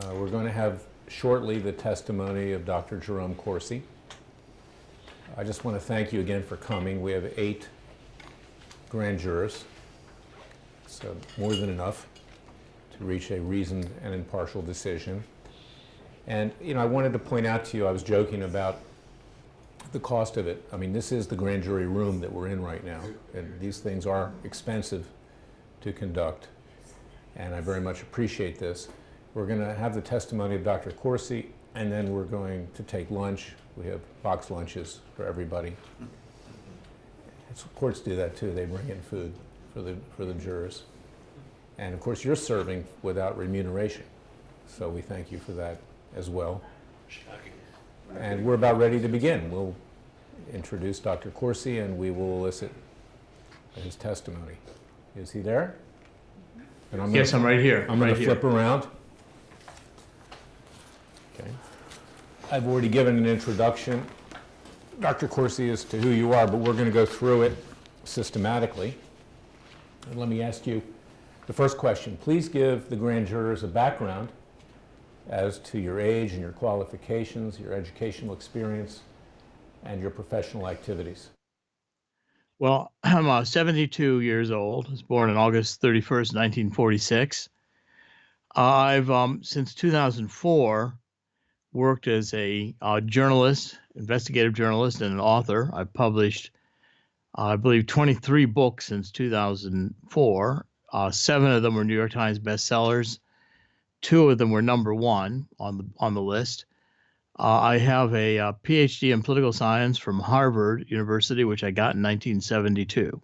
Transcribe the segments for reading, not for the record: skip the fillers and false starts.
We're going to have shortly the testimony of Dr. Jerome Corsi. I just want to thank you again for coming. We have 8 grand jurors. It's more than enough to reach a reasoned and impartial decision. And, I wanted to point out to you, I was joking about the cost of it. I mean, this is the grand jury room that we're in right now, and these things are expensive to conduct, and I very much appreciate this. We're going to have the testimony of Dr. Corsi, and then we're going to take lunch. We have box lunches for everybody. Courts do that too. They bring in food for the jurors. And of course, you're serving without remuneration, so we thank you for that as well. And we're about ready to begin. We'll introduce Dr. Corsi and we will elicit his testimony. Is he there? And Yes, I'm right here. I'm going to flip around. Okay. I've already given an introduction, Dr. Corsi, as to who you are, but we're going to go through it systematically. And let me ask you the first question. Please give the grand jurors a background as to your age and your qualifications, your educational experience, and your professional activities. Well, I'm 72 years old. I was born on August 31st, 1946. I've, since 2004, worked as a journalist, investigative journalist, and an author. I've published, I believe, 23 books since 2004. 7 of them were New York Times bestsellers. 2 of them were #1 on the list. I have a PhD in political science from Harvard University, which I got in 1972.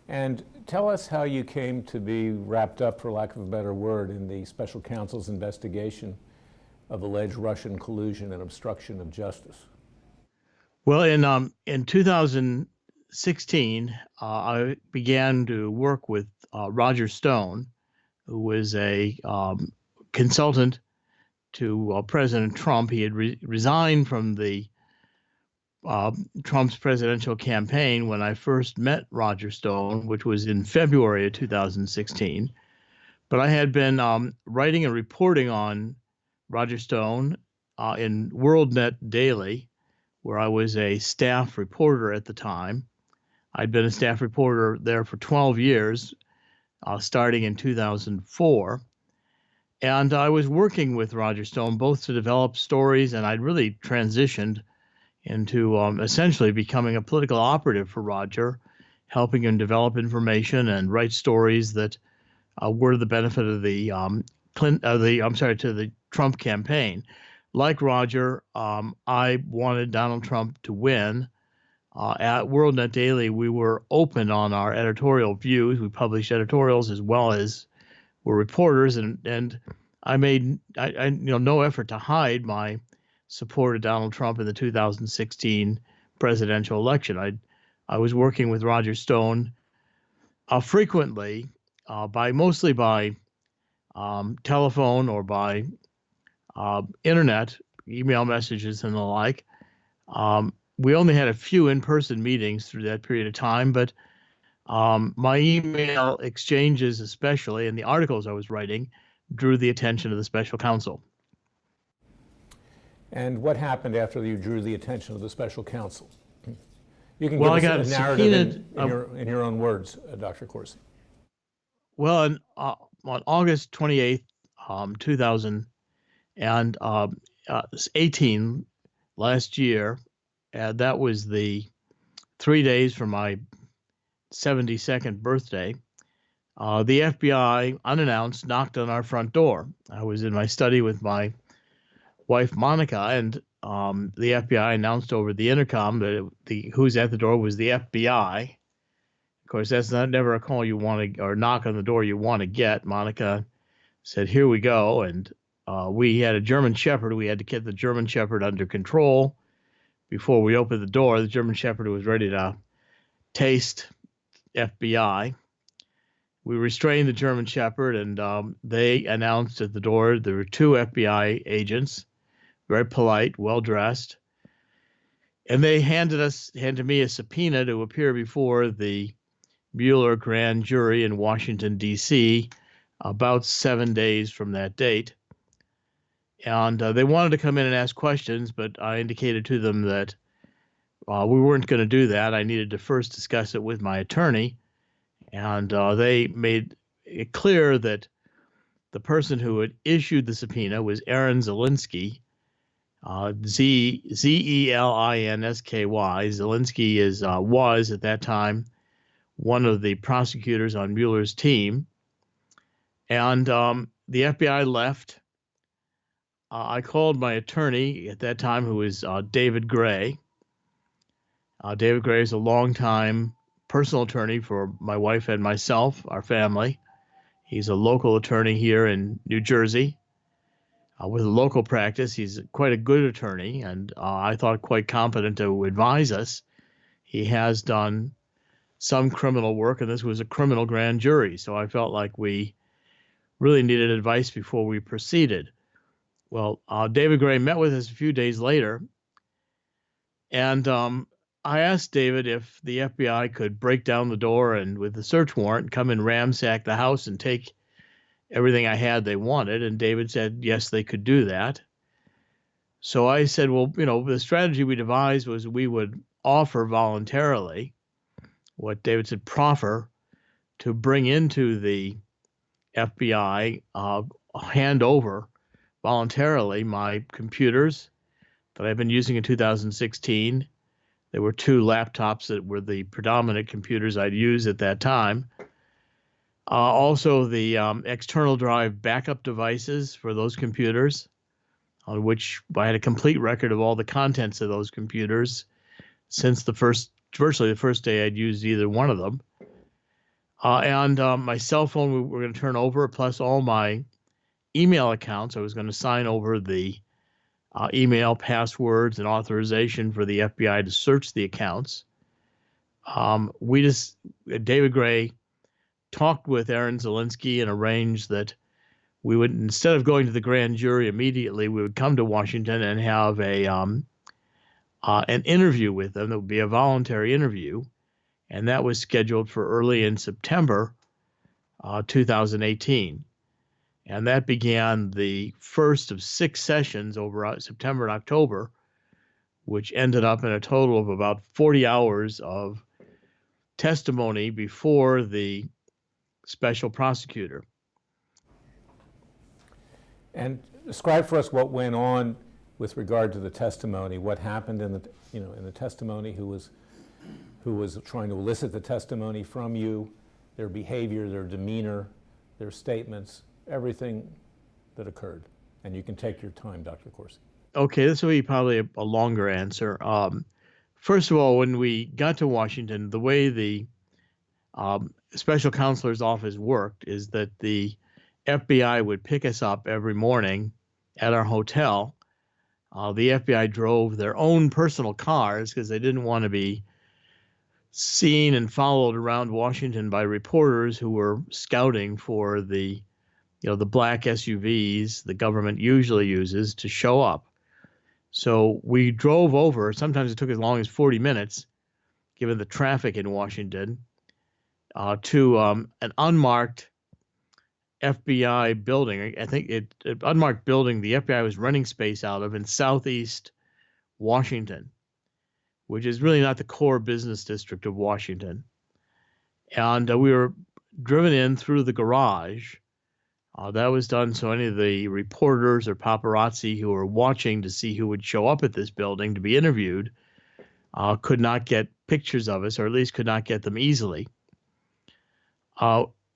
And tell us how you came to be wrapped up, for lack of a better word, in the special counsel's investigation of alleged Russian collusion and obstruction of justice. Well, in 2016, I began to work with Roger Stone, who was a consultant to President Trump. He had resigned from the Trump's presidential campaign when I first met Roger Stone, which was in February of 2016. But I had been writing and reporting on Roger Stone in WorldNet Daily, where I was a staff reporter at the time. I'd been a staff reporter there for 12 years, starting in 2004. And I was working with Roger Stone both to develop stories, and I'd really transitioned into essentially becoming a political operative for Roger, helping him develop information and write stories that were to the benefit of the to the Trump campaign. Like Roger, I wanted Donald Trump to win. At WorldNet Daily, we were open on our editorial views. We published editorials as well as were reporters, and I made no effort to hide my support of Donald Trump in the 2016 presidential election. I was working with Roger Stone frequently, mostly by telephone or by internet, email messages and the like. We only had a few in-person meetings through that period of time, but my email exchanges especially, and the articles I was writing, drew the attention of the special counsel. And what happened after you drew the attention of the special counsel? You can Well, give I got us a narrative subpoenaed, in your own words, Dr. Corsi. Well, on August 28th, 2018, last year, that was the 3 days from my 72nd birthday, the FBI, unannounced, knocked on our front door. I was in my study with my wife, Monica, and the FBI announced over the intercom that who's at the door was the FBI. Of course, that's never a call you want to, or knock on the door you want to get. Monica said, "Here we go." And we had a German Shepherd. We had to get the German Shepherd under control before we opened the door. The German Shepherd was ready to taste FBI. We restrained the German Shepherd, and they announced at the door there were 2 FBI agents, very polite, well-dressed, and they handed me a subpoena to appear before the Mueller grand jury in Washington, D.C., about 7 days from that date. And they wanted to come in and ask questions, but I indicated to them that we weren't going to do that. I needed to first discuss it with my attorney. And they made it clear that the person who had issued the subpoena was Aaron Zelinsky, Zelinski. Zelinsky was at that time one of the prosecutors on Mueller's team. And the FBI left. I called my attorney at that time, who was David Gray. David Gray is a longtime personal attorney for my wife and myself, our family. He's a local attorney here in New Jersey with a local practice. He's quite a good attorney, and I thought quite competent to advise us. He has done some criminal work, and this was a criminal grand jury, so I felt like we really needed advice before we proceeded. Well, David Gray met with us a few days later, and I asked David if the FBI could break down the door and, with the search warrant, come and ransack the house and take everything I had they wanted. And David said, yes, they could do that. So I said, well, the strategy we devised was we would offer voluntarily, what David said, proffer, to bring into the FBI, hand over voluntarily my computers that I've been using in 2016. There were 2 laptops that were the predominant computers I'd used at that time. Also, the external drive backup devices for those computers, on which I had a complete record of all the contents of those computers since virtually the first day I'd used either one of them. And my cell phone we were going to turn over, plus all my email accounts. I was going to sign over the email passwords and authorization for the FBI to search the accounts. David Gray talked with Aaron Zelinsky and arranged that we would, instead of going to the grand jury immediately, we would come to Washington and have an interview with them. That would be a voluntary interview, and that was scheduled for early in September 2018. And that began the first of 6 sessions over September and October, which ended up in a total of about 40 hours of testimony before the special prosecutor. And describe for us what went on with regard to the testimony. What happened in the testimony? Who was trying to elicit the testimony from you? Their behavior, their demeanor, their statements, everything that occurred. And you can take your time, Dr. Corsi. Okay, this will be probably a longer answer. First of all, when we got to Washington, the way the special counselor's office worked is that the FBI would pick us up every morning at our hotel. The FBI drove their own personal cars because they didn't want to be seen and followed around Washington by reporters who were scouting for the black SUVs the government usually uses to show up. So we drove over. Sometimes it took as long as 40 minutes, given the traffic in Washington, to an unmarked FBI building. I think it unmarked building the FBI was renting space out of in Southeast Washington, which is really not the core business district of Washington. And we were driven in through the garage. That was done so any of the reporters or paparazzi who were watching to see who would show up at this building to be interviewed could not get pictures of us, or at least could not get them easily.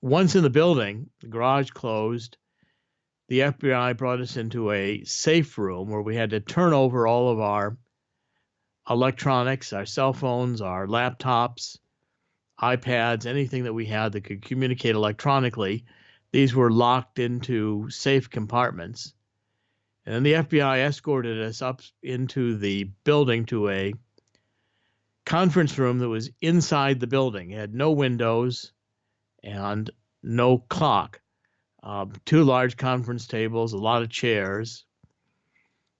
Once in the building, the garage closed. The FBI brought us into a safe room where we had to turn over all of our electronics, our cell phones, our laptops, iPads, anything that we had that could communicate electronically. These were locked into safe compartments. And then the FBI escorted us up into the building to a conference room that was inside the building. It had no windows and no clock. 2 large conference tables, a lot of chairs.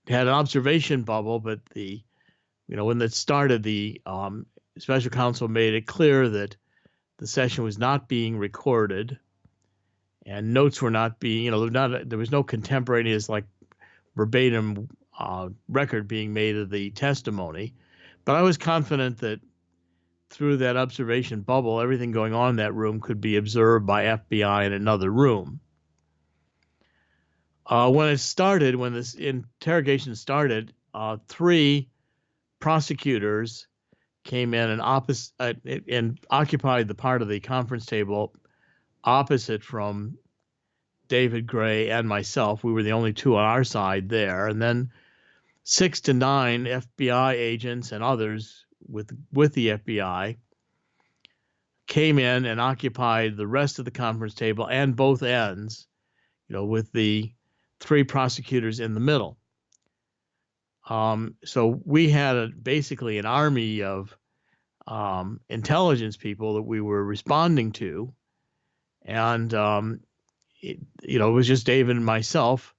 It had an observation bubble, but when it started, the special counsel made it clear that the session was not being recorded. and notes were not being, there was no contemporaneous, like, verbatim record being made of the testimony. But I was confident that through that observation bubble, everything going on in that room could be observed by FBI in another room. When this interrogation started, 3 prosecutors came in and occupied the part of the conference table opposite from David Gray and myself. We were the only 2 on our side there. And then 6 to 9 FBI agents and others with the FBI came in and occupied the rest of the conference table and both ends, with the 3 prosecutors in the middle. So we had basically an army of intelligence people that we were responding to, and it was just David and myself.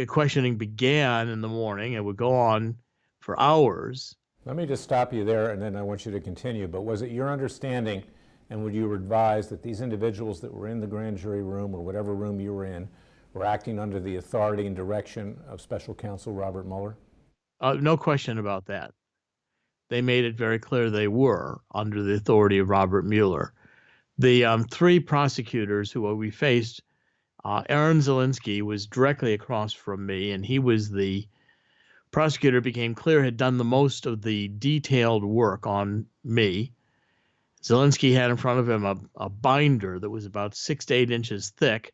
Questioning began in the morning and would go on for hours. Let me just stop you there, and then I want you to continue. But was it your understanding, and would you advise, that these individuals that were in the grand jury room or whatever room you were in were acting under the authority and direction of Special Counsel Robert Mueller? No question about that. They made it very clear they were under the authority of Robert Mueller. The 3 prosecutors who we faced, Aaron Zielinski was directly across from me, and he was the prosecutor, became clear, had done the most of the detailed work on me. Zielinski had in front of him a binder that was about 6 to 8 inches thick.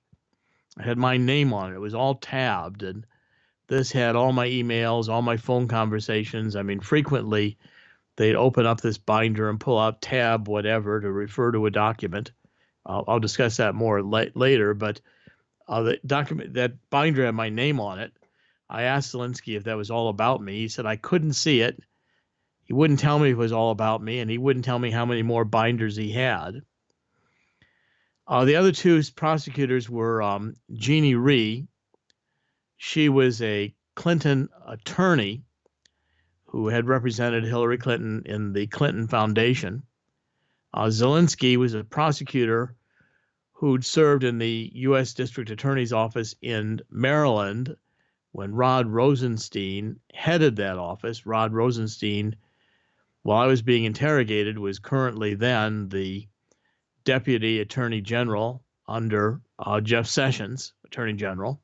I had my name on it. It was all tabbed, and this had all my emails, all my phone conversations. I mean, frequently they'd open up this binder and pull out tab whatever to refer to a document. I'll discuss that more later, but that binder had my name on it. I asked Zielinski if that was all about me. He said I couldn't see it. He wouldn't tell me it was all about me, and he wouldn't tell me how many more binders he had. The other 2 prosecutors were Jeannie Rhee. She was a Clinton attorney who had represented Hillary Clinton in the Clinton Foundation. Zielinski was a prosecutor who'd served in the U.S. District Attorney's Office in Maryland when Rod Rosenstein headed that office. Rod Rosenstein, while I was being interrogated, was currently then the Deputy Attorney General under Jeff Sessions, Attorney General.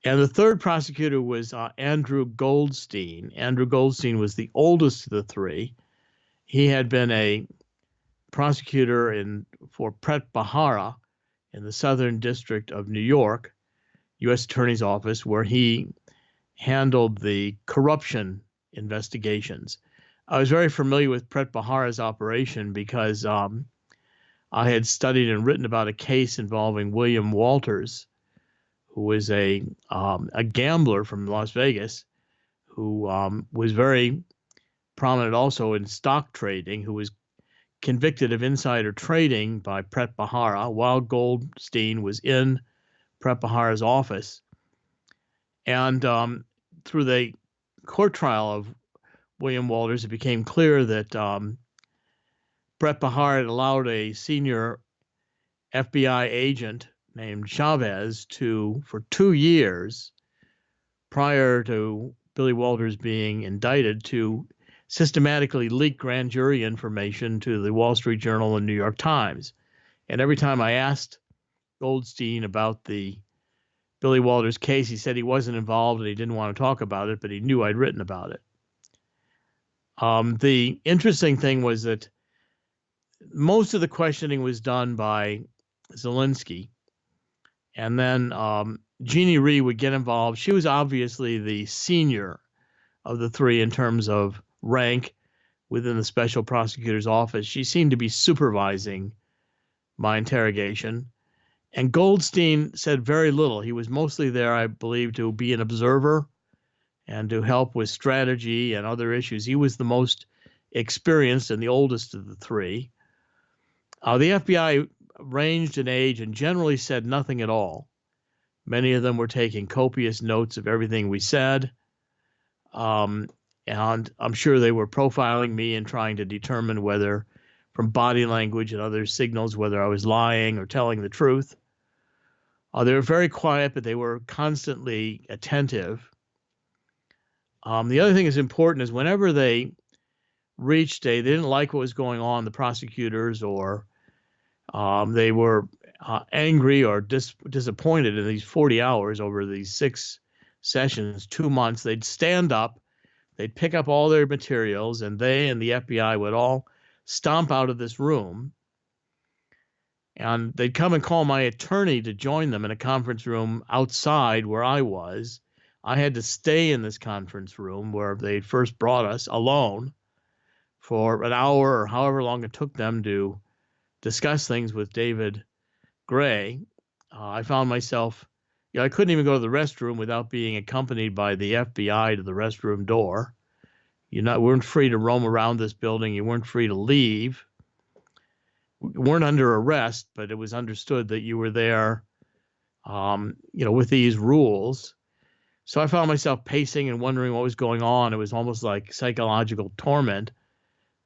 And the 3rd prosecutor was Andrew Goldstein. Andrew Goldstein was the oldest of the 3. He had been a prosecutor for Pret Bahara in the Southern District of New York, U.S. Attorney's Office, where he handled the corruption investigations. I was very familiar with Pret Bahara's operation because I had studied and written about a case involving William Walters, who was a gambler from Las Vegas, who was very prominent also in stock trading, who was convicted of insider trading by Pret Bahara while Goldstein was in Pret Bahara's office. And through the court trial of William Walters, it became clear that Pret Bahara had allowed a senior FBI agent named Chavez for 2 years prior to Billy Walters being indicted to systematically leak grand jury information to the Wall Street Journal and New York Times. And every time I asked Goldstein about the Billy Walters case, he said he wasn't involved and he didn't want to talk about it, but he knew I'd written about it. The interesting thing was that most of the questioning was done by Zielinski, and then Jeannie Rhee would get involved. She was obviously the senior of the 3 in terms of rank within the special prosecutor's office. She seemed to be supervising my interrogation. And Goldstein said very little. He was mostly there, I believe, to be an observer and to help with strategy and other issues. He was the most experienced and the oldest of the 3. The FBI ranged in age and generally said nothing at all. Many of them were taking copious notes of everything we said. And I'm sure they were profiling me and trying to determine whether from body language and other signals whether I was lying or telling the truth. They were very quiet, but they were constantly attentive. The other thing that's important is whenever they they didn't like what was going on, the prosecutors, or they were angry or disappointed in these 40 hours over these 6 sessions, 2 months, they'd stand up, they'd pick up all their materials, and they and the FBI would all stomp out of this room. And they'd come and call my attorney to join them in a conference room outside where I was. I had to stay in this conference room where they first brought us alone for an hour or however long it took them to discuss things with David Gray. I found myself, I couldn't even go to the restroom without being accompanied by the FBI to the restroom door. You weren't free to roam around this building. You weren't free to leave. You weren't under arrest, but it was understood that you were there, with these rules. So I found myself pacing and wondering what was going on. It was almost like psychological torment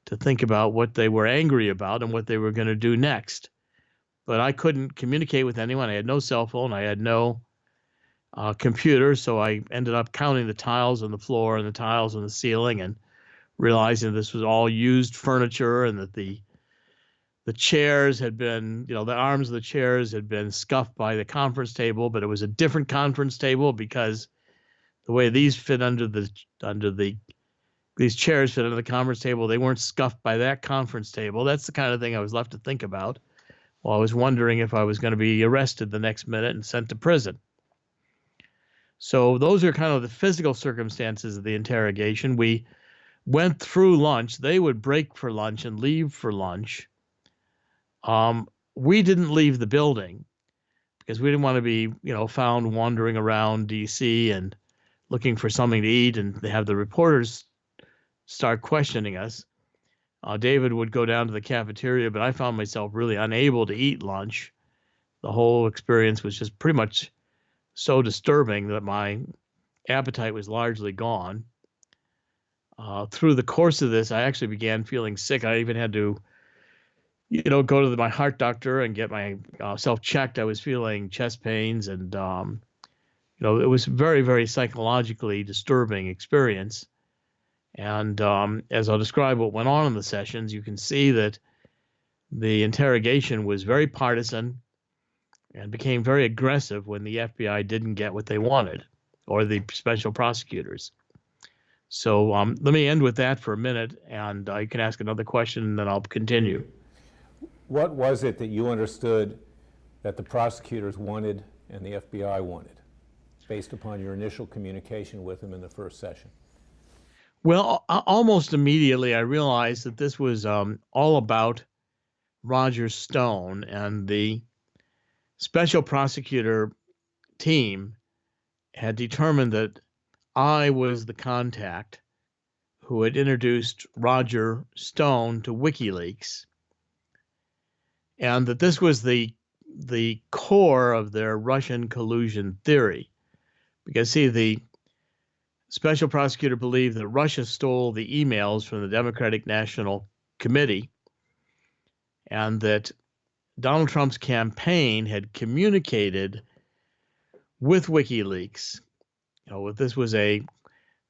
to think about what they were angry about and what they were going to do next. But I couldn't communicate with anyone. I had no cell phone. I had no computer. So I ended up counting the tiles on the floor and the tiles on the ceiling and realizing this was all used furniture and that the chairs had been, the arms of the chairs had been scuffed by the conference table, but it was a different conference table because the way these fit these chairs fit under the conference table, they weren't scuffed by that conference table. That's the kind of thing I was left to think about while I was wondering if I was going to be arrested the next minute and sent to prison. So those are kind of the physical circumstances of the interrogation. We went through lunch. They would break for lunch and leave for lunch. We didn't leave the building because we didn't want to be, found wandering around D.C. and looking for something to eat and have the reporters start questioning us. David would go down to the cafeteria, but I found myself really unable to eat lunch. The whole experience was just pretty much so disturbing that my appetite was largely gone. Through the course of this, I actually began feeling sick. I even had to go to my heart doctor and get myself checked. I was feeling chest pains and, it was very, very psychologically disturbing experience. And as I'll describe what went on in the sessions, you can see that the interrogation was very partisan and became very aggressive when the FBI didn't get what they wanted, or the special prosecutors. So let me end with that for a minute, and you can ask another question, and then I'll continue. What was it that you understood that the prosecutors wanted and the FBI wanted, based upon your initial communication with them in the first session? Well, almost immediately I realized that this was all about Roger Stone, and the special prosecutor team had determined that I was the contact who had introduced Roger Stone to WikiLeaks, and that this was the core of their Russian collusion theory. Because, see, the special prosecutor believed that Russia stole the emails from the Democratic National Committee, and that Donald Trump's campaign had communicated with WikiLeaks. This was a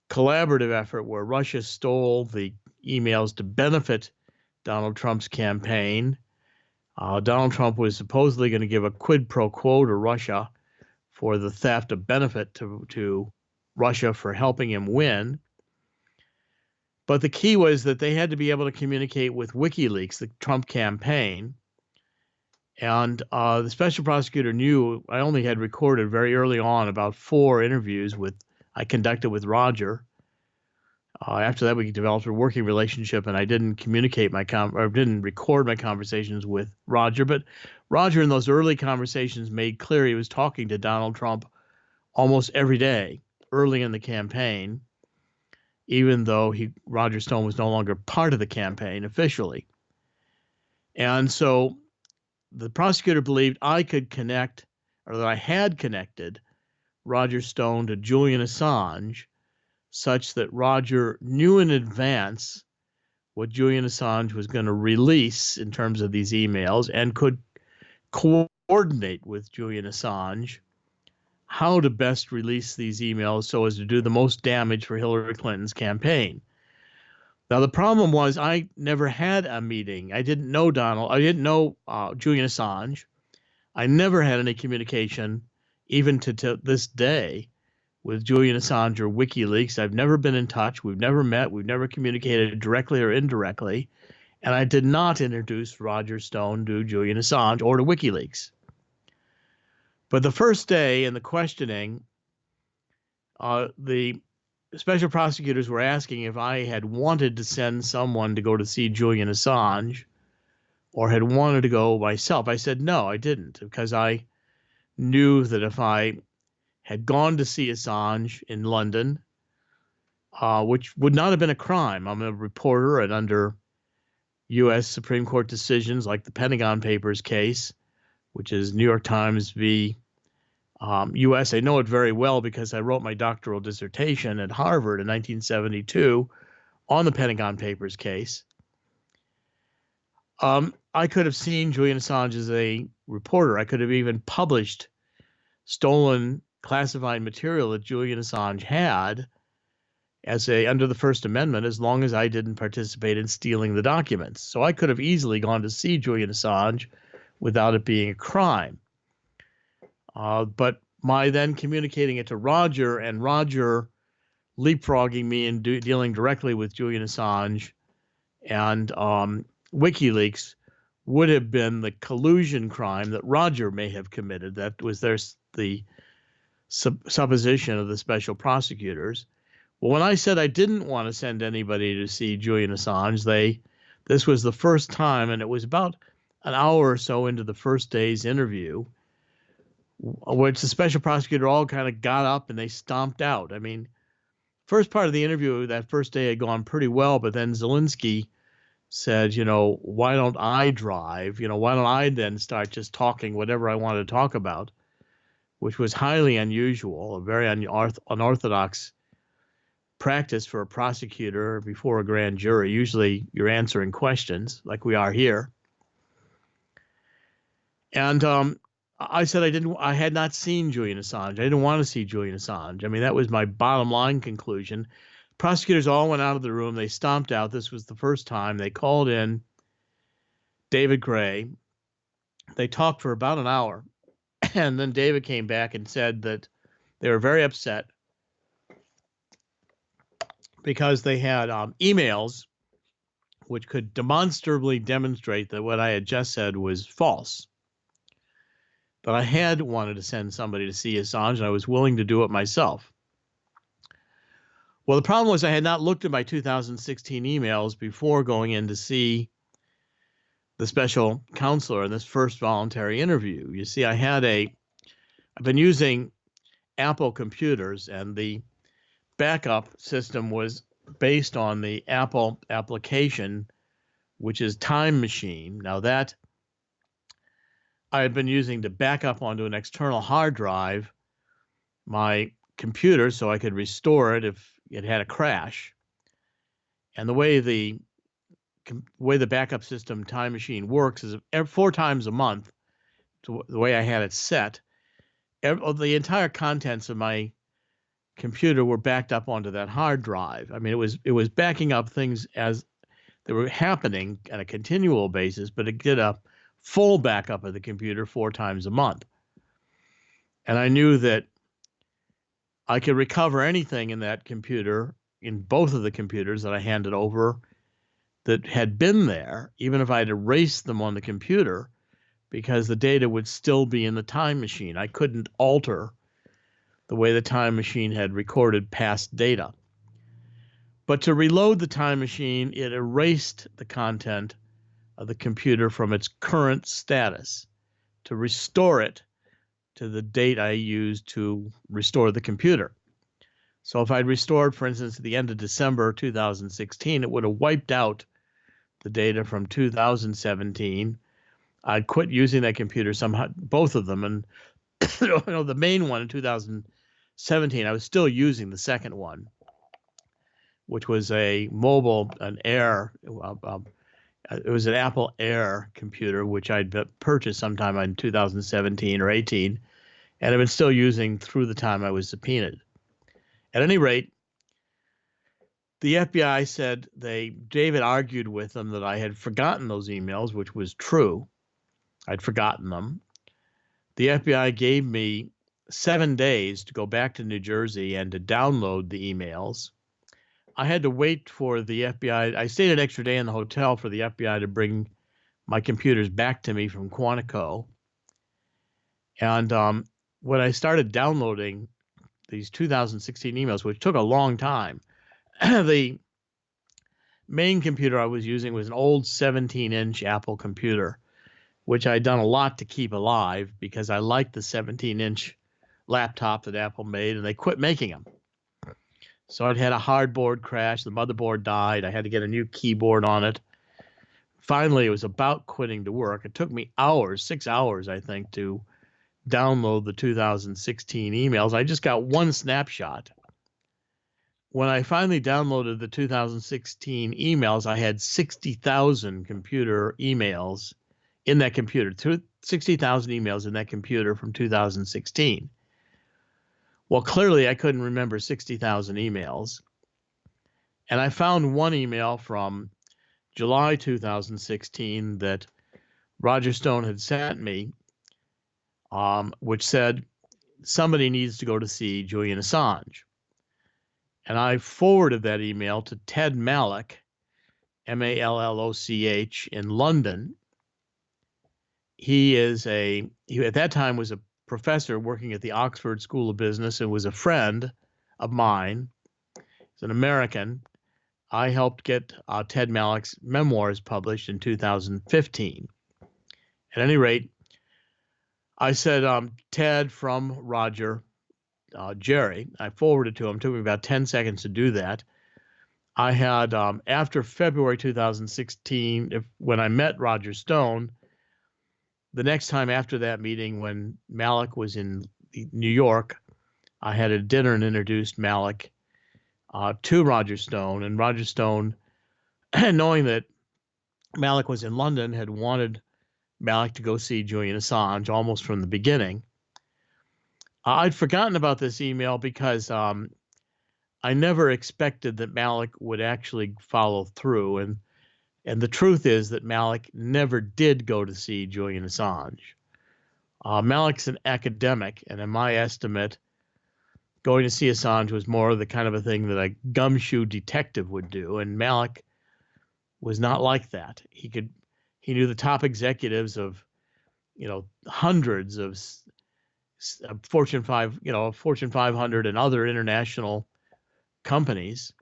collaborative effort where Russia stole the emails to benefit Donald Trump's campaign. Donald Trump was supposedly going to give a quid pro quo to Russia for the theft of benefit to Russia for helping him win. But the key was that they had to be able to communicate with WikiLeaks, the Trump campaign. And the special prosecutor knew I only had recorded very early on about 4 interviews I conducted with Roger. After that, we developed a working relationship, and I didn't communicate didn't record my conversations with Roger. But Roger, in those early conversations, made clear he was talking to Donald Trump almost every day early in the campaign, even though Roger Stone was no longer part of the campaign officially. And so the prosecutor believed I could connect, or that I had connected, Roger Stone to Julian Assange, such that Roger knew in advance what Julian Assange was going to release in terms of these emails and could coordinate with Julian Assange how to best release these emails so as to do the most damage for Hillary Clinton's campaign. Now, the problem was I never had a meeting. I didn't know Donald. I didn't know Julian Assange. I never had any communication, even to this day, with Julian Assange or WikiLeaks. I've never been in touch. We've never met. We've never communicated directly or indirectly. And I did not introduce Roger Stone to Julian Assange or to WikiLeaks. But the first day in the questioning, the special prosecutors were asking if I had wanted to send someone to go to see Julian Assange or had wanted to go myself. I said, no, I didn't, because I knew that if I had gone to see Assange in London, which would not have been a crime. I'm a reporter, and under U.S. Supreme Court decisions like the Pentagon Papers case, which is New York Times v. U.S. I know it very well because I wrote my doctoral dissertation at Harvard in 1972 on the Pentagon Papers case. I could have seen Julian Assange as a reporter. I could have even published stolen classified material that Julian Assange had under the First Amendment, as long as I didn't participate in stealing the documents. So I could have easily gone to see Julian Assange without it being a crime. But my then communicating it to Roger and Roger leapfrogging me and dealing directly with Julian Assange and WikiLeaks would have been the collusion crime that Roger may have committed. That was the supposition of the special prosecutors. Well, when I said I didn't want to send anybody to see Julian Assange, this was the first time, and it was about an hour or so into the first day's interview, which the special prosecutor all kind of got up and they stomped out. I mean, first part of the interview that first day had gone pretty well, but then Zelensky said, why don't I drive? Why don't I then start just talking whatever I wanted to talk about, which was highly unusual, a very unorthodox practice for a prosecutor before a grand jury. Usually you're answering questions like we are here. And I said I had not seen Julian Assange. I didn't want to see Julian Assange. I mean, that was my bottom line conclusion. Prosecutors all went out of the room. They stomped out. This was the first time. They called in David Gray. They talked for about an hour. And then David came back and said that they were very upset because they had emails which could demonstrably demonstrate that what I had just said was false. But I had wanted to send somebody to see Assange, and I was willing to do it myself. Well, the problem was I had not looked at my 2016 emails before going in to see the special counselor in this first voluntary interview. You see, I've been using Apple computers, and the backup system was based on the Apple application, which is Time Machine. Now that I had been using to back up onto an external hard drive my computer so I could restore it if it had a crash. And the way the backup system Time Machine works is 4 times a month, the way I had it set, the entire contents of my computer were backed up onto that hard drive. I mean, it was backing up things as they were happening on a continual basis, but it did a full backup of the computer 4 times a month. And I knew that I could recover anything in that computer, in both of the computers that I handed over, that had been there, even if I had erased them on the computer, because the data would still be in the Time Machine. I couldn't alter the way the Time Machine had recorded past data. But to reload the Time Machine, it erased the content of the computer from its current status to restore it to the date I used to restore the computer. So if I'd restored, for instance, at the end of December 2016, it would have wiped out the data from 2017. I'd quit using that computer somehow, both of them, and the main one in 2017, I was still using the second one. which was a mobile, it was an Apple Air computer, which I'd purchased sometime in 2017 or 18, and I've been still using through the time I was subpoenaed. At any rate, the FBI said David argued with them that I had forgotten those emails, which was true. I'd forgotten them. The FBI gave me 7 days to go back to New Jersey and to download the emails. I had to wait for the FBI. I stayed an extra day in the hotel for the FBI to bring my computers back to me from Quantico. And when I started downloading these 2016 emails, which took a long time, the main computer I was using was an old 17-inch Apple computer, which I'd done a lot to keep alive because I liked the 17-inch laptop that Apple made, and they quit making them. So I'd had a hardboard crash. The motherboard died. I had to get a new keyboard on it. Finally, it was about quitting to work. It took me hours, 6 hours, I think, to download the 2016 emails. I just got one snapshot. When I finally downloaded the 2016 emails, I had 60,000 computer emails in that computer, 60,000 emails in that computer from 2016. Well, clearly I couldn't remember 60,000 emails. And I found one email from July 2016 that Roger Stone had sent me, which said, somebody needs to go to see Julian Assange. And I forwarded that email to Ted Malloch, Malloch, in London. He at that time was a professor working at the Oxford School of Business and was a friend of mine. He's an American. I helped get Ted Malloch's memoirs published in 2015. At any rate, I said, Ted from Roger, Jerry. I forwarded to him. It took me about 10 seconds to do that. I had, after February 2016, when I met Roger Stone, the next time after that meeting, when Malloch was in New York, I had a dinner and introduced Malloch to Roger Stone. And Roger Stone, knowing that Malloch was in London, had wanted Malloch to go see Julian Assange almost from the beginning. I'd forgotten about this email because I never expected that Malloch would actually follow through. And the truth is that Malloch never did go to see Julian Assange. Malloch's an academic, and in my estimate, going to see Assange was more the kind of a thing that a gumshoe detective would do, and Malloch was not like that. He knew the top executives of, hundreds of Fortune 500 and other international companies.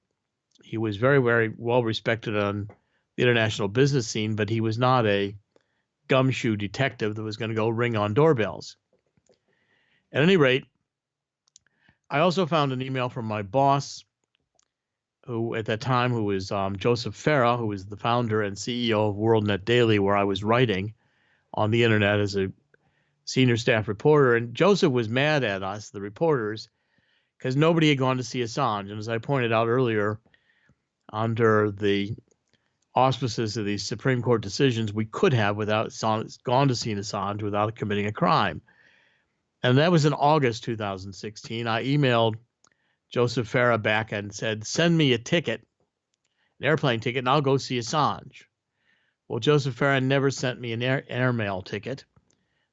He was very, very well respected on the international business scene, but he was not a gumshoe detective that was going to go ring on doorbells. At any rate, I also found an email from my boss, who at that time, who was Joseph Farah, who was the founder and CEO of WorldNet Daily, where I was writing on the internet as a senior staff reporter. And Joseph was mad at us, the reporters, because nobody had gone to see Assange. And as I pointed out earlier, under the auspices of these Supreme Court decisions, we could have gone to see Assange without committing a crime. And that was in August 2016. I emailed Joseph Farah back and said, send me a ticket, an airplane ticket, and I'll go see Assange. Well, Joseph Farah never sent me an airmail ticket,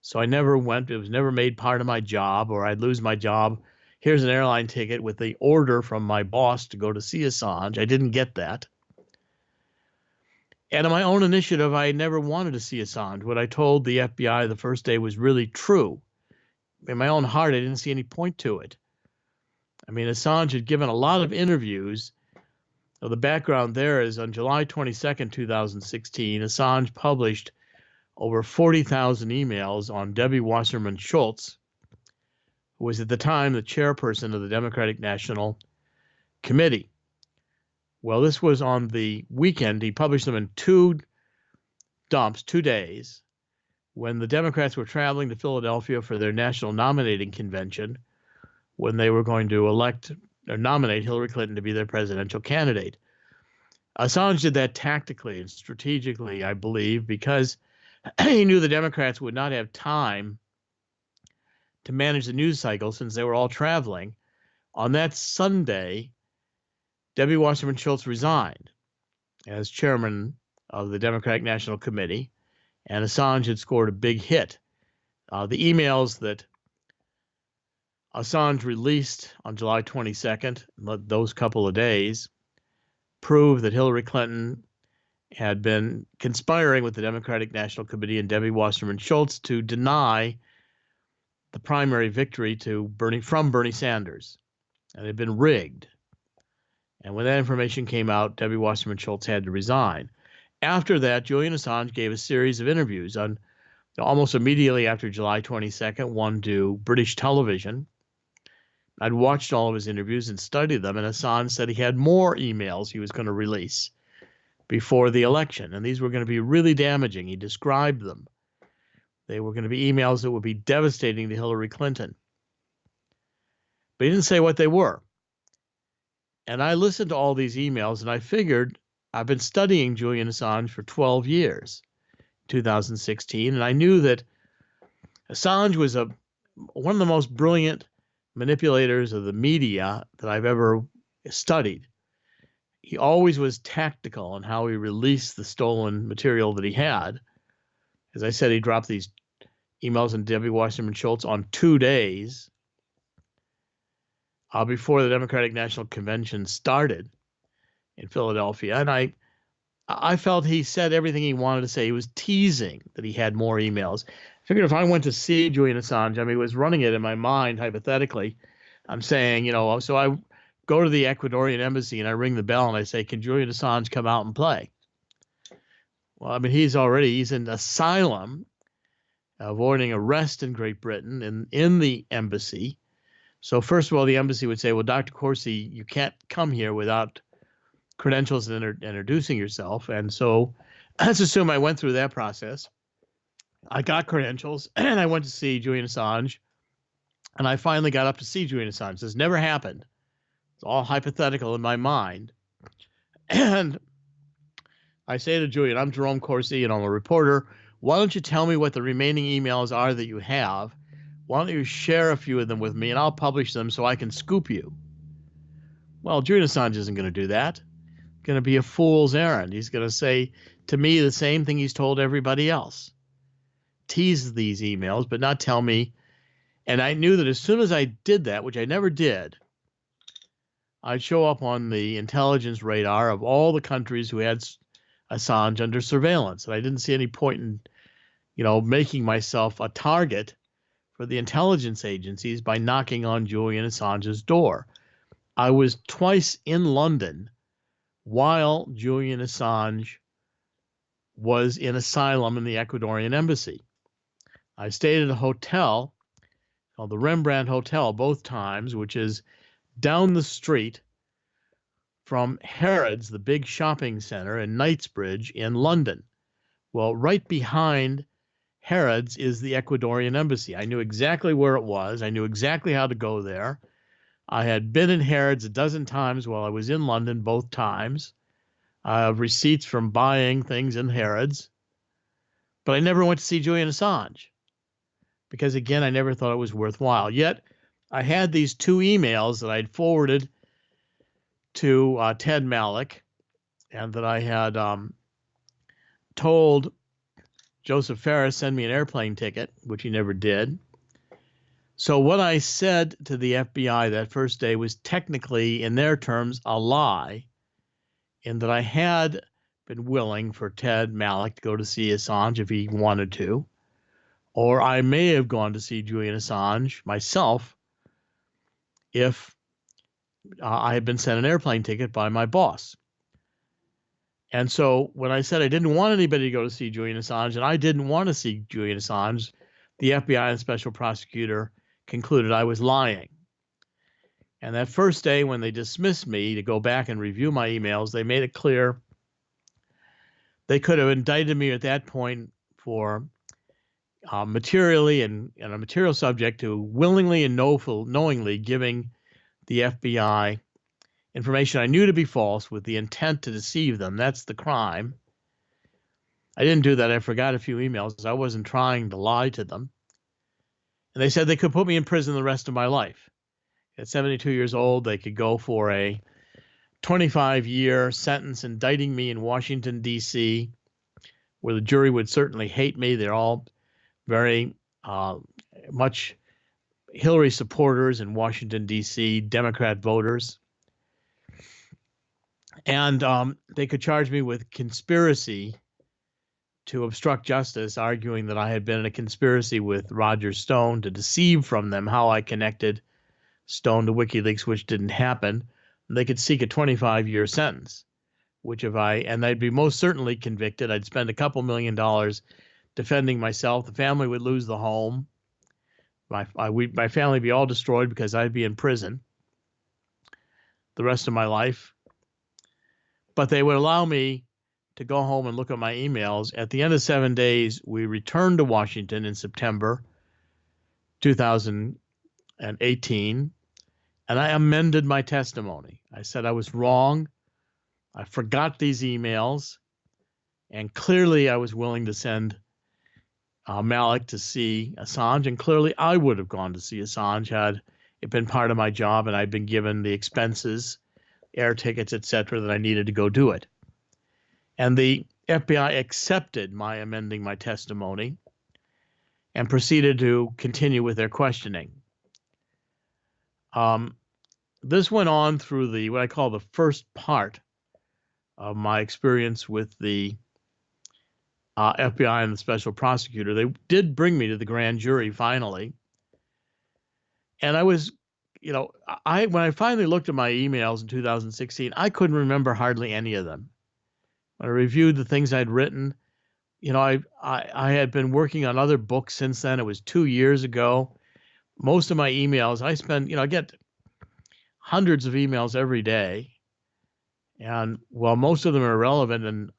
so I never went. It was never made part of my job, or I'd lose my job. Here's an airline ticket with the order from my boss to go to see Assange. I didn't get that. And on my own initiative, I never wanted to see Assange. What I told the FBI the first day was really true. In my own heart, I didn't see any point to it. I mean, Assange had given a lot of interviews. So the background there is on July 22nd, 2016, Assange published over 40,000 emails on Debbie Wasserman Schultz, who was at the time the chairperson of the Democratic National Committee. Well, this was on the weekend. He published them in 2 dumps, 2 days, when the Democrats were traveling to Philadelphia for their national nominating convention, when they were going to elect or nominate Hillary Clinton to be their presidential candidate. Assange did that tactically and strategically, I believe, because he knew the Democrats would not have time to manage the news cycle since they were all traveling. On that Sunday, Debbie Wasserman Schultz resigned as chairman of the Democratic National Committee, and Assange had scored a big hit. The emails that Assange released on July 22nd, those couple of days, proved that Hillary Clinton had been conspiring with the Democratic National Committee and Debbie Wasserman Schultz to deny the primary victory from Bernie Sanders. And it had been rigged. And when that information came out, Debbie Wasserman Schultz had to resign. After that, Julian Assange gave a series of interviews on almost immediately after July 22nd, one to British television. I'd watched all of his interviews and studied them, and Assange said he had more emails he was going to release before the election, and these were going to be really damaging. He described them. They were going to be emails that would be devastating to Hillary Clinton. But he didn't say what they were. And I listened to all these emails, and I figured I've been studying Julian Assange for 12 years, 2016, and I knew that Assange was one of the most brilliant manipulators of the media that I've ever studied. He always was tactical in how he released the stolen material that he had. As I said, he dropped these emails on Debbie Wasserman Schultz on 2 days before the Democratic National Convention started in Philadelphia. And I felt he said everything he wanted to say. He was teasing that he had more emails. I figured if I went to see Julian Assange, I mean, he was running it in my mind, hypothetically. I'm saying, so I go to the Ecuadorian embassy and I ring the bell and I say, can Julian Assange come out and play? Well, I mean, he's in asylum, avoiding arrest in Great Britain in the embassy. So first of all, the embassy would say, well, Dr. Corsi, you can't come here without credentials and introducing yourself. And so let's assume I went through that process. I got credentials and I went to see Julian Assange. And I finally got up to see Julian Assange. This never happened. It's all hypothetical in my mind. And I say to Julian, I'm Jerome Corsi and I'm a reporter. Why don't you tell me what the remaining emails are that you have? Why don't you share a few of them with me and I'll publish them so I can scoop you? Well, Julian Assange isn't going to do that. It's going to be a fool's errand. He's going to say to me the same thing he's told everybody else. Tease these emails, but not tell me. And I knew that as soon as I did that, which I never did, I'd show up on the intelligence radar of all the countries who had Assange under surveillance. And I didn't see any point in, making myself a target for the intelligence agencies by knocking on Julian Assange's door. I was twice in London while Julian Assange was in asylum in the Ecuadorian embassy. I stayed at a hotel called the Rembrandt Hotel both times, which is down the street from Harrods, the big shopping center in Knightsbridge in London. Well, right behind Harrods is the Ecuadorian embassy. I knew exactly where it was. I knew exactly how to go there. I had been in Harrods a dozen times while I was in London both times. I have receipts from buying things in Harrods. But I never went to see Julian Assange because, again, I never thought it was worthwhile. Yet I had these 2 emails that I'd forwarded to Ted Malloch and that I had told Joseph Ferris send me an airplane ticket, which he never did. So what I said to the FBI that first day was technically, in their terms, a lie, in that I had been willing for Ted Malloch to go to see Assange if he wanted to, or I may have gone to see Julian Assange myself if I had been sent an airplane ticket by my boss. And so when I said I didn't want anybody to go to see Julian Assange, and I didn't want to see Julian Assange, the FBI and special prosecutor concluded I was lying. And that first day when they dismissed me to go back and review my emails, they made it clear they could have indicted me at that point for materially and a material subject to willingly and knowingly giving the FBI information I knew to be false with the intent to deceive them. That's the crime. I didn't do that. I forgot a few emails. I wasn't trying to lie to them. And they said they could put me in prison the rest of my life. At 72 years old, they could go for a 25-year sentence indicting me in Washington, D.C., where the jury would certainly hate me. They're all very much Hillary supporters in Washington, D.C., Democrat voters. And they could charge me with conspiracy to obstruct justice, arguing that I had been in a conspiracy with Roger Stone to deceive from them how I connected Stone to WikiLeaks, which didn't happen. And they could seek a 25-year sentence, which and they'd be most certainly convicted. I'd spend a couple $1 million defending myself. The family would lose the home. My family would be all destroyed because I'd be in prison the rest of my life. But they would allow me to go home and look at my emails. At the end of 7 days, we returned to Washington in September 2018, and I amended my testimony. I said I was wrong. I forgot these emails, and clearly I was willing to send Malloch to see Assange, and clearly I would have gone to see Assange had it been part of my job and I'd been given the expenses, air tickets, etc., that I needed to go do it. And the FBI accepted my amending my testimony and proceeded to continue with their questioning. This went on through what I call the first part of my experience with the FBI and the special prosecutor. They did bring me to the grand jury finally. And I was, when I finally looked at my emails in 2016, I couldn't remember hardly any of them. When I reviewed the things I'd written, I had been working on other books since then. It was 2 years ago. Most of my emails, I get hundreds of emails every day. And while most of them are irrelevant and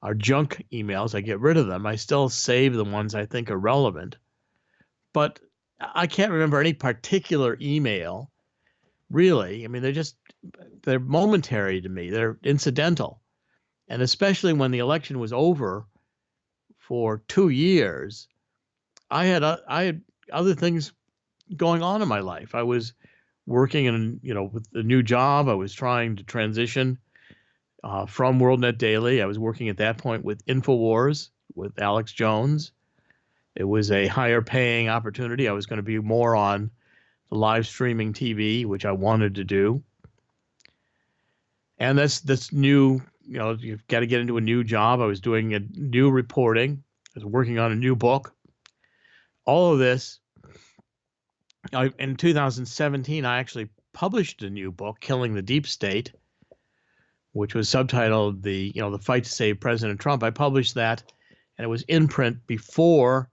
are junk emails, I get rid of them. I still save the ones I think are relevant. But I can't remember any particular email, really. I mean, they're momentary to me. They're incidental. And especially when the election was over for 2 years, I had other things going on in my life. I was working with a new job. I was trying to transition from WorldNet Daily. I was working at that point with InfoWars with Alex Jones. It was a higher paying opportunity. I was going to be more on the live streaming TV, which I wanted to do. And that's new. You've got to get into a new job. I was doing a new reporting. I was working on a new book. All of this. In 2017, I actually published a new book, Killing the Deep State, which was subtitled the Fight to Save President Trump. I published that, and it was in print before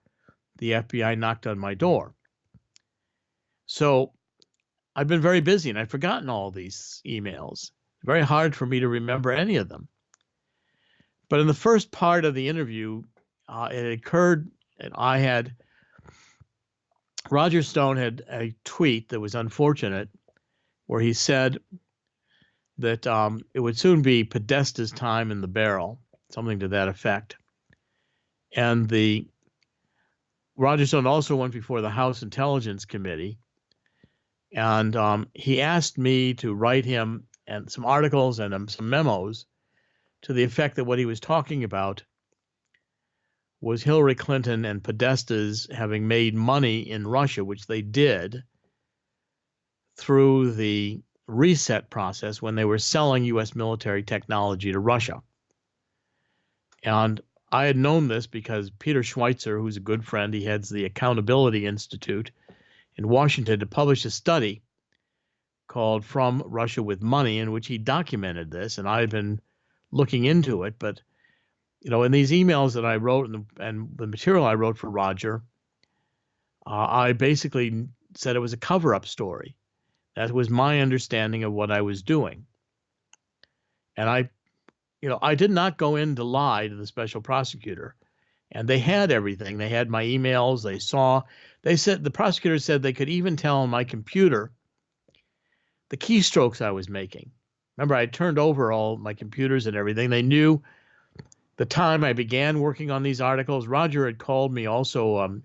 the FBI knocked on my door. So I've been very busy, and I've forgotten all these emails. Very hard for me to remember any of them. But in the first part of the interview, it occurred, and Roger Stone had a tweet that was unfortunate, where he said that it would soon be Podesta's time in the barrel, something to that effect. And Roger Stone also went before the House Intelligence Committee, and he asked me to write him and some articles and some memos to the effect that what he was talking about was Hillary Clinton and Podesta's having made money in Russia, which they did through the reset process when they were selling U.S. military technology to Russia. And I had known this because Peter Schweitzer, who's a good friend, he heads the Accountability Institute in Washington, to publish a study called From Russia with Money, in which he documented this, and I had been looking into it. But in these emails that I wrote and the material I wrote for Roger, I basically said it was a cover-up story. That was my understanding of what I was doing. And I did not go in to lie to the special prosecutor. And they had everything. They had my emails. The prosecutor said they could even tell on my computer the keystrokes I was making. Remember, I turned over all my computers and everything. They knew the time I began working on these articles. Roger had called me also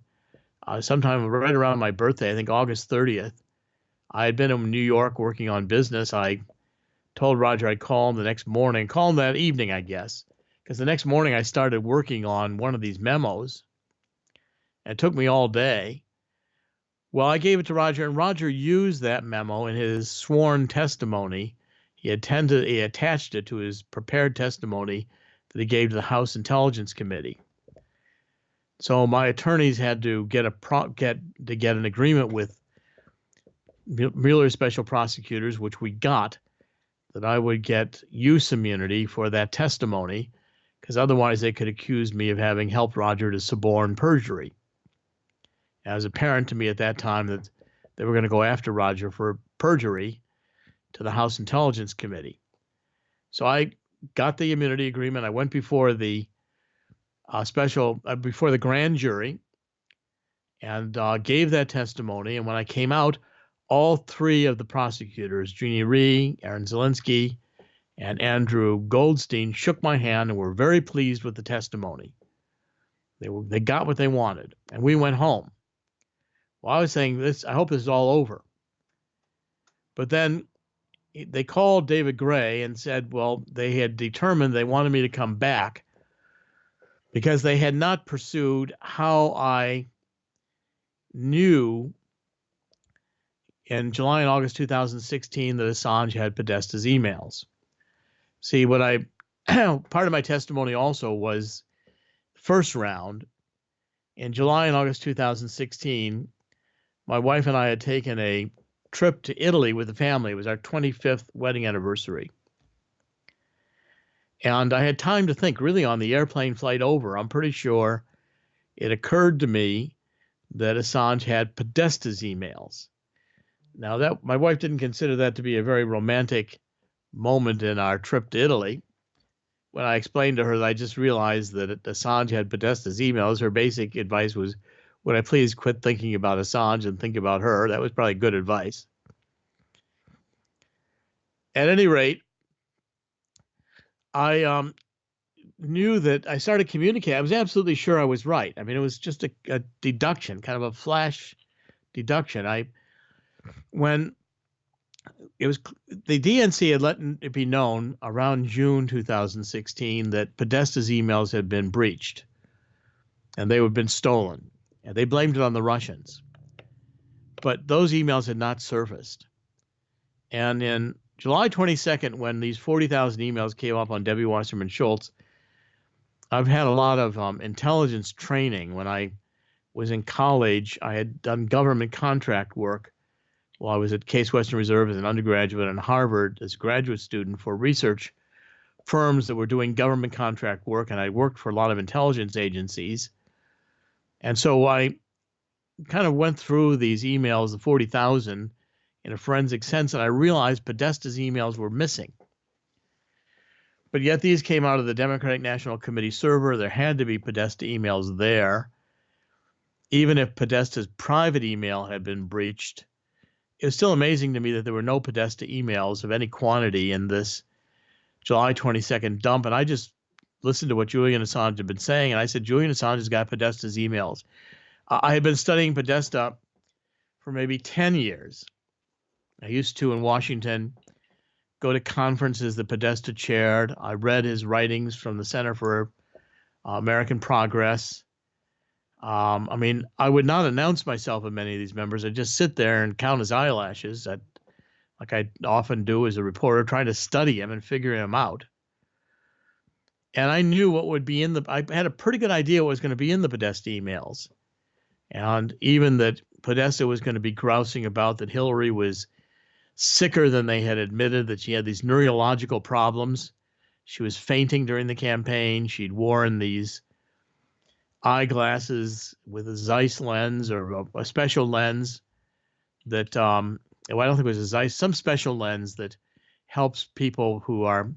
sometime right around my birthday, I think August 30th. I had been in New York working on business. I told Roger I'd call him the next morning, call him that evening, I guess, because the next morning I started working on one of these memos. And it took me all day. Well, I gave it to Roger, and Roger used that memo in his sworn testimony. He attached it to his prepared testimony that he gave to the House Intelligence Committee. So my attorneys had to get an agreement with Mueller special prosecutors, which we got, that I would get use immunity for that testimony, because otherwise they could accuse me of having helped Roger to suborn perjury. It was apparent to me at that time that they were going to go after Roger for perjury to the House Intelligence Committee. So I got the immunity agreement. I went before the before the grand jury and gave that testimony. And when I came out, all three of the prosecutors, Jeannie Rhee, Aaron Zelinsky, and Andrew Goldstein, shook my hand and were very pleased with the testimony. They got what they wanted, and we went home. Well, I was saying this, I hope this is all over. But then they called David Gray and said, well, they had determined they wanted me to come back because they had not pursued how I knew in July and August 2016 that Assange had Podesta's emails. See, part of my testimony also was first round. In July and August 2016, my wife and I had taken a trip to Italy with the family. It was our 25th wedding anniversary. And I had time to think, really, on the airplane flight over. I'm pretty sure it occurred to me that Assange had Podesta's emails. Now, that my wife didn't consider that to be a very romantic moment in our trip to Italy. When I explained to her that I just realized that Assange had Podesta's emails, her basic advice was, would I please quit thinking about Assange and think about her? That was probably good advice. At any rate, I knew that I started communicating. I was absolutely sure I was right. I mean, it was just a deduction, kind of a flash deduction. When it was, the DNC had let it be known around June 2016 that Podesta's emails had been breached and they had been stolen. And they blamed it on the Russians. But those emails had not surfaced. And in July 22nd, when these 40,000 emails came up on Debbie Wasserman Schultz, I've had a lot of intelligence training. When I was in college, I had done government contract work while I was at Case Western Reserve as an undergraduate and Harvard as a graduate student for research firms that were doing government contract work. And I worked for a lot of intelligence agencies. And so I kind of went through these emails, the 40,000, in a forensic sense, and I realized Podesta's emails were missing. But yet these came out of the Democratic National Committee server. There had to be Podesta emails there. Even if Podesta's private email had been breached, it was still amazing to me that there were no Podesta emails of any quantity in this July 22nd dump. And I just listened to what Julian Assange had been saying, and I said, Julian Assange has got Podesta's emails. I had been studying Podesta for maybe 10 years. I used to, in Washington, go to conferences that Podesta chaired. I read his writings from the Center for American Progress. I mean, I would not announce myself at many of these members. I'd just sit there and count his eyelashes, like I often do as a reporter, trying to study him and figure him out. And I knew what would be I had a pretty good idea what was going to be in the Podesta emails. And even that Podesta was going to be grousing about that Hillary was sicker than they had admitted, that she had these neurological problems. She was fainting during the campaign. She'd worn these eyeglasses with a Zeiss lens or a special lens that, I don't think it was a Zeiss, some special lens that helps people who are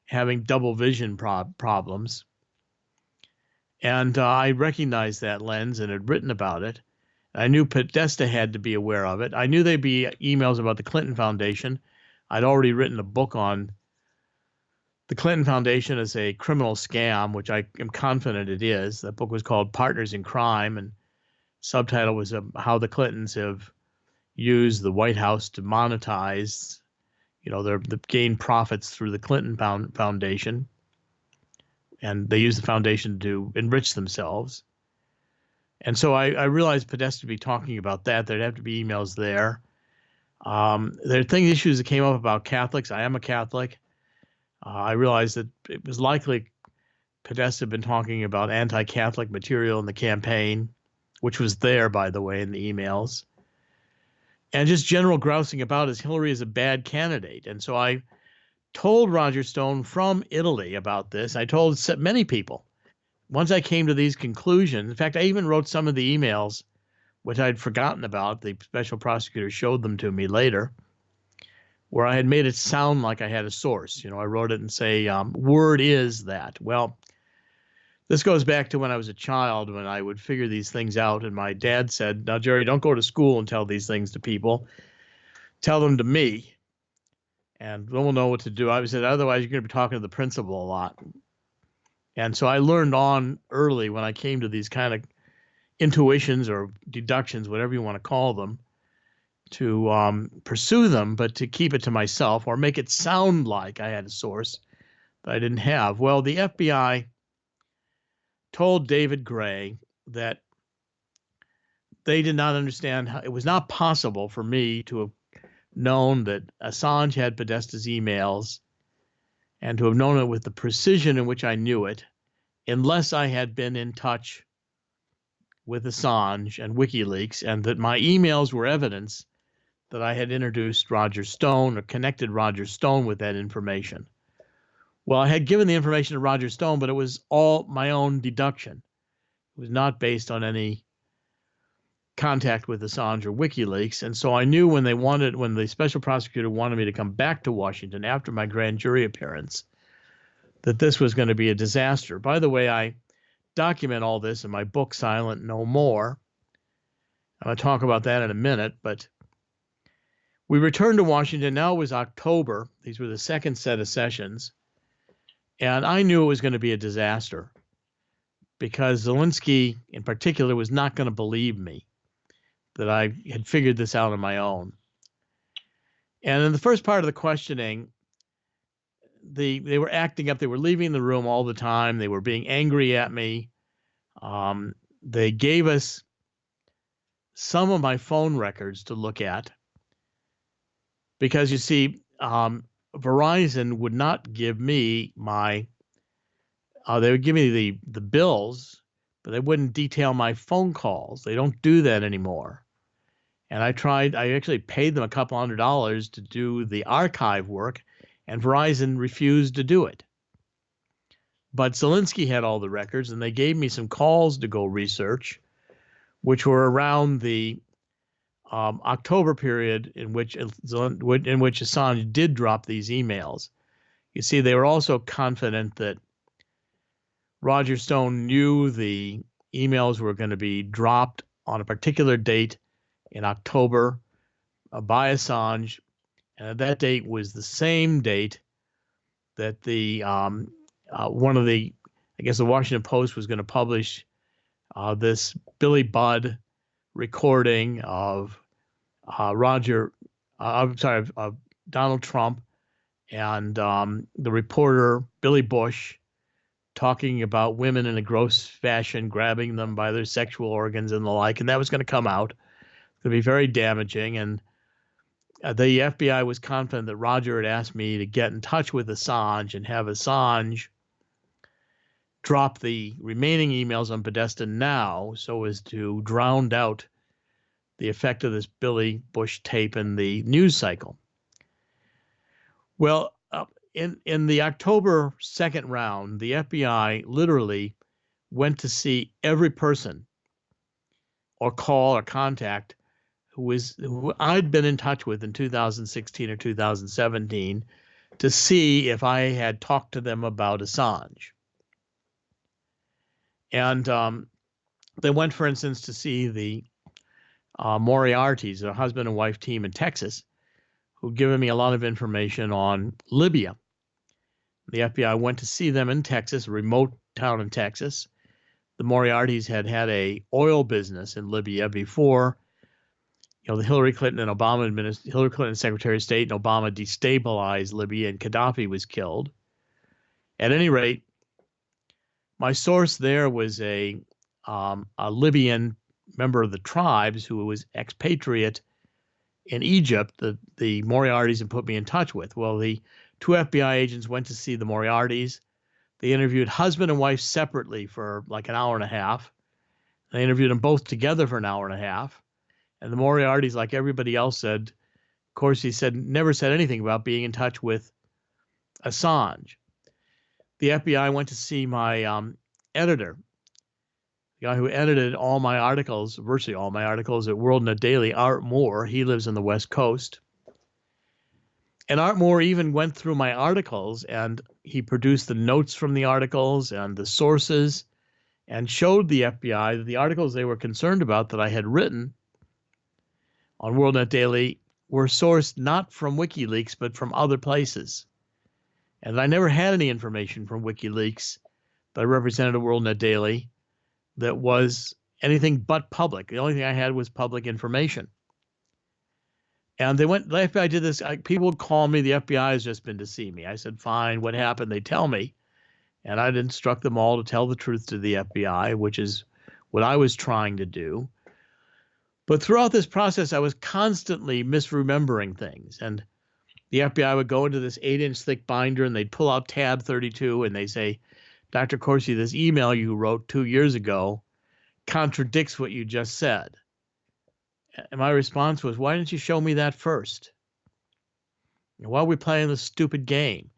having double vision problems. And I recognized that lens and had written about it. I knew Podesta had to be aware of it. I knew there'd be emails about the Clinton Foundation. I'd already written a book on the Clinton Foundation as a criminal scam, which I am confident it is. That book was called Partners in Crime, and subtitle was How the Clintons Have Used the White House to Monetize, the gain profits through the Clinton Foundation. And they use the foundation to enrich themselves. And so I realized Podesta would be talking about that. There'd have to be emails there. There are issues that came up about Catholics. I am a Catholic. I realized that it was likely Podesta had been talking about anti-Catholic material in the campaign, which was there, by the way, in the emails. And just general grousing about Hillary is a bad candidate. And so I told Roger Stone from Italy about this. I told many people. Once I came to these conclusions, in fact, I even wrote some of the emails, which I'd forgotten about. The special prosecutor showed them to me later, where I had made it sound like I had a source. I wrote it and say, word is that. Well, this goes back to when I was a child, when I would figure these things out. And my dad said, now, Jerry, don't go to school and tell these things to people. Tell them to me. And then we'll know what to do. I said, otherwise, you're going to be talking to the principal a lot. And so I learned on early when I came to these kind of intuitions or deductions, whatever you want to call them, to pursue them, but to keep it to myself or make it sound like I had a source that I didn't have. Well, the FBI told David Gray that they did not understand how it was not possible for me to have known that Assange had Podesta's emails and to have known it with the precision in which I knew it, unless I had been in touch with Assange and WikiLeaks, and that my emails were evidence that I had introduced Roger Stone or connected Roger Stone with that information. Well, I had given the information to Roger Stone, but it was all my own deduction. It was not based on any contact with Assange or WikiLeaks. And so I knew when the special prosecutor wanted me to come back to Washington after my grand jury appearance, that this was going to be a disaster. By the way, I document all this in my book, Silent No More. I'm going to talk about that in a minute, but we returned to Washington. Now it was October. These were the second set of sessions. And I knew it was going to be a disaster because Zelensky in particular was not going to believe me that I had figured this out on my own. And in the first part of the questioning, they were acting up. They were leaving the room all the time. They were being angry at me. They gave us some of my phone records to look at because, you see, Verizon would not give me they would give me the bills, but they wouldn't detail my phone calls. They don't do that anymore. And I actually paid them a couple $100 to do the archive work, and Verizon refused to do it. But Zelensky had all the records, and they gave me some calls to go research, which were around the October period in which Assange did drop these emails. You see, they were also confident that Roger Stone knew the emails were going to be dropped on a particular date in October by Assange, and that date was the same date that the the Washington Post was going to publish this Billy Budd recording of Donald Trump and the reporter Billy Bush talking about women in a gross fashion, grabbing them by their sexual organs and the like, and that was going to come out. It's going to be very damaging, and the FBI was confident that Roger had asked me to get in touch with Assange and have Assange drop the remaining emails on Podesta now so as to drown out the effect of this Billy Bush tape in the news cycle. Well, in the October second round, the FBI literally went to see every person or call or contact who I'd been in touch with in 2016 or 2017 to see if I had talked to them about Assange. And they went, for instance, to see the Moriarty's, a husband and wife team in Texas, who'd given me a lot of information on Libya. The FBI went to see them in Texas, a remote town in Texas. The Moriartys had had a oil business in Libya before, the Hillary Clinton Secretary of State and Obama destabilized Libya and Gaddafi was killed. At any rate, my source there was a Libyan member of the tribes who was expatriate in Egypt that the Moriartys had put me in touch with. Well, the two FBI agents went to see the Moriartys. They interviewed husband and wife separately for like an hour and a half. They interviewed them both together for an hour and a half. And the Moriartys, like everybody else said, Corsi never said anything about being in touch with Assange. The FBI went to see my editor, the guy who edited all my articles, virtually all my articles at WorldNet Daily, Art Moore. He lives on the West Coast. And Art Moore even went through my articles and he produced the notes from the articles and the sources and showed the FBI that the articles they were concerned about that I had written on WorldNet Daily were sourced not from WikiLeaks, but from other places. And I never had any information from WikiLeaks that I represented at WorldNet Daily that was anything but public. The only thing I had was public information. And the FBI did this. People would call me, the FBI has just been to see me. I said, fine, what happened? They tell me. And I'd instruct them all to tell the truth to the FBI, which is what I was trying to do. But throughout this process, I was constantly misremembering things. And the FBI would go into this 8-inch thick binder and they'd pull out tab 32 and they say, Dr. Corsi, this email you wrote 2 years ago contradicts what you just said. And my response was, why didn't you show me that first? Why are we playing this stupid game?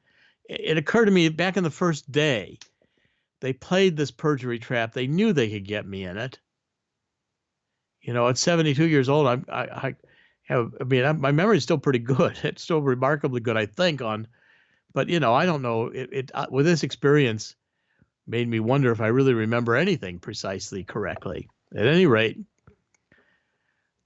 It occurred to me back in the first day, they played this perjury trap. They knew they could get me in it. At 72 years old, my memory is still pretty good. It's still remarkably good, I think, but I don't know. With this experience, made me wonder if I really remember anything precisely correctly. At any rate,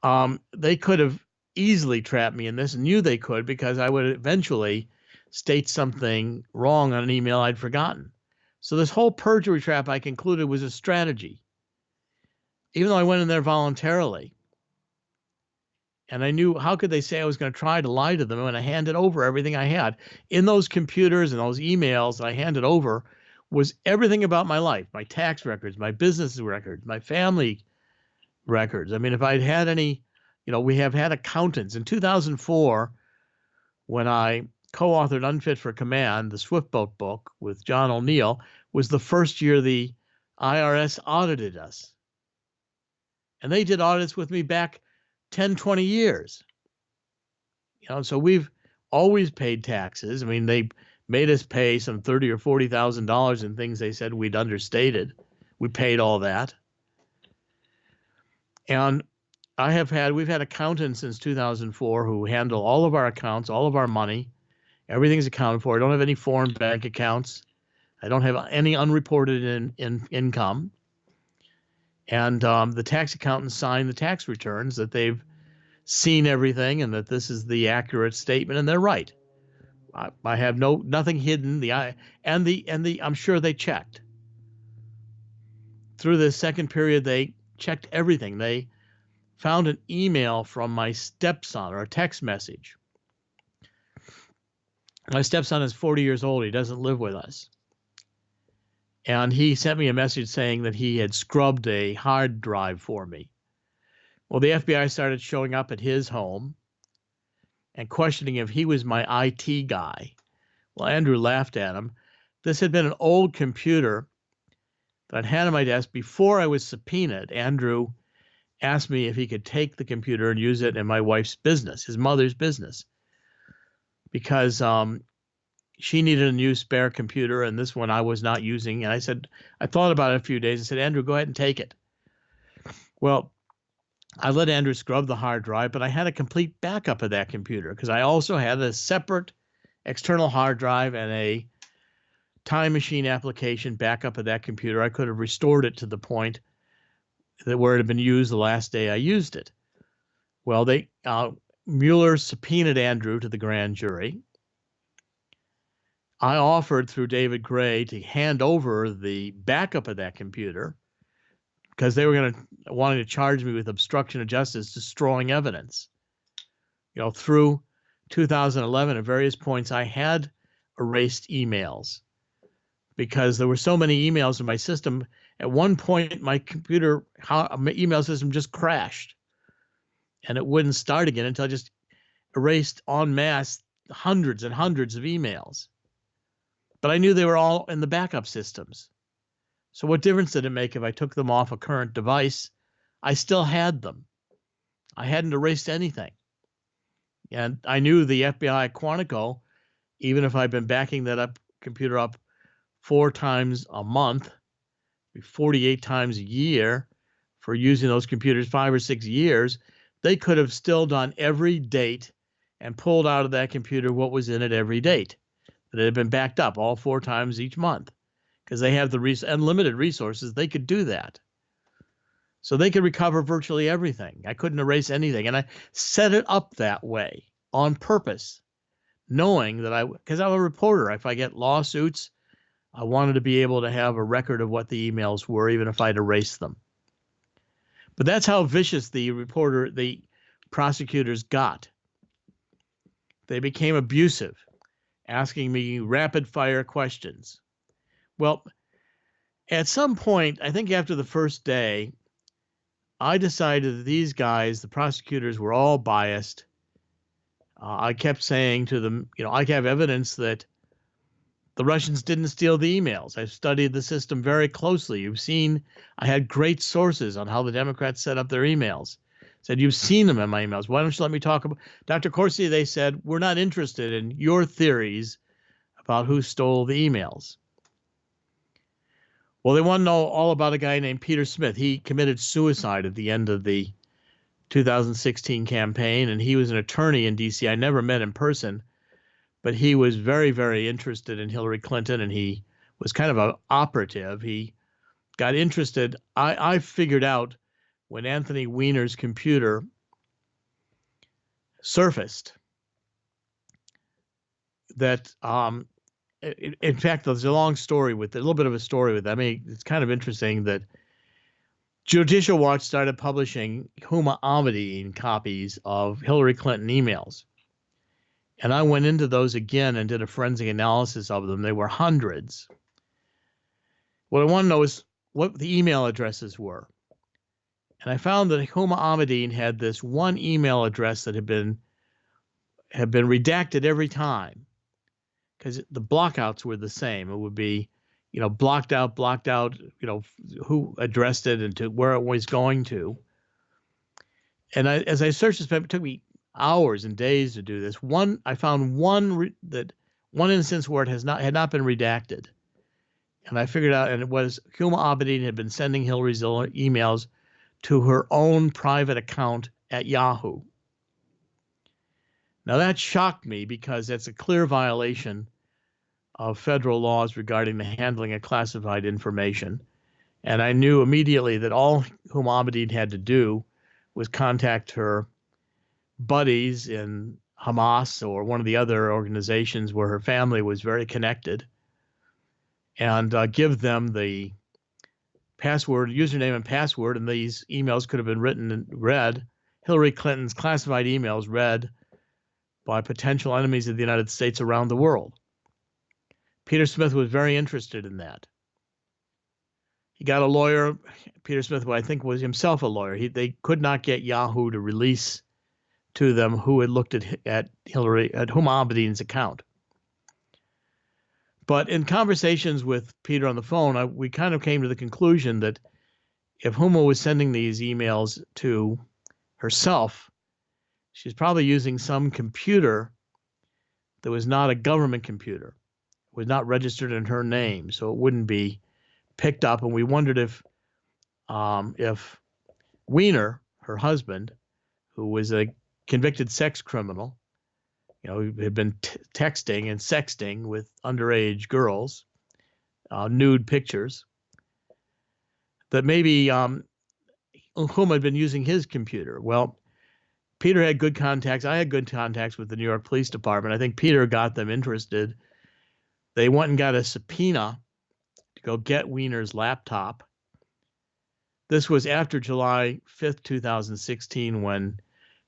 they could have easily trapped me in this and knew they could because I would eventually state something wrong on an email I'd forgotten. So this whole perjury trap, I concluded, was a strategy. Even though I went in there voluntarily. And I knew, how could they say I was going to try to lie to them when I handed over everything I had? In those computers and those emails that I handed over was everything about my life, my tax records, my business records, my family records. I mean, if I'd had any, we have had accountants. In 2004, when I co-authored Unfit for Command, the Swiftboat book with John O'Neill, was the first year the IRS audited us. And they did audits with me back 10, 20 years. So we've always paid taxes. I mean, they made us pay some $30,000 or $40,000 in things they said we'd understated. We paid all that. And we've had accountants since 2004 who handle all of our accounts, all of our money. Everything's accounted for. I don't have any foreign bank accounts. I don't have any unreported income. And the tax accountants sign the tax returns that they've seen everything and that this is the accurate statement, and they're right. I have nothing hidden. I'm sure they checked. Through this second period, they checked everything. They found an email from my stepson, or a text message. My stepson is 40 years old. He doesn't live with us. And he sent me a message saying that he had scrubbed a hard drive for me. Well, the FBI started showing up at his home and questioning if he was my IT guy. Well, Andrew laughed at him. This had been an old computer that I'd had on my desk before I was subpoenaed. Andrew asked me if he could take the computer and use it in my wife's business, his mother's business, because she needed a new spare computer, and this one I was not using. And I thought about it a few days and said, Andrew, go ahead and take it. Well, I let Andrew scrub the hard drive, but I had a complete backup of that computer because I also had a separate external hard drive and a time machine application backup of that computer. I could have restored it to the point that where it had been used the last day I used it. Well, Mueller subpoenaed Andrew to the grand jury. I offered through David Gray to hand over the backup of that computer because they were wanting to charge me with obstruction of justice, destroying evidence. Through 2011, at various points, I had erased emails because there were so many emails in my system. At one point, my email system just crashed, and it wouldn't start again until I just erased en masse hundreds and hundreds of emails. But I knew they were all in the backup systems. So what difference did it make if I took them off a current device? I still had them. I hadn't erased anything. And I knew the FBI Quantico, even if I'd been backing that computer up 4 times a month, 48 times a year for using those computers 5 or 6 years, they could have still done every date and pulled out of that computer what was in it every date that had been backed up all 4 times each month, because they have the unlimited resources. They could do that. So they could recover virtually everything. I couldn't erase anything. And I set it up that way on purpose, knowing that because I'm a reporter, if I get lawsuits, I wanted to be able to have a record of what the emails were, even if I'd erased them. But that's how vicious the prosecutors got. They became abusive, asking me rapid fire questions. Well, at some point, I think after the first day, I decided that these guys, the prosecutors, were all biased. I kept saying to them, I have evidence that the Russians didn't steal the emails. I've studied the system very closely. You've seen, I had great sources on how the Democrats set up their emails. Said, you've seen them in my emails. Why don't you let me talk about Dr. Corsi? They said, we're not interested in your theories about who stole the emails. Well, they want to know all about a guy named Peter Smith. He committed suicide at the end of the 2016 campaign, and he was an attorney in D.C. I never met in person, but he was very, very interested in Hillary Clinton, and he was kind of an operative. He got interested. I figured out when Anthony Weiner's computer surfaced that in fact, there's a long story with it, a little bit of a story with it. I mean, it's kind of interesting that Judicial Watch started publishing Huma Abedin copies of Hillary Clinton emails. And I went into those again and did a forensic analysis of them. They were hundreds. What I want to know is what the email addresses were. And I found that Huma Abedin had this one email address that had been redacted every time, because the blockouts were the same. It would be, blocked out, who addressed it and to where it was going to. And as I searched this, it took me hours and days to do this. I found one instance where it had not been redacted. And I figured out, and it was Huma Abedin had been sending Hillary's emails to her own private account at Yahoo. Now that shocked me because that's a clear violation of federal laws regarding the handling of classified information. And I knew immediately that all Huma Abedin had to do was contact her buddies in Hamas or one of the other organizations where her family was very connected, and give them the username and password, and these emails could have been written and read, Hillary Clinton's classified emails read by potential enemies of the United States around the world. Peter Smith was very interested in that. He got a lawyer, Peter Smith, who I think was himself a lawyer. They could not get Yahoo to release to them who had looked at Huma Abedin's account. But in conversations with Peter on the phone, we kind of came to the conclusion that if Huma was sending these emails to herself, she's probably using some computer that was not a government computer, was not registered in her name, so it wouldn't be picked up. And we wondered if Weiner, her husband, who was a convicted sex criminal, had been texting and sexting with underage girls, nude pictures, that maybe Huma had been using his computer. Well, Peter had good contacts. I had good contacts with the New York Police Department. I think Peter got them interested. They went and got a subpoena to go get Weiner's laptop. This was after July 5th, 2016, when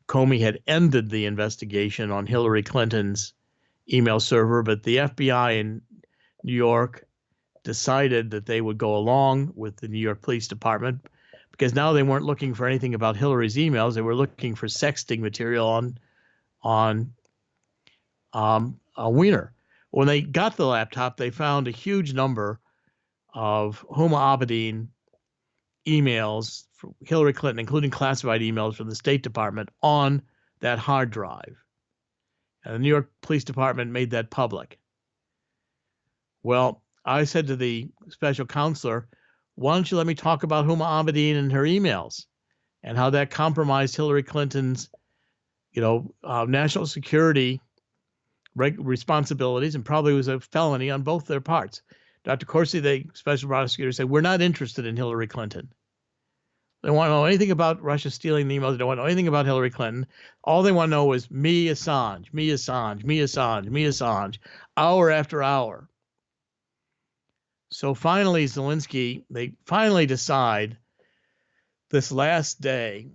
Comey had ended the investigation on Hillary Clinton's email server, but the FBI in New York decided that they would go along with the New York Police Department because now they weren't looking for anything about Hillary's emails. They were looking for sexting material on Weiner. When they got the laptop, they found a huge number of Huma Abedin emails from Hillary Clinton, including classified emails from the State Department, on that hard drive. And the New York Police Department made that public. Well, I said to the special counselor, why don't you let me talk about Huma Abedin and her emails and how that compromised Hillary Clinton's, national security responsibilities, and probably was a felony on both their parts. Dr. Corsi, the special prosecutor, said, we're not interested in Hillary Clinton. They want to know anything about Russia stealing the emails. They don't want to know anything about Hillary Clinton. All they want to know is me, Assange, me, Assange, me, Assange, me, Assange, hour after hour. So finally, they finally decide this last day,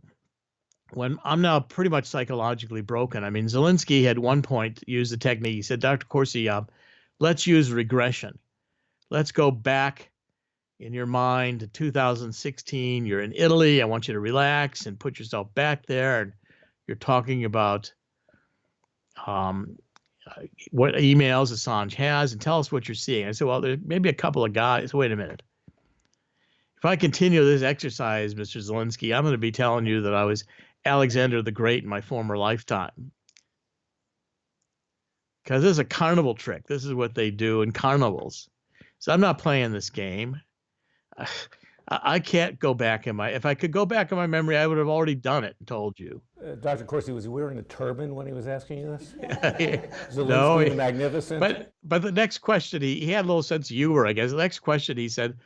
when I'm now pretty much psychologically broken. I mean, Zelensky had one point used the technique. He said, Dr. Corsi, let's use regression. Let's go back in your mind to 2016. You're in Italy. I want you to relax and put yourself back there. And you're talking about what emails Assange has, and tell us what you're seeing. I said, well, there may be a couple of guys. Wait a minute. If I continue this exercise, Mr. Zelensky, I'm going to be telling you that I was Alexander the Great in my former lifetime. Because this is a carnival trick. This is what they do in carnivals. So I'm not playing this game. I can't go back if I could go back in my memory, I would have already done it and told you. Dr. Corsi, was he wearing a turban when he was asking you this? No, the Magnificent? But the next question, he had a little sense of humor, I guess. The next question he said,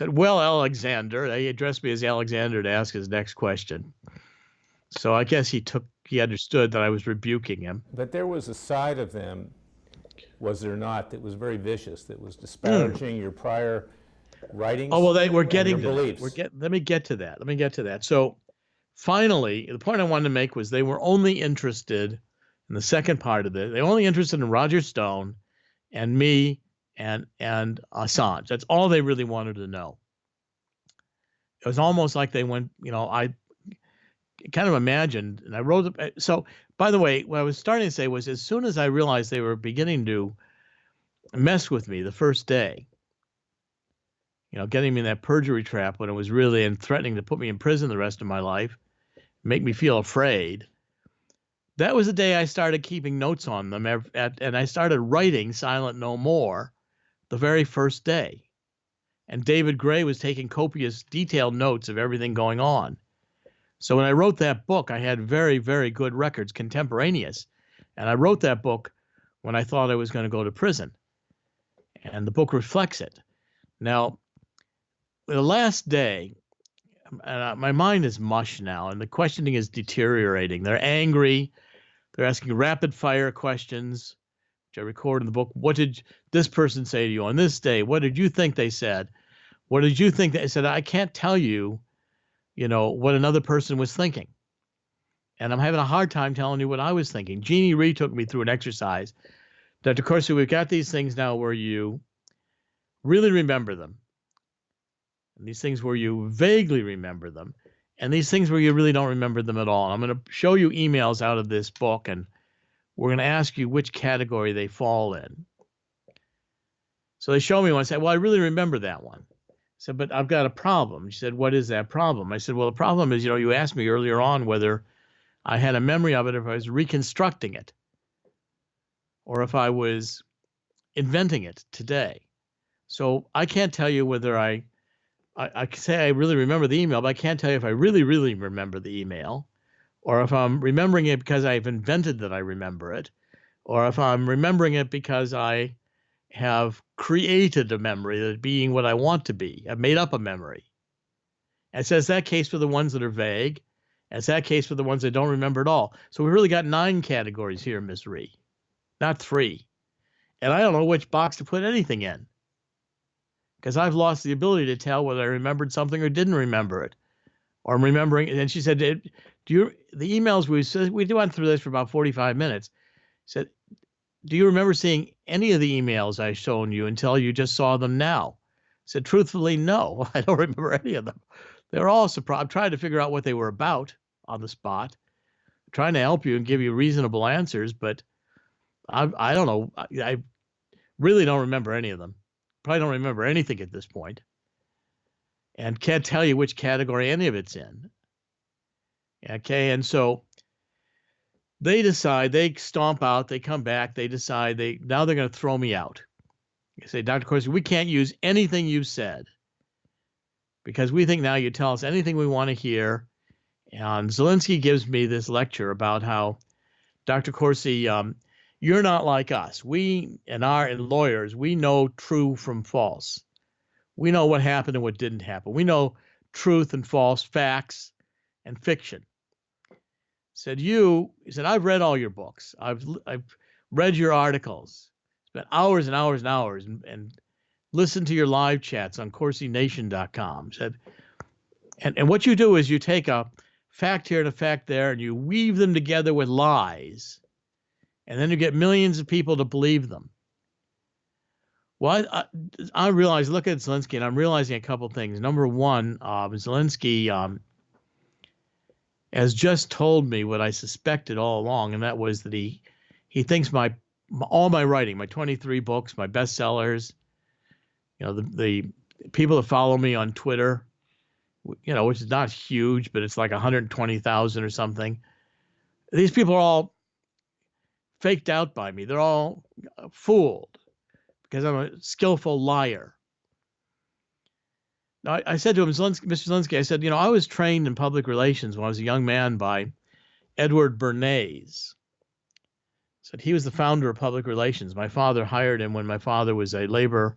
well, Alexander, he addressed me as Alexander to ask his next question. So I guess he understood that I was rebuking him. But there was a side of them, was there not, that was very vicious, that was disparaging your prior writings. Oh, well, we're getting to beliefs. that. Let me get to that. So finally, the point I wanted to make was they were only interested in the second part of it. They were only interested in Roger Stone and me and Assange. That's all they really wanted to know. It was almost like they went, I kind of imagined, and I wrote it. So, by the way, what I was starting to say was, as soon as I realized they were beginning to mess with me the first day, getting me in that perjury trap when it was really, and threatening to put me in prison the rest of my life, make me feel afraid. That was the day I started keeping notes on them, and I started writing Silent No More the very first day. And David Gray was taking copious, detailed notes of everything going on. So when I wrote that book, I had very, very good records, contemporaneous. And I wrote that book when I thought I was going to go to prison. And the book reflects it. Now, the last day, my mind is mush now, and the questioning is deteriorating. They're angry. They're asking rapid fire questions, which I record in the book. What did this person say to you on this day? What did you think they said? What did you think they said? I can't tell you, what another person was thinking. And I'm having a hard time telling you what I was thinking. Jeannie Rhee took me through an exercise. Dr. Corsi, we've got these things now where you really remember them. And these things where you vaguely remember them. And these things where you really don't remember them at all. I'm going to show you emails out of this book, and we're going to ask you which category they fall in. So they show me one. I said, well, I really remember that one. I said, but I've got a problem. She said, what is that problem? I said, well, the problem is, you asked me earlier on whether I had a memory of it, if I was reconstructing it, or if I was inventing it today. So I can't tell you whether I can say I really remember the email, but I can't tell you if I really, really remember the email, or if I'm remembering it because I've invented that I remember it, or if I'm remembering it because I have created a memory that being what I want to be. I've made up a memory. And it says that case for the ones that are vague, And it's that case for the ones that don't remember at all. So we really got 9 categories here, Ms. Ree, not 3. And I don't know which box to put anything in, because I've lost the ability to tell whether I remembered something or didn't remember it, or I'm remembering. And she said, "Do you the emails we went through this for about 45 minutes?" Said, "Do you remember seeing any of the emails I've shown you until you just saw them now?" I said, "Truthfully, no, I don't remember any of them. They're all surprised. I'm trying to figure out what they were about on the spot, I'm trying to help you and give you reasonable answers, but I don't know. I really don't remember any of them. Probably don't remember anything at this point, and can't tell you which category any of it's in." Okay, and so they decide, they stomp out, they come back, they decide now they're going to throw me out. They say, "Dr. Corsi, we can't use anything you've said because we think now you tell us anything we want to hear." And Zelensky gives me this lecture about how, "Dr. Corsi, you're not like us. We and lawyers, we know true from false. We know what happened and what didn't happen. We know truth and false, facts and fiction." He said, "I've read all your books. I've read your articles, spent hours and hours and hours, and listened to your live chats on CorsiNation.com. Said, and what you do is you take a fact here and a fact there, and you weave them together with lies, and then you get millions of people to believe them." Well, I realize, look at Zelensky, and I'm realizing a couple things. Number one, Zelensky has just told me what I suspected all along, and that was that he thinks all my writing, my 23 books, my bestsellers, the people that follow me on Twitter, which is not huge, but it's like 120,000 or something. These people are all faked out by me. They're all fooled because I'm a skillful liar. Now, I said to him, Mr. Zelensky, I said, I was trained in public relations when I was a young man by Edward Bernays. Said he was the founder of public relations. My father hired him when my father was a labor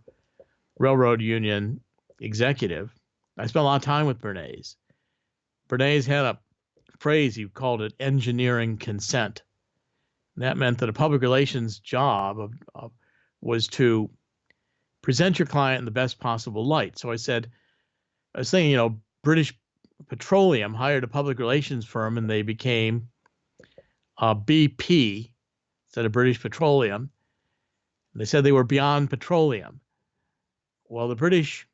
railroad union executive. I spent a lot of time with Bernays. Bernays had a phrase, he called it engineering consent. And that meant that a public relations job was to present your client in the best possible light. So I was thinking, British Petroleum hired a public relations firm and they became BP instead of British Petroleum. They said they were beyond petroleum. Well, the British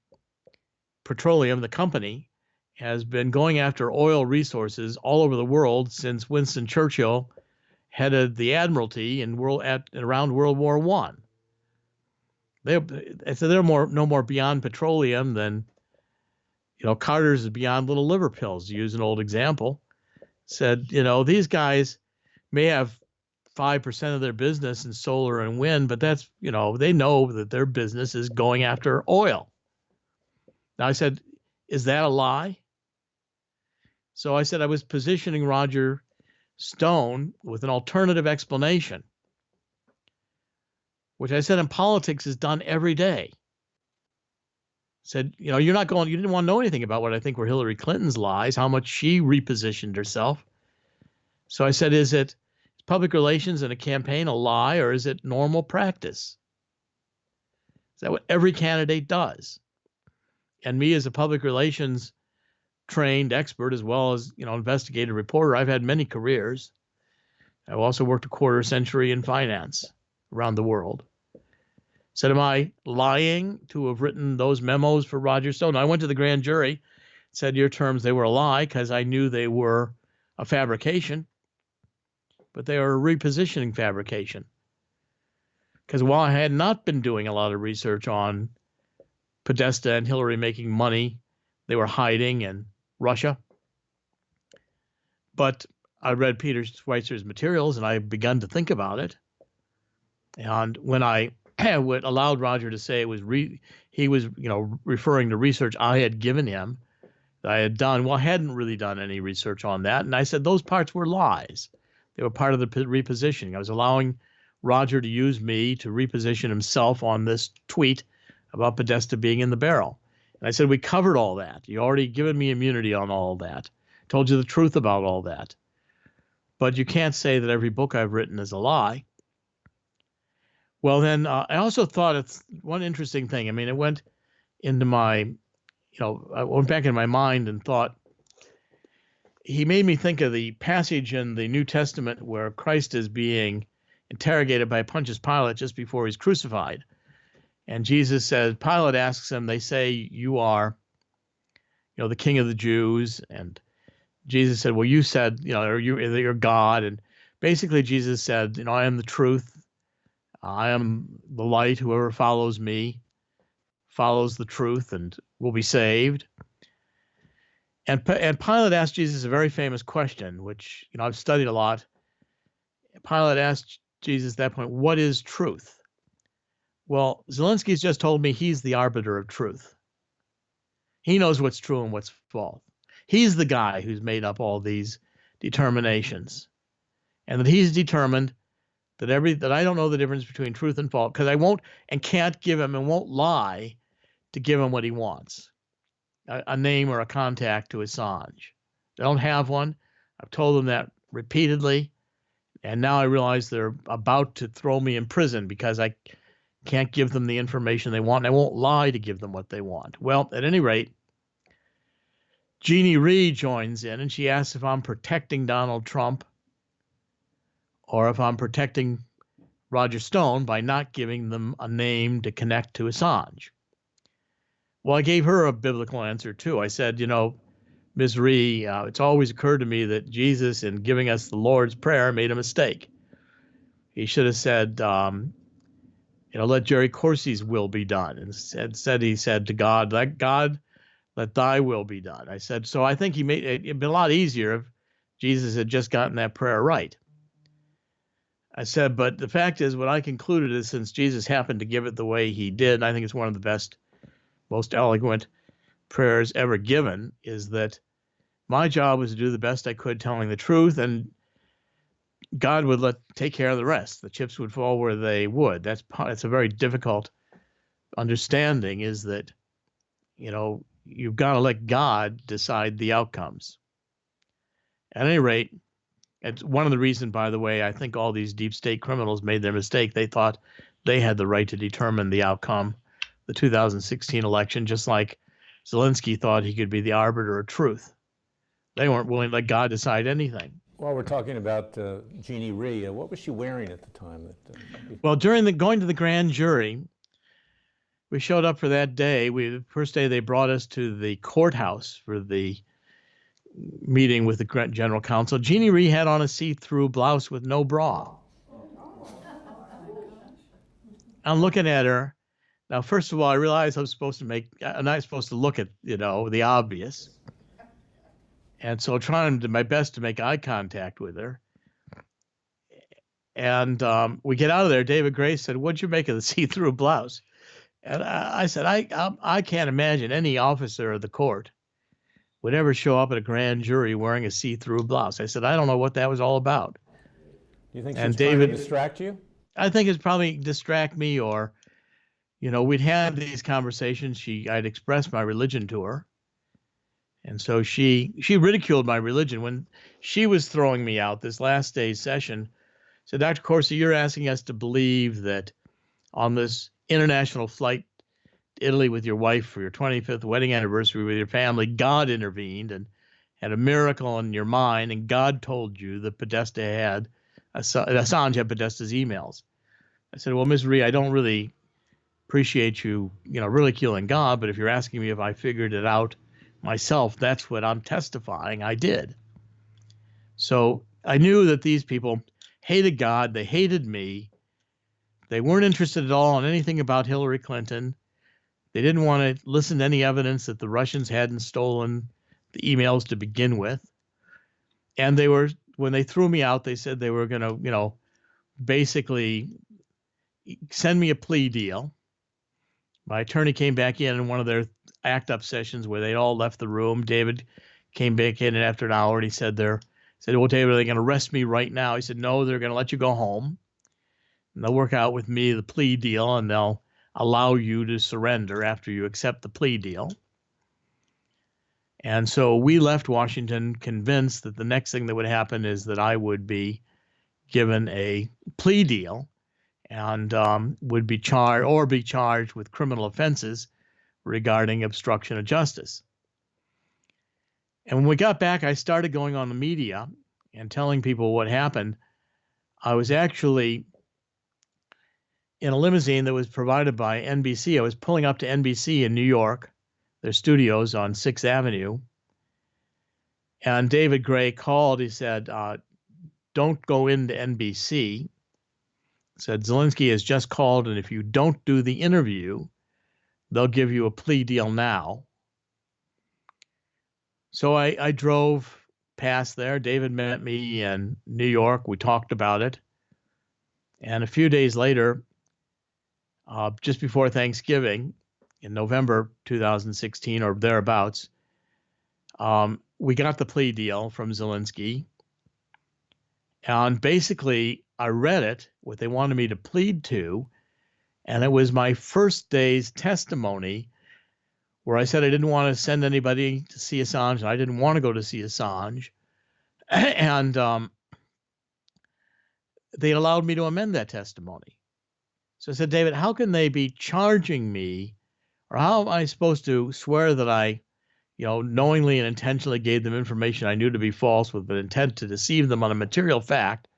Petroleum, the company, has been going after oil resources all over the world since Winston Churchill headed the Admiralty around World War I. They're no more beyond petroleum than, Carter's is beyond little liver pills, to use an old example. Said, these guys may have 5% of their business in solar and wind, but that's, they know that their business is going after oil. Now I said, is that a lie? So I said I was positioning Roger Stone with an alternative explanation, which I said in politics is done every day. Said, you didn't want to know anything about what I think were Hillary Clinton's lies, how much she repositioned herself. So I said, is public relations in a campaign a lie, or is it normal practice? Is that what every candidate does? And me as a public relations trained expert, as well as, investigative reporter, I've had many careers. I've also worked a quarter century in finance around the world. Said, am I lying to have written those memos for Roger Stone? I went to the grand jury, said your terms, they were a lie because I knew they were a fabrication, but they are a repositioning fabrication. Because while I had not been doing a lot of research on Podesta and Hillary making money, they were hiding in Russia. But I read Peter Schweizer's materials and I begun to think about it. And when I allowed Roger to say it was he was referring to research I had given him that I had done. Well, I hadn't really done any research on that, and I said those parts were lies. They were part of the repositioning. I was allowing Roger to use me to reposition himself on this tweet about Podesta being in the barrel. And I said we covered all that. You already given me immunity on all that. told you the truth about all that. But you can't say that every book I've written is a lie. Well, then I also thought it's one interesting thing. I mean, it went into my, I went back in my mind and thought, he made me think of the passage in the New Testament where Christ is being interrogated by Pontius Pilate just before he's crucified. And Jesus says, Pilate asks him, they say you are, the king of the Jews. And Jesus said, well, you said, you're God. And basically Jesus said, I am the truth. I am the light. Whoever follows me follows the truth and will be saved. And Pilate asked Jesus a very famous question, which, I've studied a lot. Pilate asked Jesus at that point, what is truth? Well, Zelensky's just told me he's the arbiter of truth. He knows what's true and what's false. He's the guy who's made up all these determinations. And that he's determined that I don't know the difference between truth and false, because I won't and can't give him and won't lie to give him what he wants. A name or a contact to Assange. They don't have one. I've told them that repeatedly. And now I realize they're about to throw me in prison because I can't give them the information they want. And I won't lie to give them what they want. Well, at any rate, Jeannie Rhee joins in and she asks if I'm protecting Donald Trump or if I'm protecting Roger Stone by not giving them a name to connect to Assange. Well, I gave her a biblical answer, too. I said, Ms. Rhee, it's always occurred to me that Jesus, in giving us the Lord's Prayer, made a mistake. He should have said, let Jerry Corsi's will be done. Instead, he said to God, let thy will be done. I said, so I think it'd been a lot easier if Jesus had just gotten that prayer right. I said, but the fact is, what I concluded is since Jesus happened to give it the way he did, I think it's one of the best, most eloquent prayers ever given, is that my job was to do the best I could telling the truth, and God would take care of the rest. The chips would fall where they would. It's a very difficult understanding, is that, you've got to let God decide the outcomes. At any rate, it's one of the reasons, by the way, I think all these deep state criminals made their mistake. They thought they had the right to determine the outcome, the 2016 election, just like Zelensky thought he could be the arbiter of truth. They weren't willing to let God decide anything. While we're talking about Jeannie Rhee, what was she wearing at the time? Well, during going to the grand jury, we showed up for that day. The first day they brought us to the courthouse for the meeting with the general counsel. Jeannie Rhee had on a see-through blouse with no bra. I'm looking at her. Now, first of all, I realized I'm not supposed to look at, the obvious. And so trying my best to make eye contact with her. And we get out of there. David Gray said, what'd you make of the see-through blouse? And I said, I can't imagine any officer of the court would ever show up at a grand jury wearing a see-through blouse. I said, I don't know what that was all about. Do you think she's trying to distract you? I think it's probably distract me, or, we'd had these conversations. I'd expressed my religion to her. And so she ridiculed my religion when she was throwing me out this last day's session. So, Dr. Corsi, you're asking us to believe that on this international flight to Italy with your wife for your 25th wedding anniversary with your family, God intervened and had a miracle in your mind, and God told you that Assange had Podesta's emails. I said, well, Ms. Rhee, I don't really appreciate you, ridiculing God, but if you're asking me if I figured it out myself, that's what I'm testifying I did. So I knew that these people hated God. They hated me. They weren't interested at all in anything about Hillary Clinton. They didn't want to listen to any evidence that the Russians hadn't stolen the emails to begin with. And when they threw me out, they said they were going to, basically send me a plea deal. My attorney came back in one of their act-up sessions where they'd all left the room. David came back in after an hour, and he said, well, David, are they going to arrest me right now? He said, no, they're going to let you go home. And they'll work out with me the plea deal, and they'll allow you to surrender after you accept the plea deal. And so we left Washington convinced that the next thing that would happen is that I would be given a plea deal and would be charged with criminal offenses regarding obstruction of justice. And when we got back, I started going on the media and telling people what happened. I was actually in a limousine that was provided by NBC. I was pulling up to NBC in New York, their studios on 6th Avenue. And David Gray called. He said, don't go into NBC. Said, Zelensky has just called, and if you don't do the interview, they'll give you a plea deal now. So I drove past there. David met me in New York. We talked about it. And a few days later, just before Thanksgiving, in November 2016 or thereabouts, we got the plea deal from Zelensky. And basically, I read it, what they wanted me to plead to, and it was my first day's testimony where I said I didn't want to send anybody to see Assange, and I didn't want to go to see Assange. And they allowed me to amend that testimony. So I said, David, how can they be charging me, or how am I supposed to swear that I, knowingly and intentionally gave them information I knew to be false with an intent to deceive them on a material fact,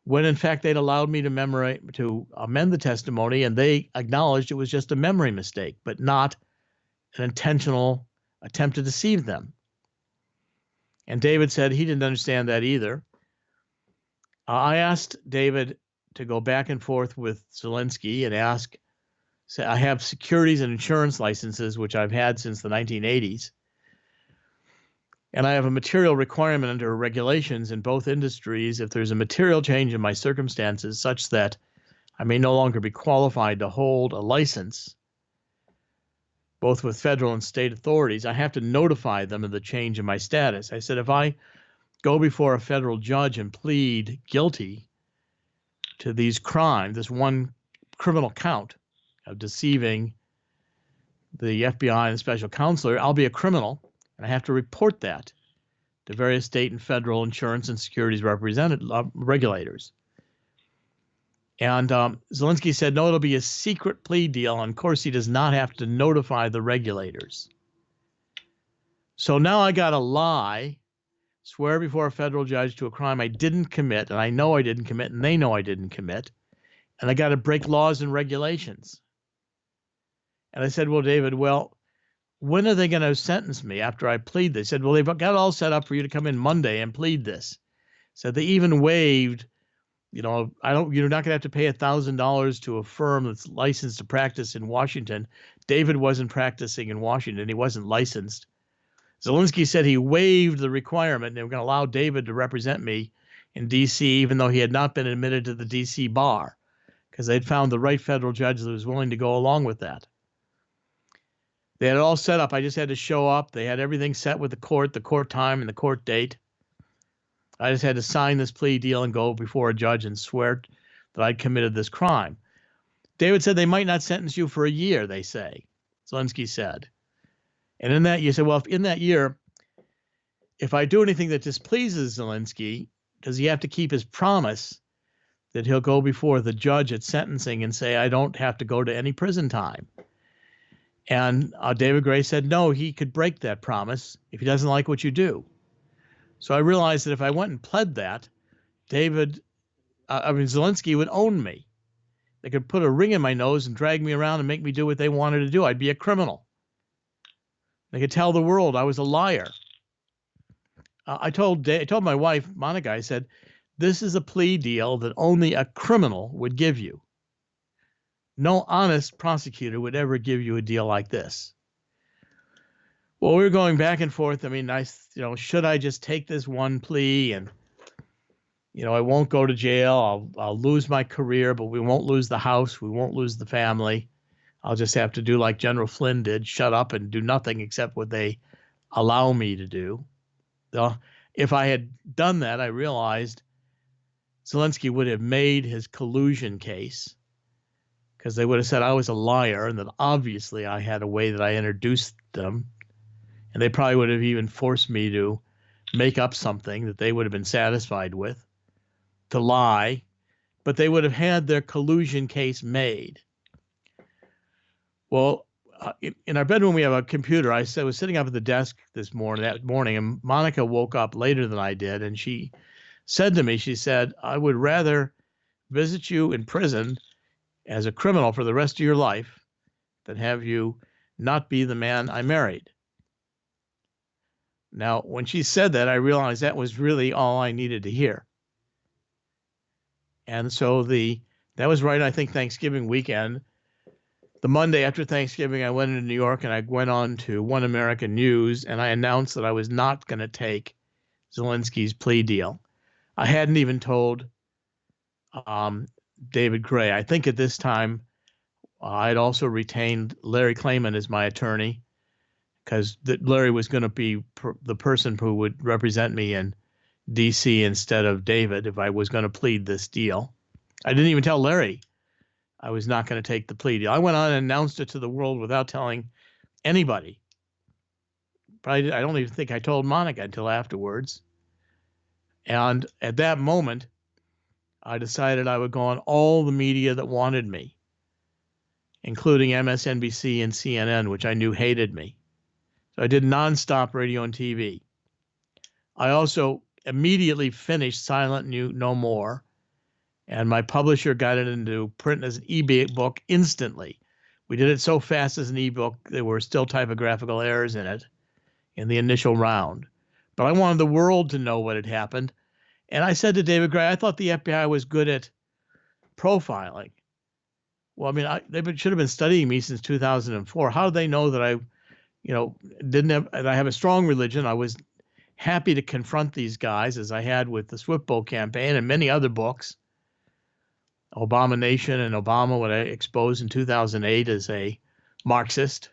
when in fact they'd allowed me to amend the testimony, and they acknowledged it was just a memory mistake, but not an intentional attempt to deceive them. And David said he didn't understand that either. I asked David to go back and forth with Zelensky and say, I have securities and insurance licenses, which I've had since the 1980s. And I have a material requirement under regulations in both industries if there's a material change in my circumstances such that I may no longer be qualified to hold a license, both with federal and state authorities, I have to notify them of the change in my status. I said, if I go before a federal judge and plead guilty to these crimes, this one criminal count of deceiving the FBI and the special counselor, I'll be a criminal. And I have to report that to various state and federal insurance and securities regulators. And Zelensky said, no, it'll be a secret plea deal, and Corsi does not have to notify the regulators. So now I got to lie, swear before a federal judge to a crime I didn't commit, and I know I didn't commit, and they know I didn't commit, and I got to break laws and regulations. And I said, well, David, when are they going to sentence me after I plead this? He said, well, they've got it all set up for you to come in Monday and plead this. Said they even waived, you're not going to have to pay $1,000 to a firm that's licensed to practice in Washington. David wasn't practicing in Washington. He wasn't licensed. Zelensky said he waived the requirement and they were going to allow David to represent me in D.C., even though he had not been admitted to the D.C. bar, because they'd found the right federal judge that was willing to go along with that. They had it all set up. I just had to show up. They had everything set with the court time and the court date. I just had to sign this plea deal and go before a judge and swear that I'd committed this crime. David said they might not sentence you for a year, they say, Zelensky said. And in that, you said, well, in that year, if I do anything that displeases Zelensky, does he have to keep his promise that he'll go before the judge at sentencing and say, I don't have to go to any prison time? And David Gray said, no, he could break that promise if he doesn't like what you do. So I realized that if I went and pled that, Zelensky would own me. They could put a ring in my nose and drag me around and make me do what they wanted to do. I'd be a criminal. They could tell the world I was a liar. I told my wife, Monica, I said, this is a plea deal that only a criminal would give you. No honest prosecutor would ever give you a deal like this. Well, we were going back and forth. I mean, should I just take this one plea and, I won't go to jail. I'll lose my career, but we won't lose the house. We won't lose the family. I'll just have to do like General Flynn did, shut up and do nothing except what they allow me to do. So if I had done that, I realized Zelensky would have made his collusion case, because they would have said I was a liar and that obviously I had a way that I introduced them And they probably would have even forced me to make up something that they would have been satisfied with, to lie, but they would have had their collusion case made. Well, in our bedroom, we have a computer. I was sitting up at the desk that morning, and Monica woke up later than I did, and she said to me, she said, "I would rather visit you in prison as a criminal for the rest of your life than have you not be the man I married." Now, when she said that, I realized that was really all I needed to hear. And so that was right, I think, Thanksgiving weekend. The Monday after Thanksgiving, I went into New York and I went on to One American News, and I announced that I was not going to take Zelensky's plea deal. I hadn't even told David Gray. I think at this time, I'd also retained Larry Klayman as my attorney, because Larry was going to be the person who would represent me in D.C. instead of David if I was going to plead this deal. I didn't even tell Larry I was not going to take the plea deal. I went on and announced it to the world without telling anybody. Probably, I don't even think I told Monica until afterwards. And at that moment, I decided I would go on all the media that wanted me, including MSNBC and CNN, which I knew hated me. So I did nonstop radio and TV. I also immediately finished Silent No More, and my publisher got it into print as an e-book instantly. We did it so fast as an e-book, there were still typographical errors in it in the initial round. But I wanted the world to know what had happened. And I said to David Gray, I thought the FBI was good at profiling. Well, I mean, they should have been studying me since 2004. How did they know that I have a strong religion? I was happy to confront these guys, as I had with the Swift Boat campaign and many other books. Obama Nation and Obama, what I exposed in 2008 as a Marxist.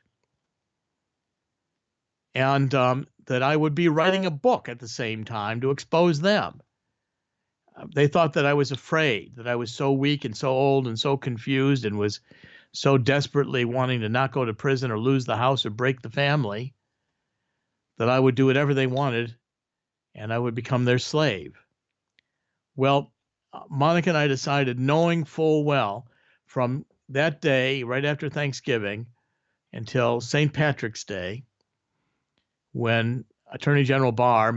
And that I would be writing a book at the same time to expose them. They thought that I was afraid, that I was so weak and so old and so confused and was so desperately wanting to not go to prison or lose the house or break the family, that I would do whatever they wanted and I would become their slave. Well, Monica and I decided, knowing full well from that day, right after Thanksgiving, until St. Patrick's Day, when Attorney General Barr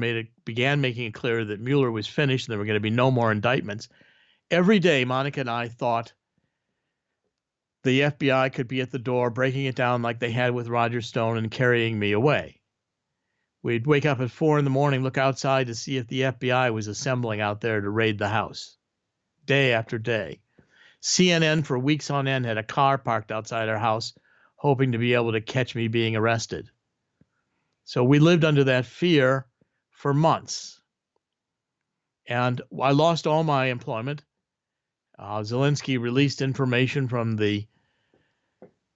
began making it clear that Mueller was finished and there were going to be no more indictments. Every day, Monica and I thought the FBI could be at the door, breaking it down like they had with Roger Stone and carrying me away. We'd wake up at 4 a.m, look outside to see if the FBI was assembling out there to raid the house, day after day. CNN for weeks on end had a car parked outside our house, hoping to be able to catch me being arrested. So we lived under that fear for months. And I lost all my employment. Zelensky released information from the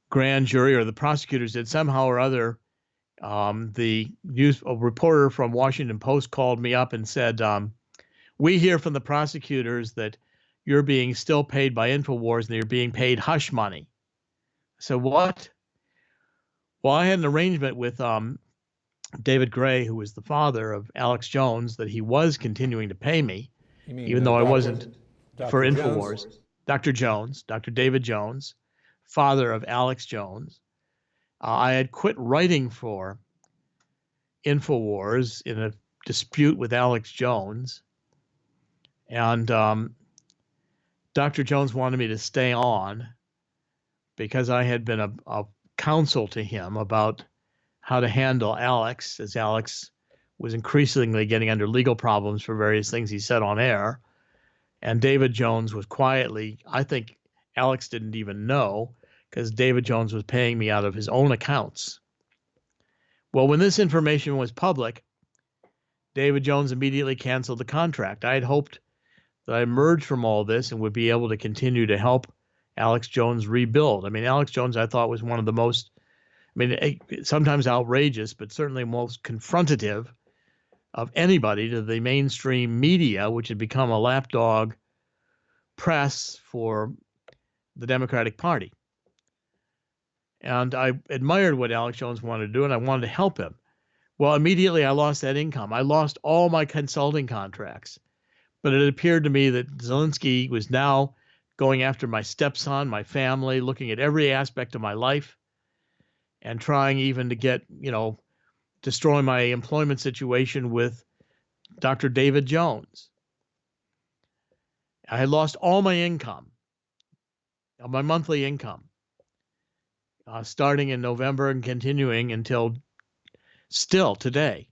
grand jury, or the prosecutors did somehow or other. A reporter from Washington Post called me up and said, "We hear from the prosecutors that you're being still paid by InfoWars and you're being paid hush money." So what? Well, I had an arrangement with David Gray, who was the father of Alex Jones, that he was continuing to pay me, even though I wasn't for InfoWars. Dr. Jones, Dr. David Jones, father of Alex Jones. I had quit writing for InfoWars in a dispute with Alex Jones. And Dr. Jones wanted me to stay on because I had been a counsel to him about how to handle Alex, as Alex was increasingly getting under legal problems for various things he said on air. And David Jones was quietly, I think Alex didn't even know, because David Jones was paying me out of his own accounts. Well, when this information was public, David Jones immediately canceled the contract. I had hoped that I emerged from all this and would be able to continue to help Alex Jones rebuild. I mean, Alex Jones, I thought, was one of the most, sometimes outrageous, but certainly most confrontative of anybody to the mainstream media, which had become a lapdog press for the Democratic Party. And I admired what Alex Jones wanted to do, and I wanted to help him. Well, immediately I lost that income. I lost all my consulting contracts. But it appeared to me that Zelensky was now going after my stepson, my family, looking at every aspect of my life and trying even to get, destroy my employment situation with Dr. David Jones. I had lost all my income, my monthly income, starting in November and continuing until still today.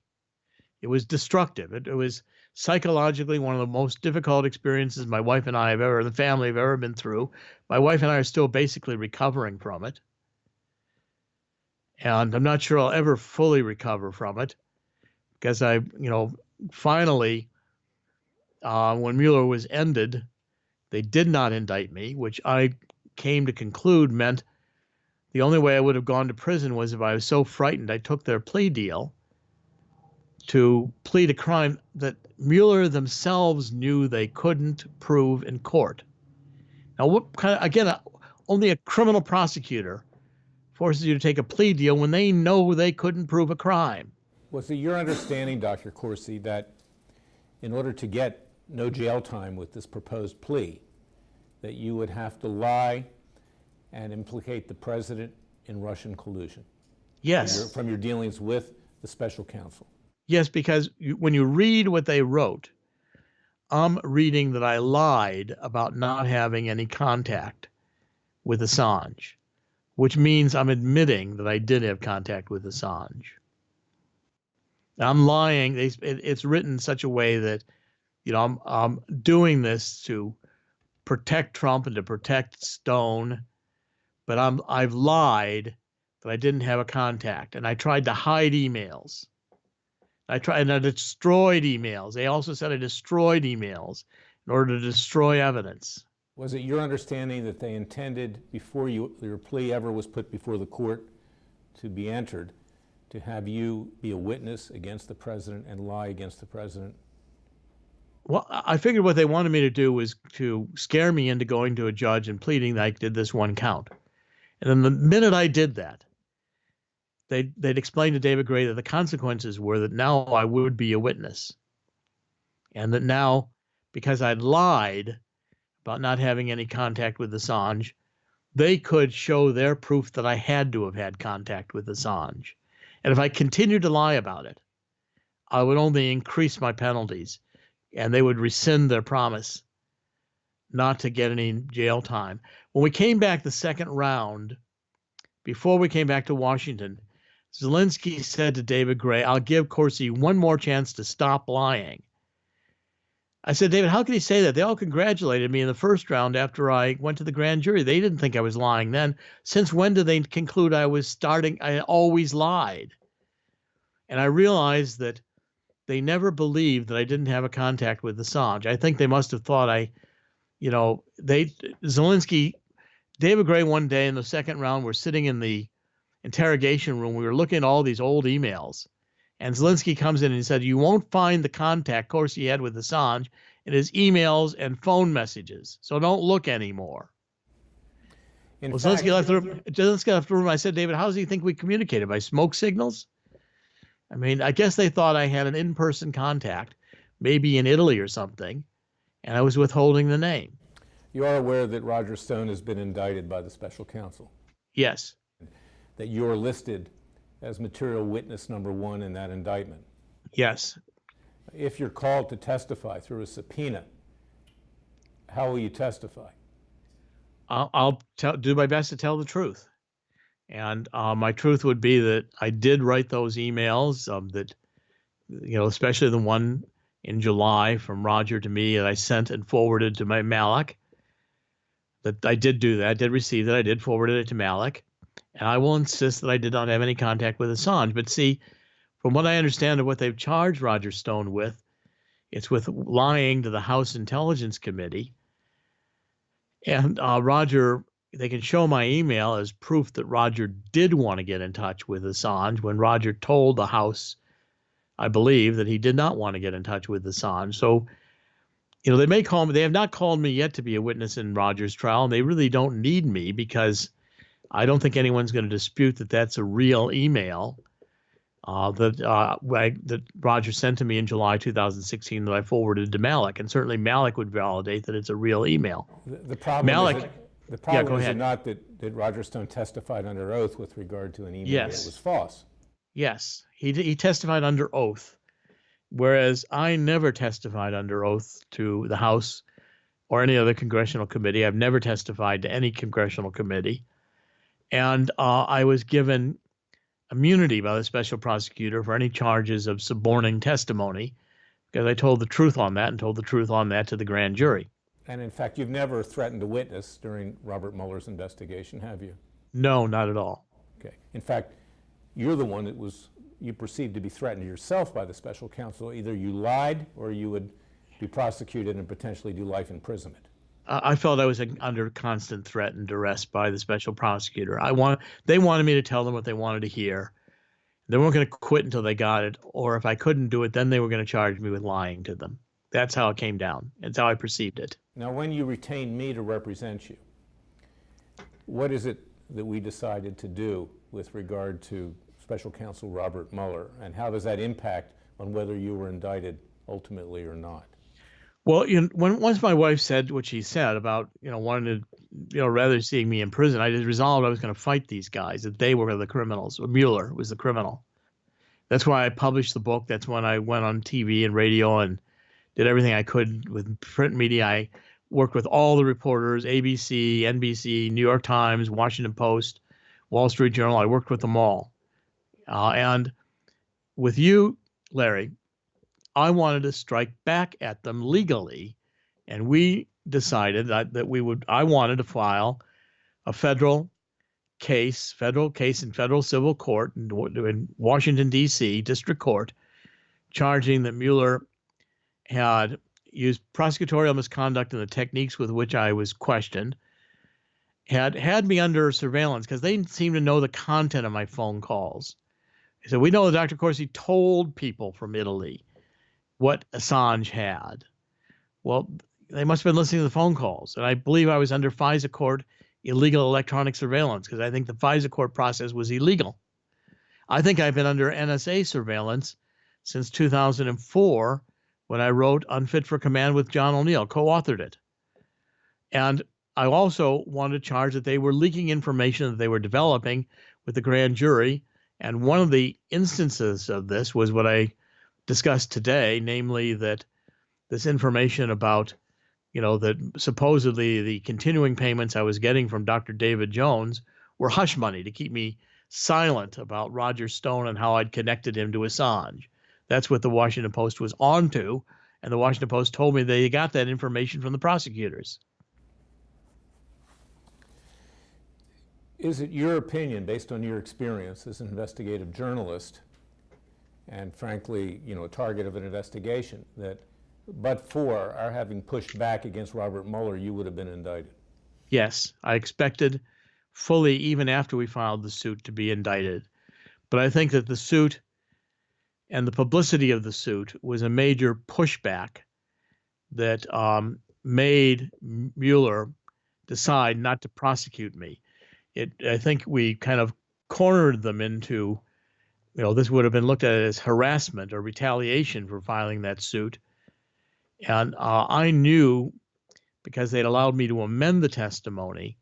It was destructive. It was psychologically one of the most difficult experiences my wife and I have ever, the family have ever been through. My wife and I are still basically recovering from it. And I'm not sure I'll ever fully recover from it because finally, when Mueller was ended, they did not indict me, which I came to conclude meant the only way I would have gone to prison was if I was so frightened I took their plea deal to plead a crime that Mueller themselves knew they couldn't prove in court. Now, only a criminal prosecutor forces you to take a plea deal when they know they couldn't prove a crime. Was it your understanding, Dr. Corsi, that in order to get no jail time with this proposed plea, that you would have to lie and implicate the president in Russian collusion? Yes. From your dealings with the special counsel? Yes, because when you read what they wrote, I'm reading that I lied about not having any contact with Assange, which means I'm admitting that I did have contact with Assange. I'm lying. It's written in such a way that, I'm doing this to protect Trump and to protect Stone, but I've lied that I didn't have a contact, and I tried to hide emails. I destroyed emails. They also said I destroyed emails in order to destroy evidence. Was it your understanding that they intended, before your plea ever was put before the court to be entered, to have you be a witness against the president and lie against the president? Well, I figured what they wanted me to do was to scare me into going to a judge and pleading that I did this one count. And then the minute I did that, they'd explained to David Gray that the consequences were that now I would be a witness. And that now, because I'd lied about not having any contact with Assange, they could show their proof that I had to have had contact with Assange. And if I continued to lie about it, I would only increase my penalties, and they would rescind their promise not to get any jail time. When we came back the second round, before we came back to Washington, Zelensky said to David Gray, "I'll give Corsi one more chance to stop lying." I said, "David, how can he say that? They all congratulated me in the first round after I went to the grand jury. They didn't think I was lying then. Since when did they conclude I always lied?" And I realized that they never believed that I didn't have a contact with Assange. I think they must have thought Zelensky, David Gray one day in the second round, we're sitting in the interrogation room. We were looking at all these old emails. And Zelensky comes in and he said, "You won't find the contact Corsi had with Assange in his emails and phone messages. So don't look anymore." Zelensky left the room. I said, "David, how does he think we communicated? By smoke signals?" I mean, I guess they thought I had an in-person contact, maybe in Italy or something, and I was withholding the name. You are aware that Roger Stone has been indicted by the special counsel? Yes. That you're listed as material witness number 1 in that indictment? Yes. If you're called to testify through a subpoena, how will you testify? I'll do my best to tell the truth. And my truth would be that I did write those emails especially the one in July from Roger to me that I sent and forwarded to my Malloch. That I did do that. I did receive that. I did forward it to Malloch. And I will insist that I did not have any contact with Assange. But see, from what I understand of what they've charged Roger Stone with, it's with lying to the House Intelligence Committee. And they can show my email as proof that Roger did want to get in touch with Assange when Roger told the House, I believe, that he did not want to get in touch with Assange. So, they may call me. They have not called me yet to be a witness in Roger's trial, and they really don't need me because I don't think anyone's going to dispute that that's a real email. that Roger sent to me in July 2016 that I forwarded to Malloch, and certainly Malloch would validate that it's a real email. The problem Malloch, is the problem go is ahead. not that Roger Stone testified under oath with regard to an email Yes. that was false. Yes, he testified under oath, whereas I never testified under oath to the House or any other congressional committee. I've never testified to any congressional committee, and I was given immunity by the special prosecutor for any charges of suborning testimony, because I told the truth on that and told the truth on that to the grand jury. And in fact, you've never threatened a witness during Robert Mueller's investigation, have you? No, not at all. Okay. In fact, you're the one that you perceived to be threatened yourself by the special counsel. Either you lied or you would be prosecuted and potentially do life imprisonment. I felt I was under constant threat and duress by the special prosecutor. They wanted me to tell them what they wanted to hear. They weren't going to quit until they got it, or if I couldn't do it, then they were going to charge me with lying to them. That's how it came down. That's how I perceived it. Now, when you retained me to represent you, what is it that we decided to do with regard to special counsel Robert Mueller, and how does that impact on whether you were indicted ultimately or not? Well, once my wife said what she said about, wanting to, rather seeing me in prison, I just resolved I was going to fight these guys, that they were the criminals. Mueller was the criminal. That's why I published the book. That's when I went on TV and radio and did everything I could with print media. I worked with all the reporters, ABC, NBC, New York Times, Washington Post, Wall Street Journal. I worked with them all. And with you, Larry, I wanted to strike back at them legally, and we decided that I wanted to file a federal case in federal civil court in Washington, D.C., District Court, charging that Mueller had used prosecutorial misconduct in the techniques with which I was questioned, had me under surveillance because they seemed to know the content of my phone calls. So we know that Dr. Corsi told people from Italy what Assange had. Well, they must have been listening to the phone calls. And I believe I was under FISA court illegal electronic surveillance because I think the FISA court process was illegal. I think I've been under NSA surveillance since 2004 when I wrote Unfit for Command with John O'Neill, co-authored it. And I also wanted to charge that they were leaking information that they were developing with the grand jury. And one of the instances of this was what I discussed today, namely that this information about, that supposedly the continuing payments I was getting from Dr. David Jones were hush money to keep me silent about Roger Stone and how I'd connected him to Assange. That's what the Washington Post was onto, and the Washington Post told me they got that information from the prosecutors. Is it your opinion, based on your experience as an investigative journalist, and frankly, a target of an investigation, that but for our having pushed back against Robert Mueller, you would have been indicted? Yes, I expected fully, even after we filed the suit, to be indicted. But I think that the suit and the publicity of the suit was a major pushback that made Mueller decide not to prosecute me. I think we kind of cornered them into, this would have been looked at as harassment or retaliation for filing that suit. And I knew, because they'd allowed me to amend the testimony,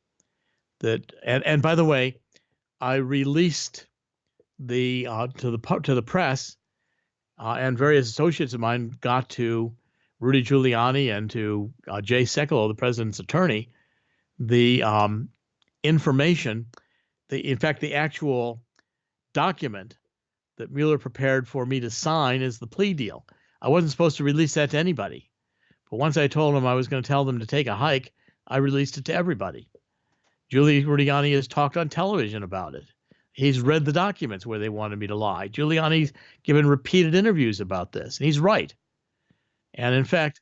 that, and by the way, I released to the press, and various associates of mine got to Rudy Giuliani and to Jay Sekulow, the president's attorney, the information, in fact, the actual document that Mueller prepared for me to sign is the plea deal. I wasn't supposed to release that to anybody. But once I told him I was going to tell them to take a hike, I released it to everybody. Giuliani has talked on television about it. He's read the documents where they wanted me to lie. Giuliani's given repeated interviews about this, and he's right. And in fact,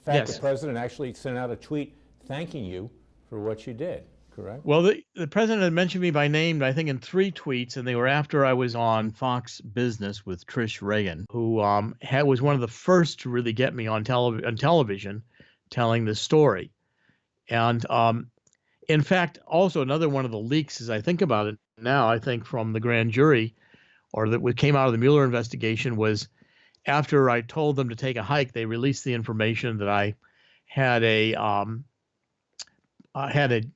yes. The president actually sent out a tweet thanking you for what you did, correct? Well, the president had mentioned me by name, I think, in 3 tweets, and they were after I was on Fox Business with Trish Reagan, who was one of the first to really get me on television telling this story. And in fact, also another one of the leaks, as I think about it now, I think from the grand jury, or that came out of the Mueller investigation, was after I told them to take a hike, they released the information that I had a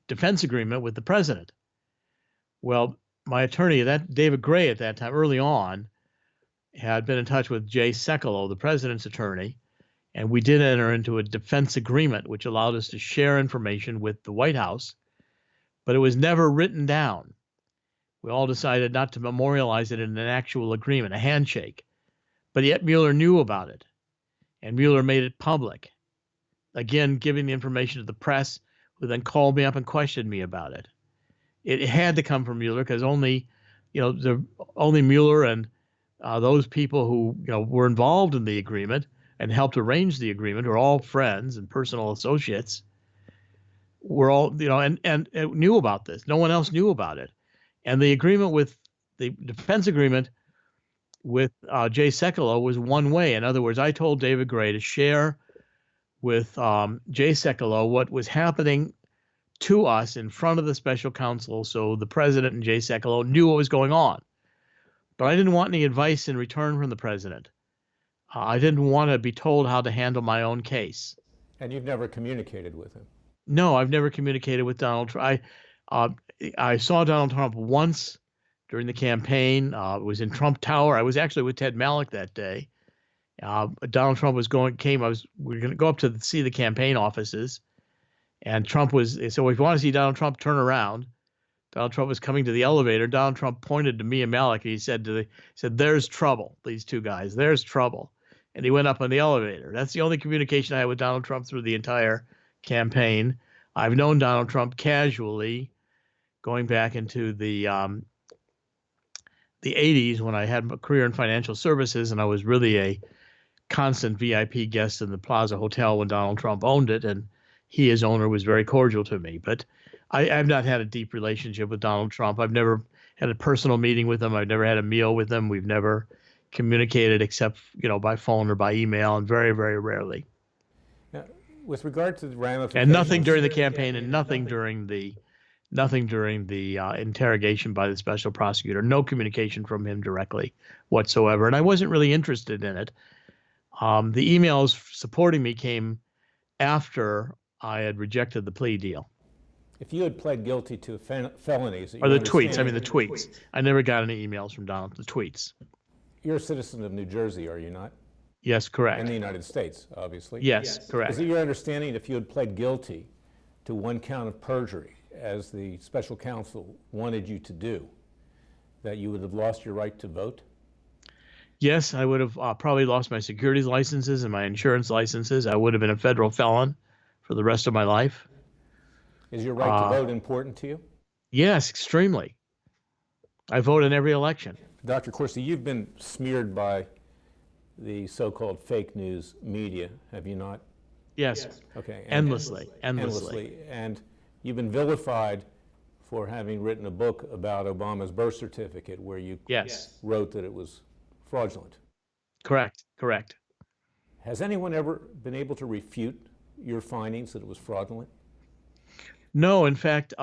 defense agreement with the president. Well, my attorney, David Gray, at that time, early on, had been in touch with Jay Sekulow, the president's attorney, and we did enter into a defense agreement, which allowed us to share information with the White House, but it was never written down. We all decided not to memorialize it in an actual agreement, a handshake. But yet Mueller knew about it, and Mueller made it public, again, giving the information to the press, who then called me up and questioned me about it. It had to come from Mueller because only Mueller and those people who were involved in the agreement and helped arrange the agreement are all friends and personal associates. Were all and knew about this. No one else knew about it. And the agreement with the defense agreement with Jay Sekulow was one way. In other words, I told David Gray to share with Jay Sekulow what was happening to us in front of the special counsel, so the president and Jay Sekulow knew what was going on. But I didn't want any advice in return from the president. I didn't want to be told how to handle my own case. And you've never communicated with him? No, I've never communicated with Donald Trump. I saw Donald Trump once during the campaign. It was in Trump Tower. I was actually with Ted Malloch that day. Donald Trump we were going to go up to see the campaign offices, and Trump so if you want to see Donald Trump, turn around. Donald Trump was coming to the elevator. Donald Trump pointed to me and Malloch, and he said, "There's trouble, these two guys, there's trouble." And he went up on the elevator. That's the only communication I had with Donald Trump through the entire campaign. I've known Donald Trump casually going back into the 80s when I had a career in financial services, and I was really a constant VIP guest in the Plaza Hotel when Donald Trump owned it, and he, as owner, was very cordial to me. But I've not had a deep relationship with Donald Trump. I've never had a personal meeting with him. I've never had a meal with him. We've never communicated except by phone or by email, and very, very rarely. Now, with regard to the ramifications, and nothing during the campaign, and nothing during the interrogation by the special prosecutor. No communication from him directly whatsoever, and I wasn't really interested in it. The emails supporting me came after I had rejected the plea deal. If you had pled guilty to felonies, or the tweets. I mean, the tweets. I never got any emails from Donald. The tweets. You're a citizen of New Jersey, are you not? Yes, correct. And the United States, obviously. Yes, correct. Is it your understanding that if you had pled guilty to one count of perjury, as the special counsel wanted you to do, that you would have lost your right to vote? Yes, I would have probably lost my securities licenses and my insurance licenses. I would have been a federal felon for the rest of my life. Is your right to vote important to you? Yes, extremely. I vote in every election. Dr. Corsi, you've been smeared by the so-called fake news media, have you not? Yes. Okay. Endlessly. And you've been vilified for having written a book about Obama's birth certificate where you wrote that it was fraudulent. Correct. Has anyone ever been able to refute your findings that it was fraudulent? No, in fact,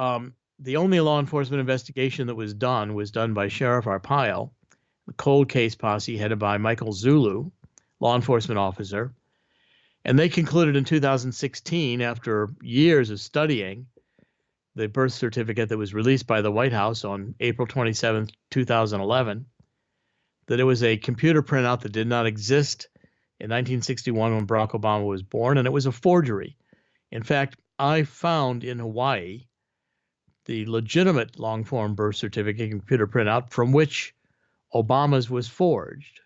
the only law enforcement investigation that was done by Sheriff Arpaio, the cold case posse headed by Michael Zulu, law enforcement officer. And they concluded in 2016, after years of studying the birth certificate that was released by the White House on April 27, 2011, that it was a computer printout that did not exist in 1961 when Barack Obama was born, and it was a forgery. In fact, I found in Hawaii the legitimate long-form birth certificate computer printout from which Obama's was forged.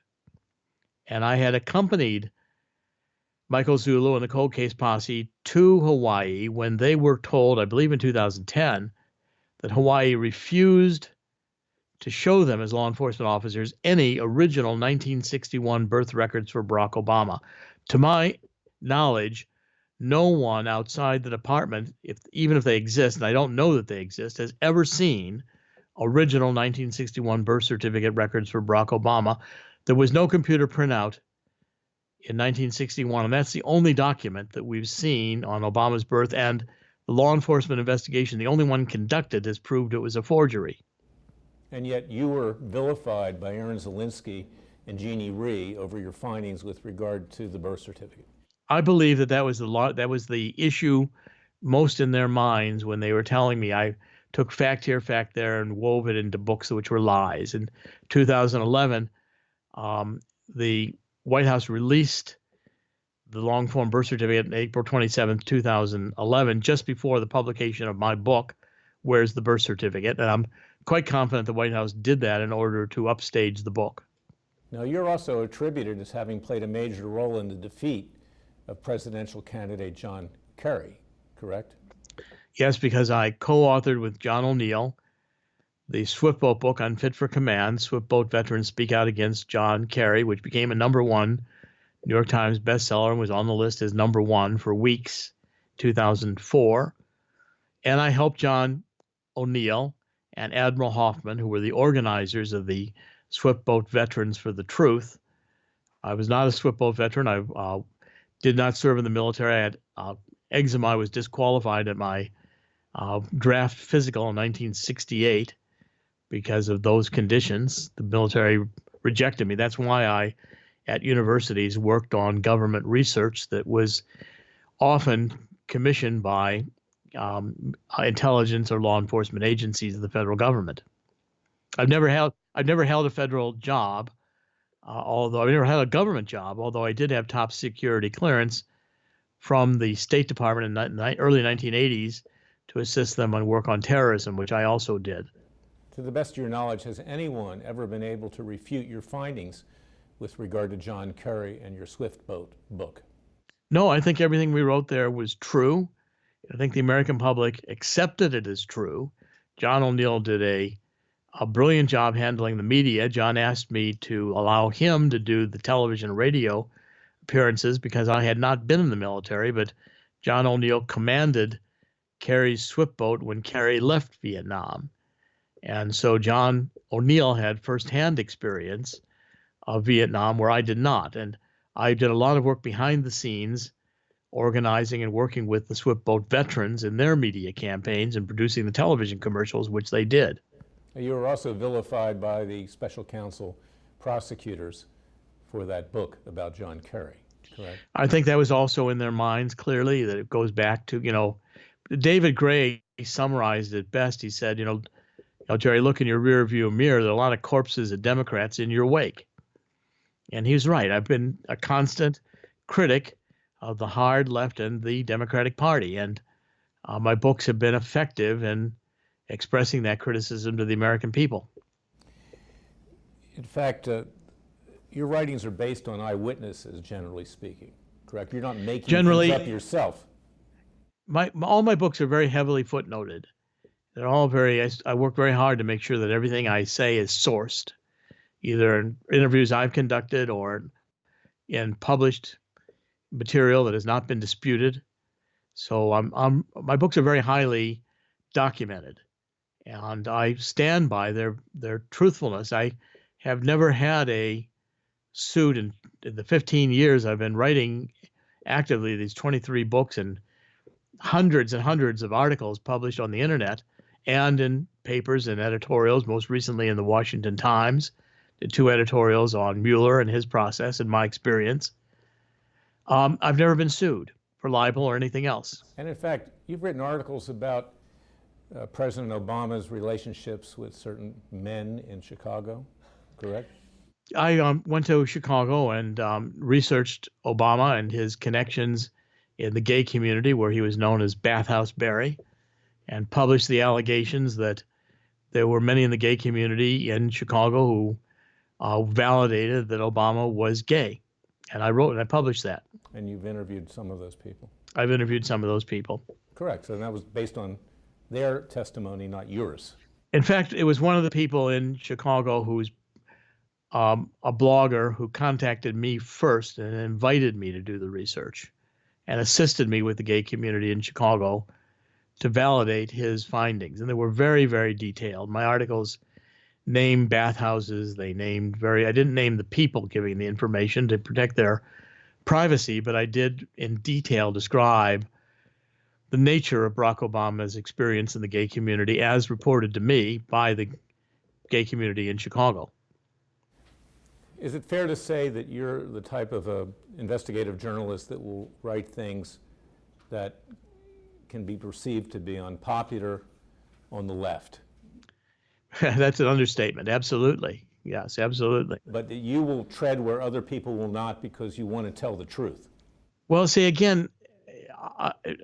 And I had accompanied Michael Zulu and the cold case posse to Hawaii when they were told, I believe in 2010, that Hawaii refused to show them as law enforcement officers any original 1961 birth records for Barack Obama. To my knowledge, no one outside the department, even if they exist, and I don't know that they exist, has ever seen original 1961 birth certificate records for Barack Obama. There was no computer printout in 1961, and that's the only document that we've seen on Obama's birth, and the law enforcement investigation, the only one conducted, has proved it was a forgery. And yet you were vilified by Aaron Zelinsky and Jeannie Rhee over your findings with regard to the birth certificate. I believe that was the issue most in their minds when they were telling me I took fact here, fact there, and wove it into books which were lies. In 2011, the White House released the long-form birth certificate on April 27th, 2011, just before the publication of my book, Where's the Birth Certificate? And I'm quite confident the White House did that in order to upstage the book. Now, you're also attributed as having played a major role in the defeat of presidential candidate John Kerry, correct? Yes, because I co-authored with John O'Neill the Swiftboat book, Unfit for Command, Swiftboat Veterans Speak Out Against John Kerry, which became a #1 New York Times bestseller and was on the list as #1 for weeks, 2004. And I helped John O'Neill and Admiral Hoffman, who were the organizers of the Swiftboat Veterans for the Truth. I was not a Swiftboat veteran. I did not serve in the military. I had eczema. I was disqualified at my draft physical in 1968 because of those conditions. The military rejected me. That's why I, at universities, worked on government research that was often commissioned by intelligence or law enforcement agencies of the federal government. I've never held a federal job, although I've never had a government job, although I did have top security clearance from the State Department in the early 1980s to assist them on work on terrorism, which I also did. To the best of your knowledge, has anyone ever been able to refute your findings with regard to John Kerry and your Swiftboat book? No, I think everything we wrote there was true. I think the American public accepted it as true. John O'Neill did a brilliant job handling the media. John asked me to allow him to do the television and radio appearances because I had not been in the military, but John O'Neill commanded Kerry's Swiftboat when Kerry left Vietnam. And so John O'Neill had firsthand experience of Vietnam where I did not. And I did a lot of work behind the scenes, organizing and working with the Swiftboat veterans in their media campaigns and producing the television commercials, which they did. You were also vilified by the special counsel prosecutors for that book about John Kerry, correct? I think that was also in their minds, clearly, that it goes back to, David Gray summarized it best. He said, Jerry, look in your rear view mirror. There are a lot of corpses of Democrats in your wake. And he was right. I've been a constant critic of the hard left and the Democratic Party. And my books have been effective in expressing that criticism to the American people. In fact, your writings are based on eyewitnesses, generally speaking, correct? You're not making things up yourself. All my books are very heavily footnoted. They're all I work very hard to make sure that everything I say is sourced, either in interviews I've conducted or in published material that has not been disputed. So my books are very highly documented, and I stand by their truthfulness. I have never had a suit in the 15 years I've been writing actively, these 23 books and hundreds and hundreds of articles published on the internet and in papers and editorials, most recently in the Washington Times, did 2 editorials on Mueller and his process and my experience. I've never been sued for libel or anything else. And in fact, you've written articles about President Obama's relationships with certain men in Chicago, correct? I went to Chicago and researched Obama and his connections in the gay community, where he was known as Bathhouse Barry, and published the allegations that there were many in the gay community in Chicago who validated that Obama was gay. And I wrote and I published that. And you've interviewed some of those people? I've interviewed some of those people. Correct. So that was based on their testimony, not yours. In fact, it was one of the people in Chicago who's a blogger who contacted me first and invited me to do the research and assisted me with the gay community in Chicago to validate his findings. And they were very, very detailed. My articles named bathhouses. I didn't name the people giving the information to protect their privacy, but I did in detail describe the nature of Barack Obama's experience in the gay community as reported to me by the gay community in Chicago. Is it fair to say that you're the type of investigative journalist that will write things that can be perceived to be unpopular on the left? That's an understatement. Absolutely. Yes, absolutely. But that you will tread where other people will not because you want to tell the truth? Well, see, again,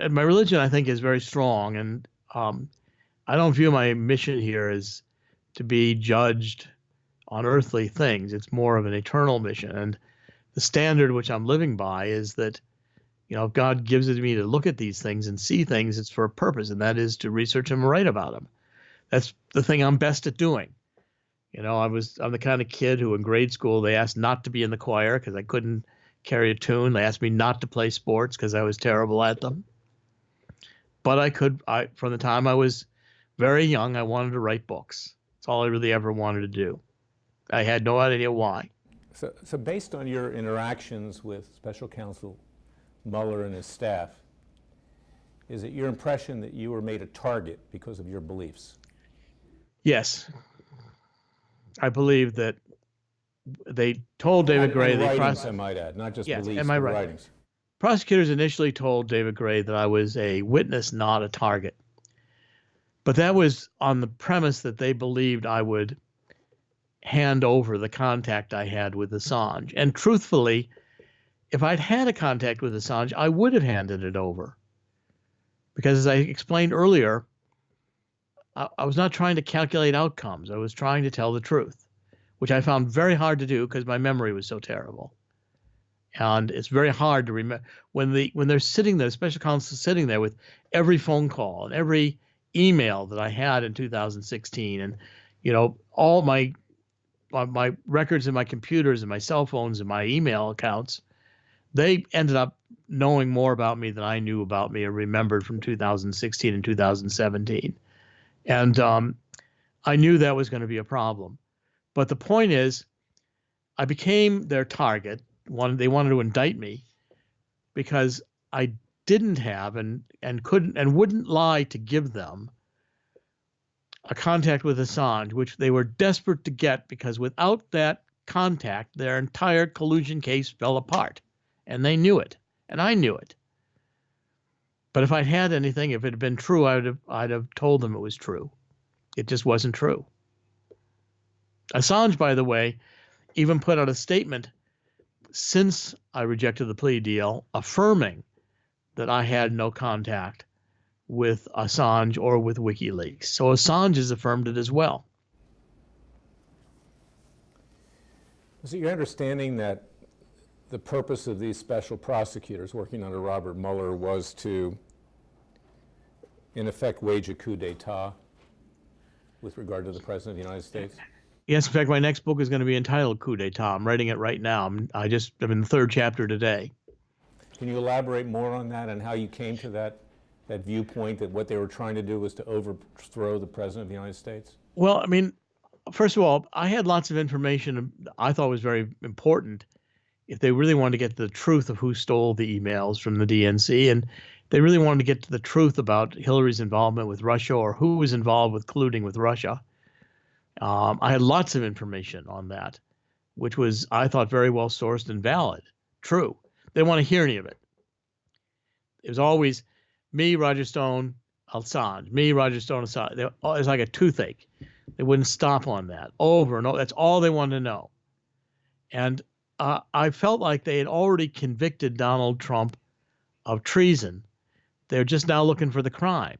my religion, I think, is very strong, and I don't view my mission here as to be judged on earthly things. It's more of an eternal mission, and the standard which I'm living by is that, if God gives it to me to look at these things and see things, it's for a purpose, and that is to research them and write about them. That's the thing I'm best at doing. I'm the kind of kid who in grade school they asked not to be in the choir because I couldn't carry a tune. They asked me not to play sports because I was terrible at them. But from the time I was very young, I wanted to write books. That's all I really ever wanted to do. I had no idea why. So based on your interactions with Special Counsel Mueller and his staff, is it your impression that you were made a target because of your beliefs? Yes. I believe that they told David Gray... writings, I might add, not just beliefs, but writings. Prosecutors initially told David Gray that I was a witness, not a target. But that was on the premise that they believed I would hand over the contact I had with Assange. And truthfully, if I'd had a contact with Assange, I would have handed it over. Because as I explained earlier, I was not trying to calculate outcomes. I was trying to tell the truth, which I found very hard to do because my memory was so terrible. And it's very hard to remember when they're sitting there, special counsel sitting there with every phone call and every email that I had in 2016, and all my records in my computers and my cell phones and my email accounts. They ended up knowing more about me than I knew about me or remembered from 2016 and 2017. And I knew that was going to be a problem. But the point is, I became their target. They wanted to indict me because I didn't have and couldn't and wouldn't lie to give them a contact with Assange, which they were desperate to get because without that contact, their entire collusion case fell apart. And they knew it, and I knew it. But if I'd had anything, if it had been true, I'd have told them it was true. It just wasn't true. Assange, by the way, even put out a statement since I rejected the plea deal, affirming that I had no contact with Assange or with WikiLeaks. So Assange has affirmed it as well. Is it your understanding that the purpose of these special prosecutors working under Robert Mueller was to, in effect, wage a coup d'etat with regard to the President of the United States? Yes, in fact, my next book is going to be entitled Coup d'etat. I'm writing it right now. I'm in the third chapter today. Can you elaborate more on that and how you came to that viewpoint that what they were trying to do was to overthrow the President of the United States? Well, first of all, I had lots of information I thought was very important if they really wanted to get to the truth of who stole the emails from the DNC, and they really wanted to get to the truth about Hillary's involvement with Russia or who was involved with colluding with Russia. I had lots of information on that, which was, I thought, very well sourced and valid, true. They didn't want to hear any of it. It was always me, Roger Stone, Assange, me, Roger Stone, Assange. It was like a toothache. They wouldn't stop on that over and over. That's all they wanted to know. And I felt like they had already convicted Donald Trump of treason. They're just now looking for the crime.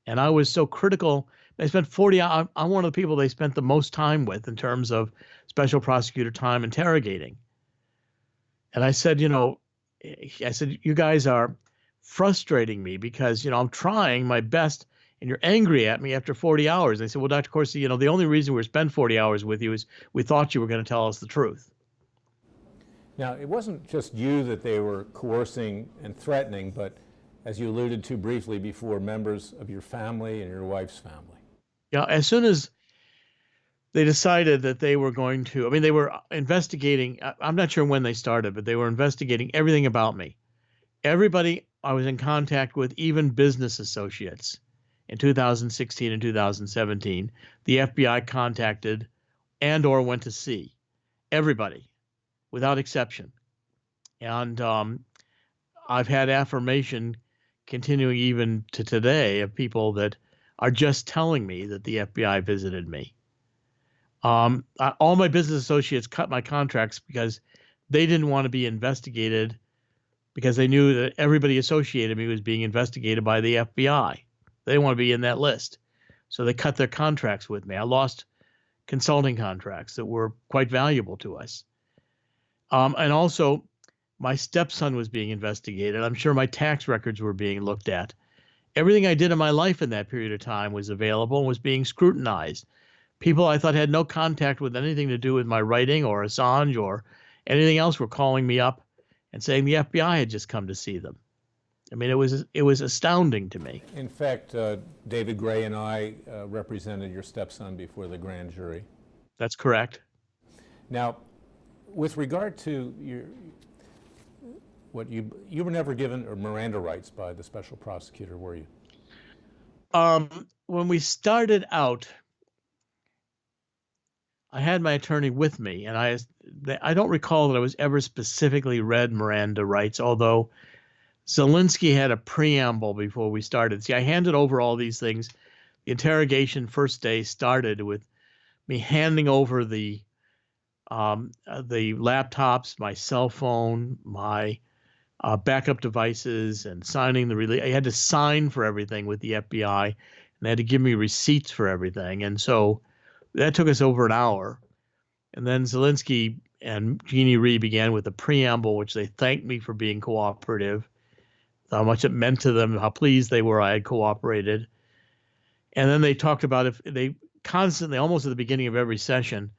And I was so critical. They spent 40 hours. I'm one of the people they spent the most time with in terms of special prosecutor time interrogating. And I said, you guys are frustrating me because, I'm trying my best and you're angry at me after 40 hours. And they said, well, Dr. Corsi, the only reason we spent 40 hours with you is we thought you were going to tell us the truth. Now, it wasn't just you that they were coercing and threatening, but as you alluded to briefly before, members of your family and your wife's family. Yeah, as soon as they decided that they were going to, they were investigating, I'm not sure when they started, but they were investigating everything about me. Everybody I was in contact with, even business associates, in 2016 and 2017, the FBI contacted and or went to see everybody without exception. And I've had affirmation continuing even to today of people that are just telling me that the FBI visited me. All my business associates cut my contracts because they didn't want to be investigated, because they knew that everybody associated me was being investigated by the FBI. They didn't want to be in that list. So they cut their contracts with me. I lost consulting contracts that were quite valuable to us. And also, my stepson was being investigated. I'm sure my tax records were being looked at. Everything I did in my life in that period of time was available and was being scrutinized. People I thought had no contact with anything to do with my writing or Assange or anything else were calling me up and saying the FBI had just come to see them. I mean, it was astounding to me. In fact, David Gray and I represented your stepson before the grand jury. That's correct. Now, with regard to you were never given Miranda rights by the special prosecutor, were you? When we started out, I had my attorney with me, and I don't recall that I was ever specifically read Miranda rights, although Zelensky had a preamble before we started. See, I handed over all these things. The interrogation first day started with me handing over the laptops, my cell phone, my backup devices, and signing the release. I had to sign for everything with the FBI, and they had to give me receipts for everything. And so that took us over an hour. And then Zelensky and Jeannie Rhee began with a preamble, which they thanked me for being cooperative, how much it meant to them, how pleased they were I had cooperated. And then they talked about if they constantly, almost at the beginning of every session,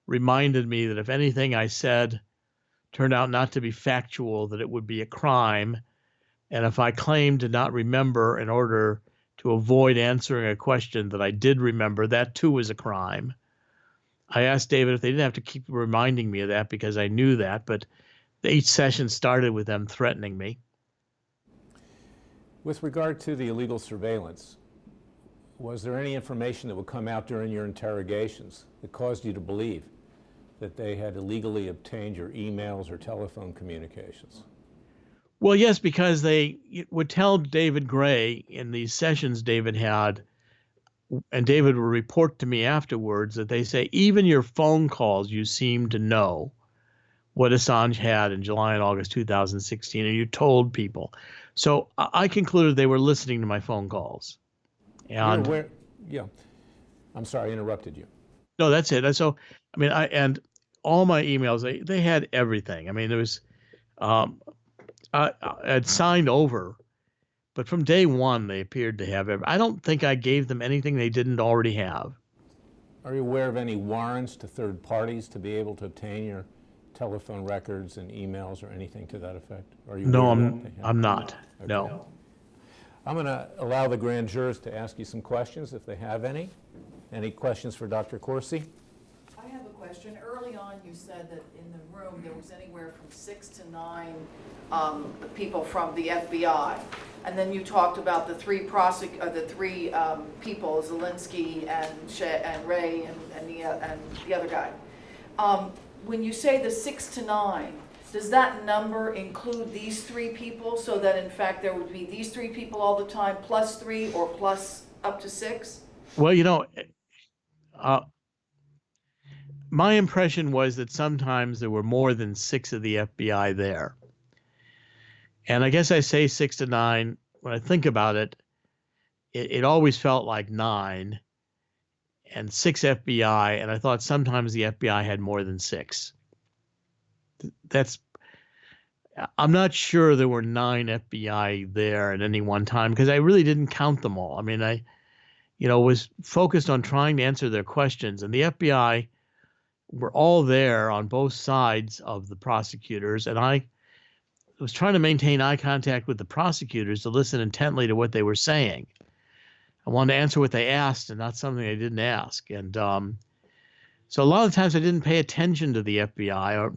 reminded me that if anything I said turned out not to be factual, that it would be a crime. And if I claimed to not remember in order to avoid answering a question that I did remember, that too was a crime. I asked David if they didn't have to keep reminding me of that because I knew that, but each session started with them threatening me. With regard to the illegal surveillance, was there any information that would come out during your interrogations that caused you to believe that they had illegally obtained your emails or telephone communications? Well, yes, because they would tell David Gray in these sessions David had, and David would report to me afterwards that they say, even your phone calls, you seem to know what Assange had in July and August 2016, and you told people. So I concluded they were listening to my phone calls. And yeah, I'm sorry, I interrupted you. No, that's it. So, I mean, and all my emails, they had everything. I mean, there was, I had signed over, but from day one, they appeared to have I don't think I gave them anything they didn't already have. Are you aware of any warrants to third parties to be able to obtain your telephone records and emails or anything to that effect? Are you No, I'm not. Okay. No. I'm going to allow the grand jurors to ask you some questions if they have any. Any questions for Dr. Corsi? I have a question. Early on, you said that in the room there was anywhere from 6 to 9 people from the FBI, and then you talked about the three people, Zelensky and Ray and the other guy. When you say the 6 to 9, does that number include these 3 people, so that in fact there would be these 3 people all the time, plus 3 or plus up to 6? Well, my impression was that sometimes there were more than 6 of the FBI there. And I guess I say 6 to 9. When I think about it, it always felt like 9 and 6 FBI. And I thought sometimes the FBI had more than 6. I'm not sure there were 9 FBI there at any one time because I really didn't count them all. I mean, I was focused on trying to answer their questions, and the FBI were all there on both sides of the prosecutors, and I was trying to maintain eye contact with the prosecutors to listen intently to what they were saying. I wanted to answer what they asked and not something they didn't ask. And so a lot of times I didn't pay attention to the FBI,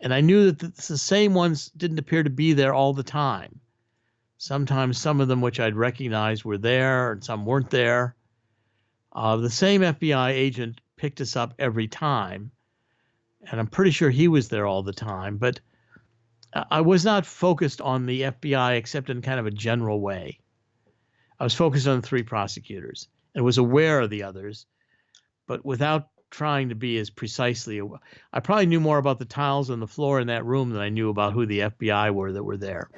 and I knew that the same ones didn't appear to be there all the time. Sometimes some of them which I'd recognize were there and some weren't there. The same FBI agent picked us up every time, and I'm pretty sure he was there all the time, but I was not focused on the FBI except in kind of a general way. I was focused on the three prosecutors and was aware of the others, but without trying to be as precisely. I probably knew more about the tiles on the floor in that room than I knew about who the FBI were that were there.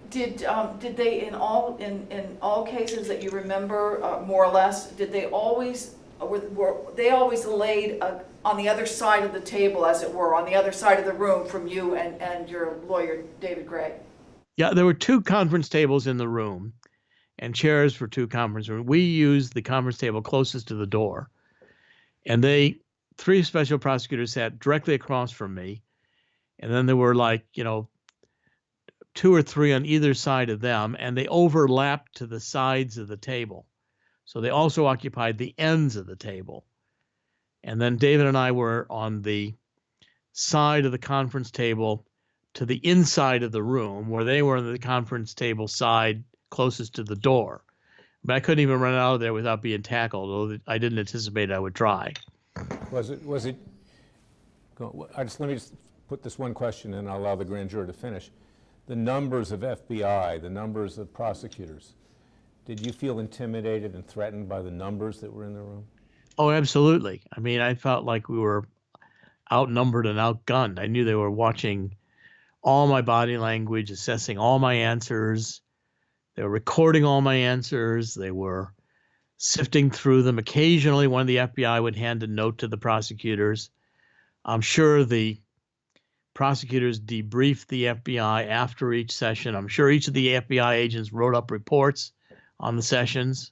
Did they in all cases that you remember, more or less, did they always were they always laid on the other side of the table, as it were, on the other side of the room from you and your lawyer, David Gray? Yeah, there were two conference tables in the room and chairs for two conference rooms. We used the conference table closest to the door. And three special prosecutors sat directly across from me. And then there were two or three on either side of them, and they overlapped to the sides of the table. So they also occupied the ends of the table. And then David and I were on the side of the conference table to the inside of the room, where they were on the conference table side closest to the door. But I couldn't even run out of there without being tackled, although I didn't anticipate I would try. Let me just put this one question and I'll allow the grand jury to finish. The numbers of FBI, the numbers of prosecutors, did you feel intimidated and threatened by the numbers that were in the room? Oh, absolutely. I mean, I felt like we were outnumbered and outgunned. I knew they were watching all my body language, assessing all my answers. They were recording all my answers. They were sifting through them. Occasionally, one of the FBI would hand a note to the prosecutors. I'm sure the prosecutors debriefed the FBI after each session. I'm sure each of the FBI agents wrote up reports on the sessions.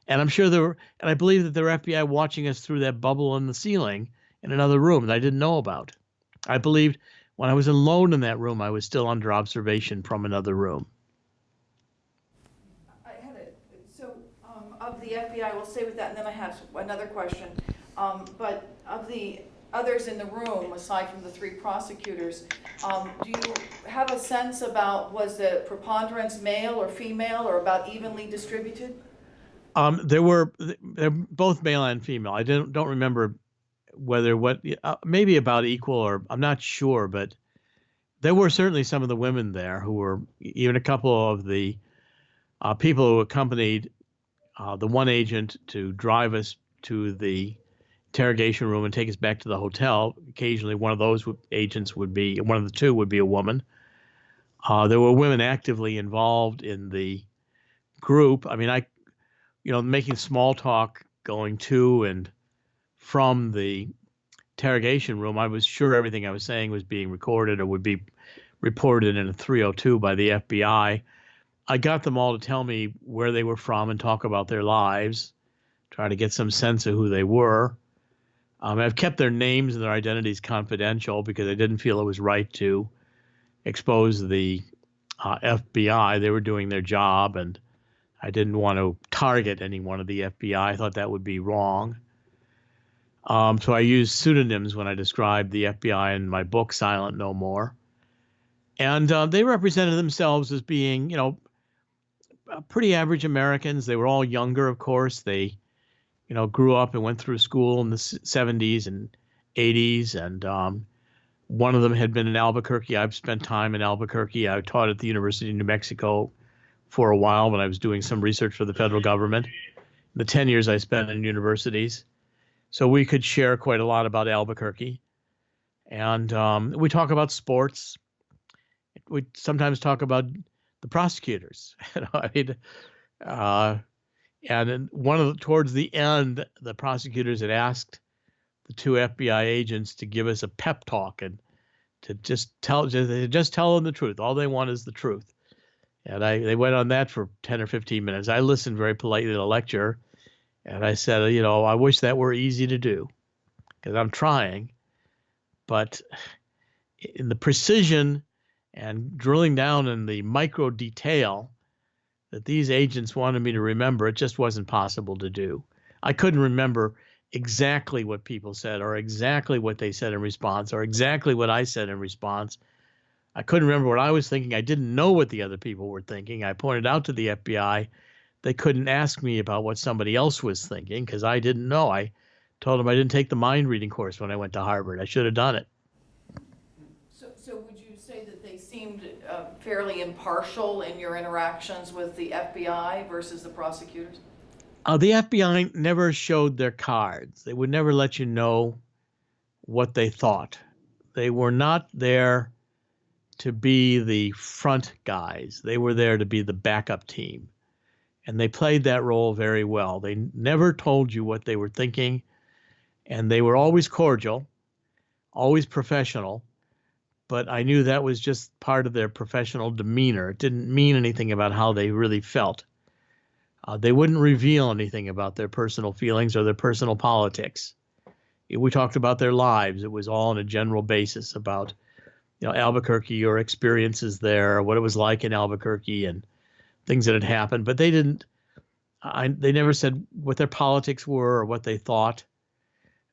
And I'm sure I believe that there were FBI watching us through that bubble in the ceiling in another room that I didn't know about. I believed when I was alone in that room, I was still under observation from another room. Of the FBI, we'll stay with that, and then I have another question. But of the others in the room, aside from the three prosecutors, do you have a sense about, was the preponderance male or female, or about evenly distributed? They're both male and female. I don't remember maybe about equal, or I'm not sure, but there were certainly some of the women there who were, even a couple of the people who accompanied the one agent to drive us to the interrogation room and take us back to the hotel. Occasionally, one of those agents one of the two would be a woman. There were women actively involved in the group. I mean, making small talk going to and from the interrogation room, I was sure everything I was saying was being recorded or would be reported in a 302 by the FBI. I got them all to tell me where they were from and talk about their lives, try to get some sense of who they were. I've kept their names and their identities confidential because I didn't feel it was right to expose the FBI. They were doing their job, and I didn't want to target anyone of the FBI. I thought that would be wrong. So I used pseudonyms when I described the FBI in my book, Silent No More. And they represented themselves as being, pretty average Americans. They were all younger, of course. They, grew up and went through school in the 70s and 80s. And one of them had been in Albuquerque. I've spent time in Albuquerque. I taught at the University of New Mexico for a while when I was doing some research for the federal government. The 10 years I spent in universities. So we could share quite a lot about Albuquerque. And we talk about sports. We sometimes talk about the prosecutors. And towards the end, the prosecutors had asked the two FBI agents to give us a pep talk and to just tell them the truth. All they want is the truth. And they went on that for 10 or 15 minutes. I listened very politely to the lecture, and I said, I wish that were easy to do, because I'm trying. But in the precision and drilling down in the micro detail that these agents wanted me to remember, it just wasn't possible to do. I couldn't remember exactly what people said, or exactly what they said in response, or exactly what I said in response. I couldn't remember what I was thinking. I didn't know what the other people were thinking. I pointed out to the FBI they couldn't ask me about what somebody else was thinking because I didn't know. I told them I didn't take the mind reading course when I went to Harvard. I should have done it. So would you say that they seemed fairly impartial in your interactions with the FBI versus the prosecutors? The FBI never showed their cards. They would never let you know what they thought. They were not there to be the front guys. They were there to be the backup team. And they played that role very well. They never told you what they were thinking, and they were always cordial, always professional, but I knew that was just part of their professional demeanor. It didn't mean anything about how they really felt. They wouldn't reveal anything about their personal feelings or their personal politics. We talked about their lives. It was all on a general basis about, Albuquerque or experiences there, or what it was like in Albuquerque and things that had happened. But they didn't. They never said what their politics were or what they thought.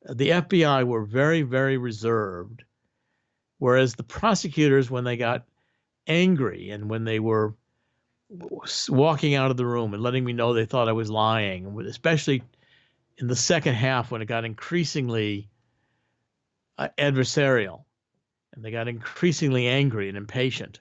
The FBI were very, very reserved, whereas the prosecutors, when they got angry and when they were walking out of the room and letting me know they thought I was lying, especially in the second half when it got increasingly adversarial and they got increasingly angry and impatient,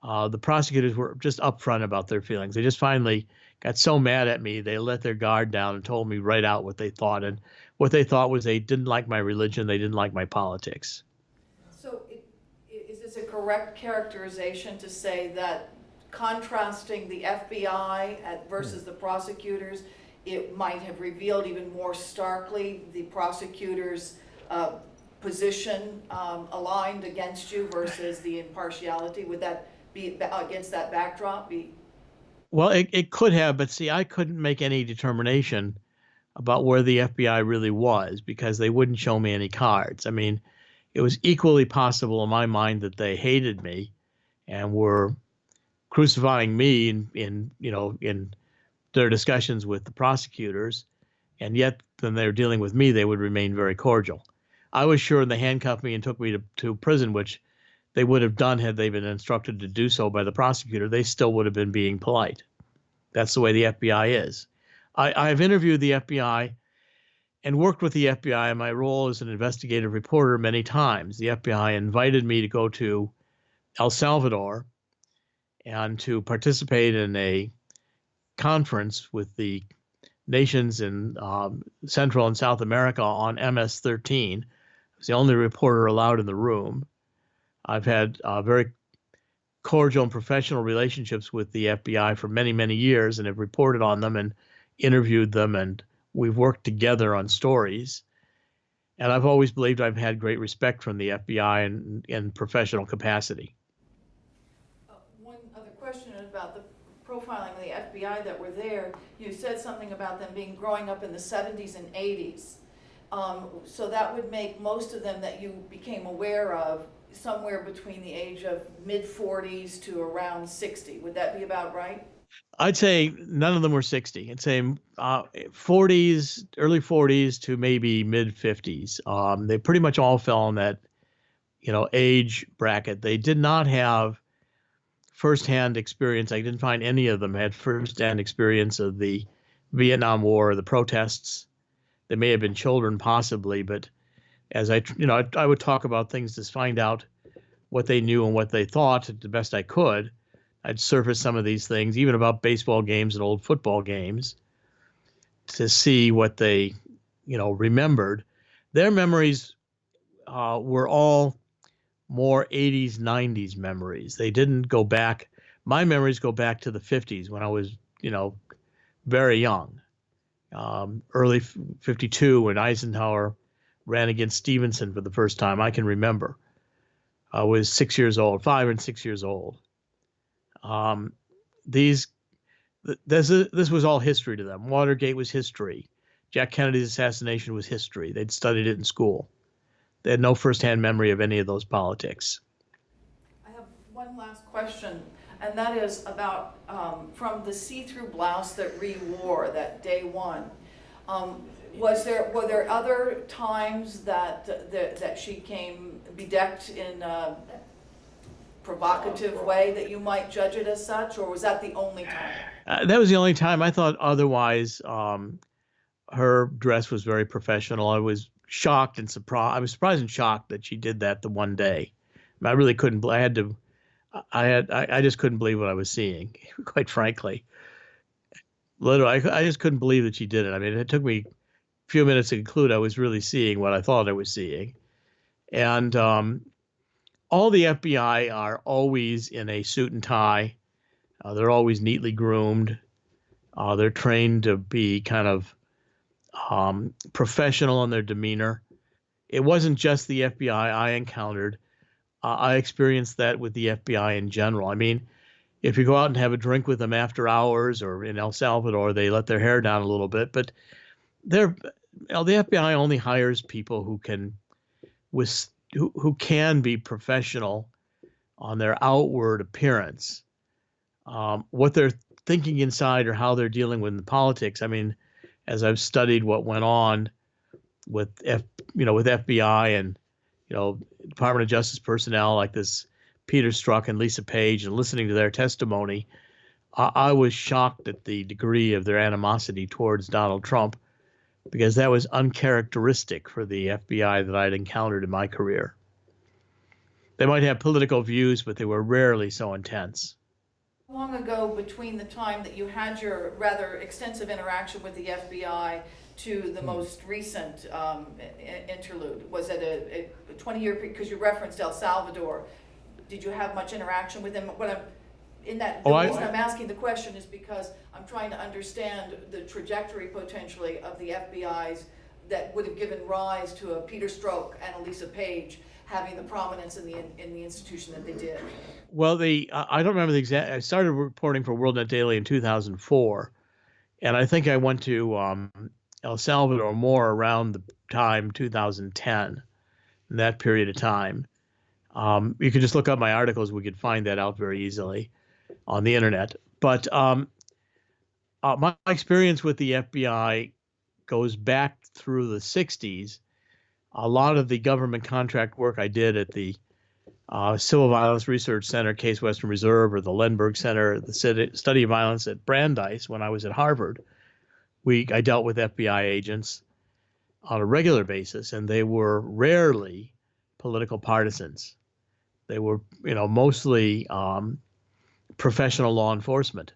the prosecutors were just upfront about their feelings. They just finally got so mad at me, they let their guard down and told me right out what they thought. And what they thought was they didn't like my religion, they didn't like my politics. So is this a correct characterization to say that contrasting the FBI versus the prosecutors, it might have revealed even more starkly the prosecutors' position aligned against you versus the impartiality? Would that be against that backdrop? Well, it could have, but see, I couldn't make any determination about where the FBI really was because they wouldn't show me any cards. I mean, it was equally possible in my mind that they hated me and were crucifying me in their discussions with the prosecutors, and yet when they were dealing with me, they would remain very cordial. I was sure they handcuffed me and took me to prison, which they would have done had they been instructed to do so by the prosecutor. They still would have been being polite. That's the way the FBI is. I've interviewed the FBI and worked with the FBI in my role as an investigative reporter many times. The FBI invited me to go to El Salvador and to participate in a conference with the nations in Central and South America on MS-13. I was the only reporter allowed in the room. I've had very cordial and professional relationships with the FBI for many, many years and have reported on them and interviewed them, and we've worked together on stories. And I've always believed I've had great respect from the FBI in professional capacity. One other question about the profiling of the FBI that were there. You said something about them growing up in the 70s and 80s. So that would make most of them that you became aware of somewhere between the age of mid-40s to around 60. Would that be about right? I'd say none of them were 60. I'd say 40s, early 40s to maybe mid 50s. They pretty much all fell in that, age bracket. They did not have firsthand experience. I didn't find any of them had firsthand experience of the Vietnam War or the protests. They may have been children possibly, but as I would talk about things to find out what they knew and what they thought the best I could. I'd surface some of these things, even about baseball games and old football games, to see what they, remembered. Their memories were all more 80s, 90s memories. They didn't go back. My memories go back to the 50s when I was, very young. Early 52 when Eisenhower ran against Stevenson for the first time. I can remember. I was 6 years old, 5 and 6 years old. This was all history to them. Watergate was history. Jack Kennedy's assassination was history. They'd studied it in school. They had no firsthand memory of any of those politics. I have one last question, and that is about from the see-through blouse that Ree wore that day one. Were there other times that she came bedecked in provocative way that you might judge it as such, or was that the only time? That was the only time. I thought otherwise. Her dress was very professional. I was shocked and surprised. I was surprised and shocked that she did that the one day. I really couldn't. I just couldn't believe what I was seeing, quite frankly. Literally, I just couldn't believe that she did it. I mean, it took me a few minutes to conclude I was really seeing what I thought I was seeing. And all the FBI are always in a suit and tie. They're always neatly groomed. They're trained to be kind of professional in their demeanor. It wasn't just the FBI I encountered. I experienced that with the FBI in general. I mean, if you go out and have a drink with them after hours, or in El Salvador, they let their hair down a little bit, but the FBI only hires people who can be professional on their outward appearance. What they're thinking inside or how they're dealing with the politics. I mean, as I've studied what went on with FBI and Department of Justice personnel like this Peter Strzok and Lisa Page, and listening to their testimony, I was shocked at the degree of their animosity towards Donald Trump, because that was uncharacteristic for the FBI that I'd encountered in my career. They might have political views, but they were rarely so intense. How long ago between the time that you had your rather extensive interaction with the FBI to the most recent interlude? Was it a 20-year period? Because you referenced El Salvador. Did you have much interaction with them? The reason I'm asking the question is because I'm trying to understand the trajectory potentially of the FBI's that would have given rise to a Peter Strzok and a Lisa Page having the prominence in the institution that they did. Well, I don't remember the exact. I started reporting for WorldNet Daily in 2004, and I think I went to El Salvador more around the time 2010, in that period of time. You could just look up my articles. We could find that out very easily on the internet. But my experience with the FBI goes back through the 60s. A lot of the government contract work I did at the Civil Violence Research Center, Case Western Reserve, or the Lindbergh Center, the Study of Violence at Brandeis when I was at Harvard, I dealt with FBI agents on a regular basis, and they were rarely political partisans. They were, mostly professional law enforcement.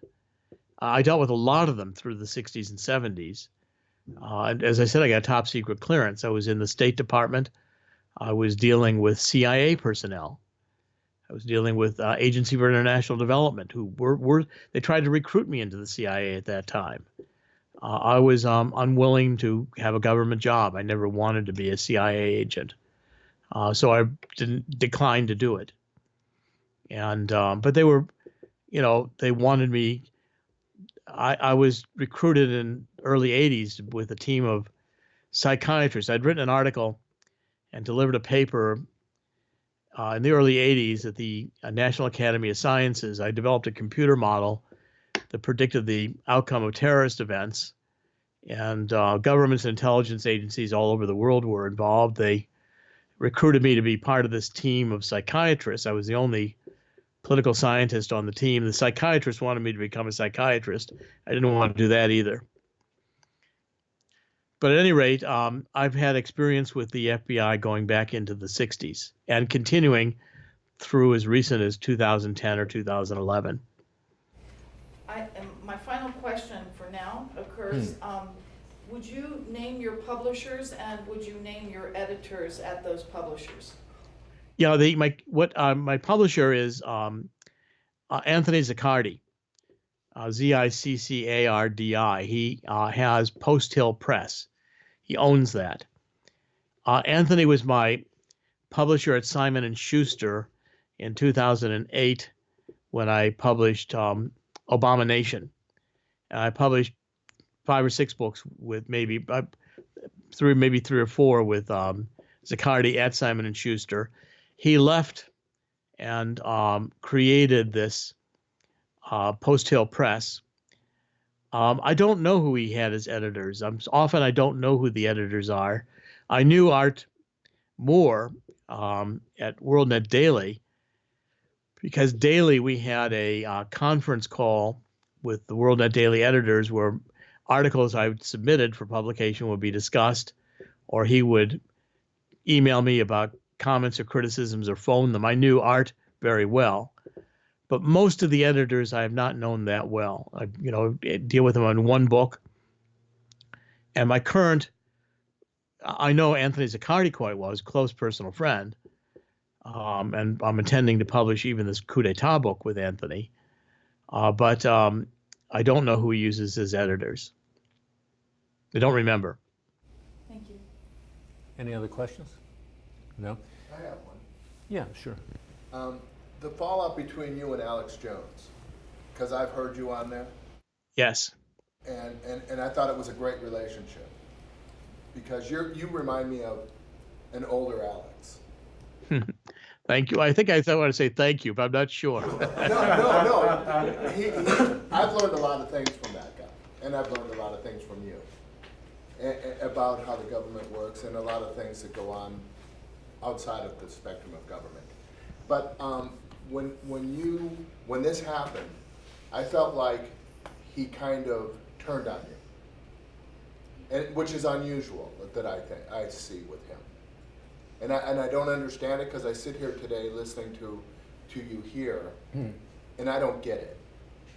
I dealt with a lot of them through the 60s and 70s. And as I said, I got top secret clearance. I was in the State Department. I was dealing with CIA personnel. I was dealing with Agency for International Development, who they tried to recruit me into the CIA at that time. I was unwilling to have a government job. I never wanted to be a CIA agent. So I declined to do it. And but they were, they wanted me. I was recruited in early 80s with a team of psychiatrists. I'd written an article and delivered a paper in the early 80s at the National Academy of Sciences. I developed a computer model that predicted the outcome of terrorist events, and governments and intelligence agencies all over the world were involved. They recruited me to be part of this team of psychiatrists. I was the only political scientist on the team. The psychiatrists wanted me to become a psychiatrist. I didn't want to do that either. But at any rate, I've had experience with the FBI going back into the 60s and continuing through as recent as 2010 or 2011. My final question for now occurs, would you name your publishers and would you name your editors at those publishers? Yeah, my publisher is Anthony Ziccardi, Ziccardi. He has Post Hill Press. He owns that. Anthony was my publisher at Simon & Schuster in 2008 when I published Abomination. I published 5 or 6 books with maybe 3 or 4 with Ziccardi at Simon & Schuster. He left and created this Post Hill Press. I don't know who he had as editors. Often I don't know who the editors are. I knew Art Moore at WorldNet Daily, because daily we had a conference call with the WorldNet Daily editors where articles I submitted for publication would be discussed, or he would email me about comments or criticisms or phone them. I knew Art very well, but most of the editors I have not known that well. I, deal with them on one book. And my current, I know Anthony Zaccardi quite well, he's a close personal friend. And I'm intending to publish even this coup d'etat book with Anthony. But I don't know who he uses as editors. I don't remember. Thank you. Any other questions? No? I have one. Yeah, sure. The fallout between you and Alex Jones, because I've heard you on there, Yes. and I thought it was a great relationship, because you remind me of an older Alex. Thank you. I think I want to say thank you, but I'm not sure. No. I've learned a lot of things from that guy, and I've learned a lot of things from you about how the government works and a lot of things that go on outside of the spectrum of government. But when this happened, I felt like he kind of turned on you, which is unusual that I see with him. And I don't understand it, because I sit here today listening to you here, and I don't get it.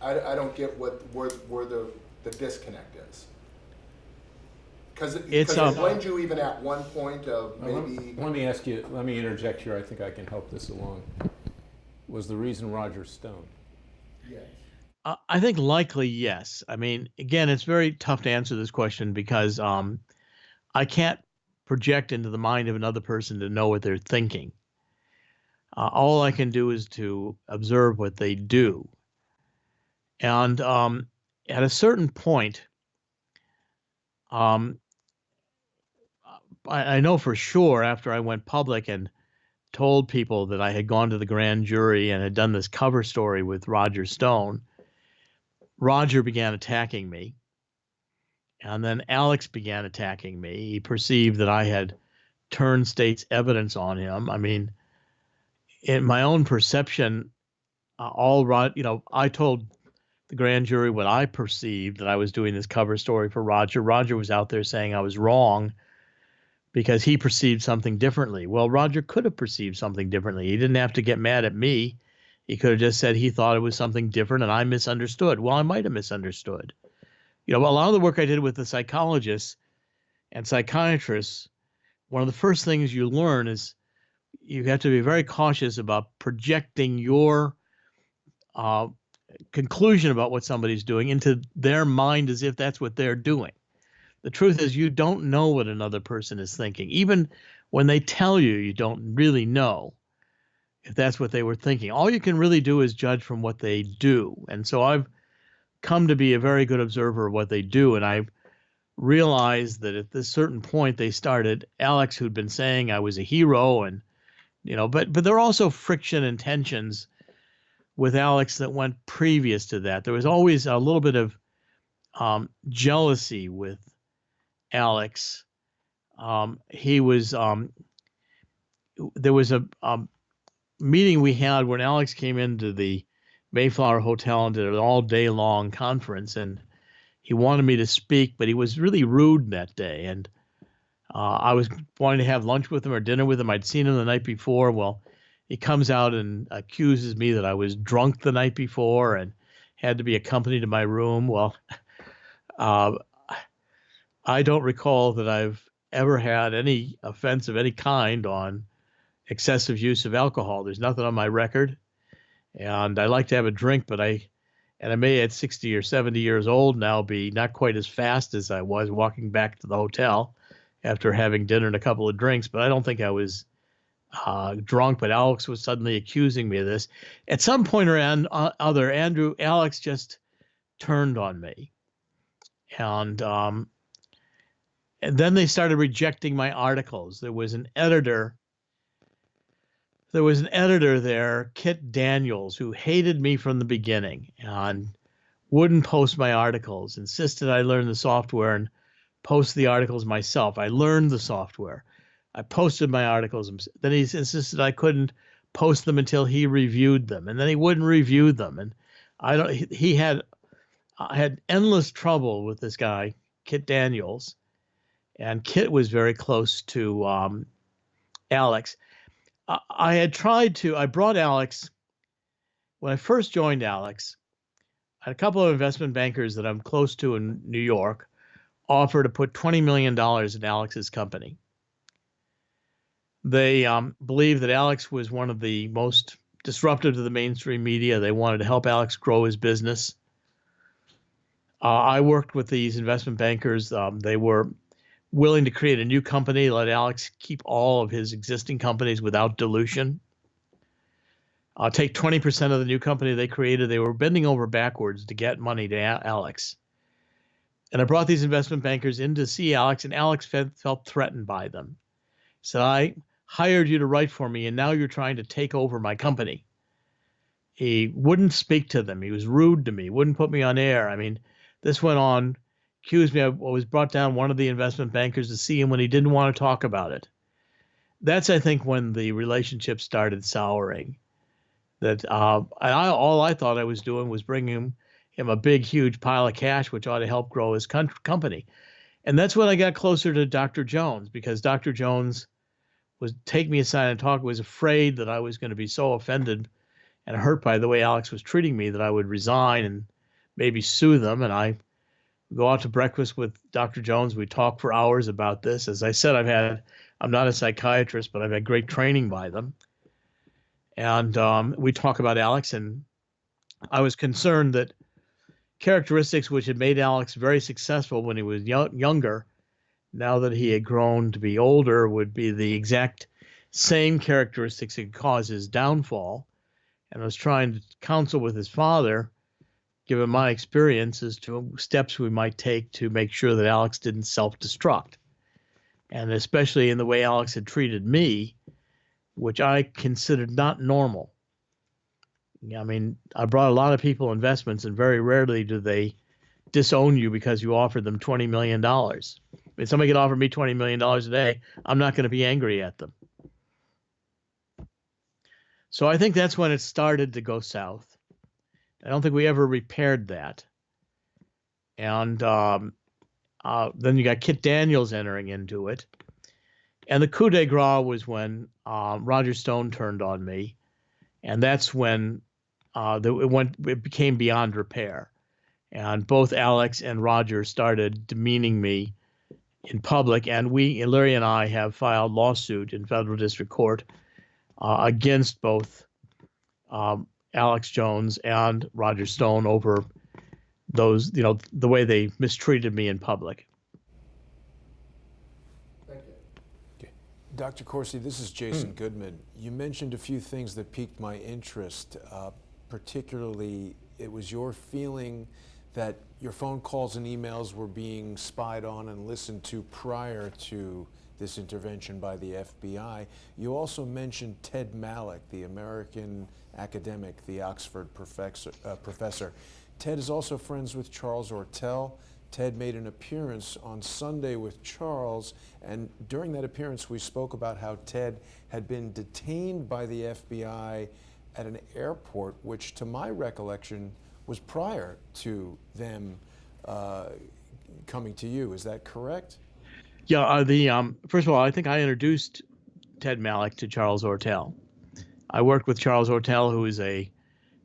I don't get where the disconnect is. Because it blamed you even at one point of maybe. Let me ask you. Let me interject here. I think I can help this along. Was the reason Roger Stone? Yes. I think likely yes. I mean, again, it's very tough to answer this question because I can't project into the mind of another person to know what they're thinking. All I can do is to observe what they do. And at a certain point, I know for sure after I went public and told people that I had gone to the grand jury and had done this cover story with Roger Stone, Roger began attacking me. And then Alex began attacking me. He perceived that I had turned state's evidence on him. I mean, in my own perception, I told the grand jury what I perceived, that I was doing this cover story for Roger. Roger was out there saying I was wrong because he perceived something differently. Well, Roger could have perceived something differently. He didn't have to get mad at me. He could have just said he thought it was something different and I misunderstood. Well, I might have misunderstood. A lot of the work I did with the psychologists and psychiatrists, one of the first things you learn is you have to be very cautious about projecting your conclusion about what somebody's doing into their mind as if that's what they're doing. The truth is you don't know what another person is thinking. Even when they tell you, you don't really know if that's what they were thinking. All you can really do is judge from what they do. And so I've come to be a very good observer of what they do. And I realized that at this certain point they started, Alex, who'd been saying I was a hero, and but there were also friction and tensions with Alex that went previous to that. There was always a little bit of jealousy with Alex. There was a meeting we had when Alex came into the Mayflower Hotel and did an all-day long conference, and he wanted me to speak, but he was really rude that day. And I was wanting to have lunch with him or dinner with him. I'd seen him the night before. Well, he comes out and accuses me that I was drunk the night before and had to be accompanied to my room. Well, I don't recall that I've ever had any offense of any kind on excessive use of alcohol. There's nothing on my record. And I like to have a drink, but I may at 60 or 70 years old now be not quite as fast as I was walking back to the hotel after having dinner and a couple of drinks. But I don't think I was drunk, but Alex was suddenly accusing me of this. At some point around Alex just turned on me. And then they started rejecting my articles. There was an editor there, Kit Daniels, who hated me from the beginning and wouldn't post my articles, insisted I learn the software and post the articles myself. I learned the software. I posted my articles. Then he insisted I couldn't post them until he reviewed them, and then he wouldn't review them. And he had I had endless trouble with this guy, Kit Daniels, and Kit was very close to Alex. I brought Alex, when I first joined Alex, I had a couple of investment bankers that I'm close to in New York offer to put $20 million in Alex's company. They believe that Alex was one of the most disruptive to the mainstream media. They wanted to help Alex grow his business. I worked with these investment bankers. They were willing to create a new company, let Alex keep all of his existing companies without dilution. Take 20% of the new company they created. They were bending over backwards to get money to Alex. And I brought these investment bankers in to see Alex, and Alex felt threatened by them. He said, I hired you to write for me, and now you're trying to take over my company. He wouldn't speak to them. He was rude to me, wouldn't put me on air. I mean, this went on, accused me. I was brought down one of the investment bankers to see him when he didn't want to talk about it. That's, I think, when the relationship started souring. That all I thought I was doing was bringing him a big, huge pile of cash, which ought to help grow his company. And that's when I got closer to Dr. Jones, because Dr. Jones would take me aside and talk, was afraid that I was going to be so offended and hurt by the way Alex was treating me that I would resign and maybe sue them. And I go out to breakfast with Dr. Jones. We talk for hours about this. As I said, I'm not a psychiatrist, but I've had great training by them. And we talk about Alex, and I was concerned that characteristics which had made Alex very successful when he was younger, now that he had grown to be older, would be the exact same characteristics that cause his downfall. And I was trying to counsel with his father, given my experience, as to steps we might take to make sure that Alex didn't self-destruct. And especially in the way Alex had treated me, which I considered not normal. I mean, I brought a lot of people investments, and very rarely do they disown you because you offered them $20 million. If somebody could offer me $20 million a day, I'm not going to be angry at them. So I think that's when it started to go south. I don't think we ever repaired that. And then you got Kit Daniels entering into it. And the coup de grace was when Roger Stone turned on me. And that's when it became beyond repair. And both Alex and Roger started demeaning me in public. And Larry and I have filed lawsuit in federal district court against both Alex Jones and Roger Stone over those, the way they mistreated me in public. Dr. Corsi, this is Jason Goodman. You mentioned a few things that piqued my interest. Particularly, it was your feeling that your phone calls and emails were being spied on and listened to prior to this intervention by the FBI. You also mentioned Ted Malloch, the American academic, the Oxford professor. Ted is also friends with Charles Ortel. Ted made an appearance on Sunday with Charles, and during that appearance we spoke about how Ted had been detained by the FBI at an airport, which to my recollection was prior to them coming to you. Is that correct? Yeah, first of all, I think I introduced Ted Malloch to Charles Ortel. I worked with Charles Ortel, who is a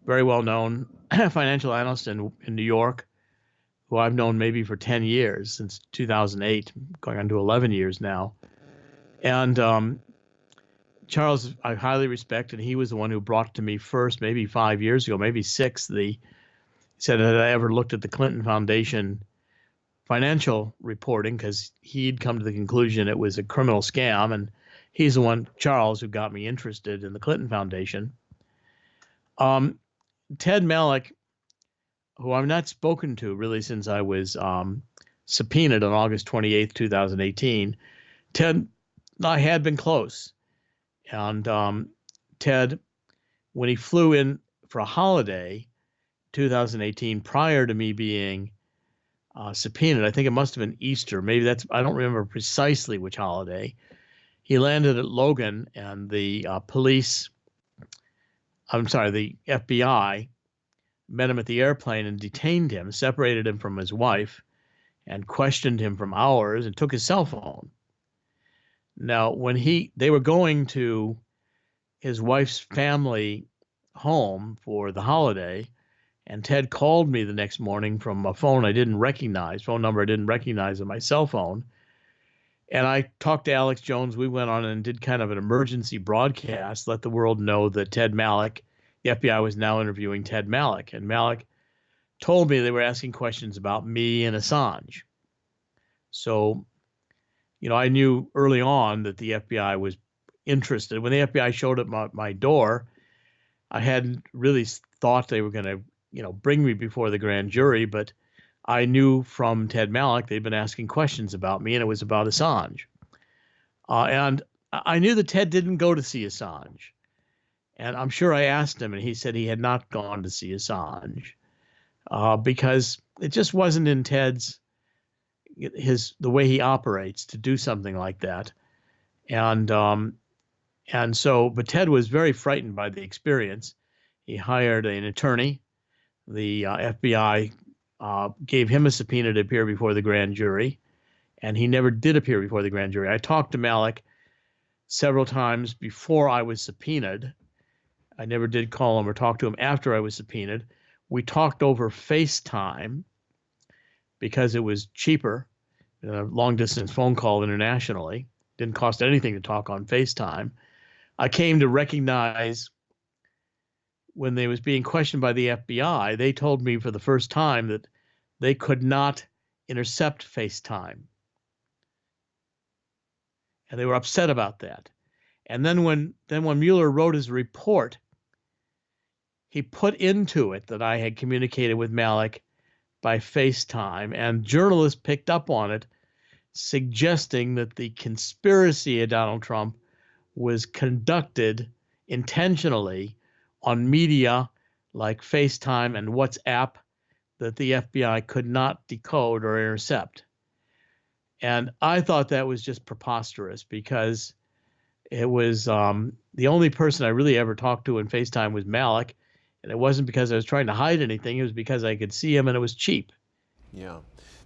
very well-known financial analyst in New York, who I've known maybe for 10 years, since 2008, going on to 11 years now. And Charles, I highly respect, and he was the one who brought to me first, maybe 5 years ago, maybe 6, he said, had I ever looked at the Clinton Foundation financial reporting, because he'd come to the conclusion it was a criminal scam, and he's the one, Charles, who got me interested in the Clinton Foundation. Ted Malloch, who I've not spoken to really since I was subpoenaed on August 28th, 2018. Ted and I had been close. And Ted, when he flew in for a holiday, 2018, prior to me being subpoenaed, I think it must have been Easter. Maybe I don't remember precisely which holiday. He landed at Logan, and the police I'm sorry, the FBI met him at the airplane and detained him, separated him from his wife, and questioned him for hours and took his cell phone. Now, when they were going to his wife's family home for the holiday, and Ted called me the next morning from a phone I didn't recognize, phone number I didn't recognize on my cell phone. And I talked to Alex Jones. We went on and did kind of an emergency broadcast, let the world know that Ted Malloch, the FBI was now interviewing Ted Malloch. And Malloch told me they were asking questions about me and Assange. So, I knew early on that the FBI was interested. When the FBI showed up at my door, I hadn't really thought they were going to, bring me before the grand jury, but I knew from Ted Malloch they'd been asking questions about me, and it was about Assange. And I knew that Ted didn't go to see Assange. And I'm sure I asked him, and he said he had not gone to see Assange because it just wasn't in Ted's, the way he operates to do something like that. And so, but Ted was very frightened by the experience. He hired an attorney. The FBI gave him a subpoena to appear before the grand jury, and he never did appear before the grand jury. I talked to Malloch several times before I was subpoenaed. I never did call him or talk to him after I was subpoenaed. We talked over FaceTime because it was cheaper, a long-distance phone call internationally. Didn't cost anything to talk on FaceTime. I came to recognize when they was being questioned by the FBI, they told me for the first time that they could not intercept FaceTime. And they were upset about that. And then when Mueller wrote his report, he put into it that I had communicated with Malloch by FaceTime, and journalists picked up on it, suggesting that the conspiracy of Donald Trump was conducted intentionally on media like FaceTime and WhatsApp that the FBI could not decode or intercept. And I thought that was just preposterous because it was the only person I really ever talked to in FaceTime was Malloch. And it wasn't because I was trying to hide anything. It was because I could see him and it was cheap. Yeah.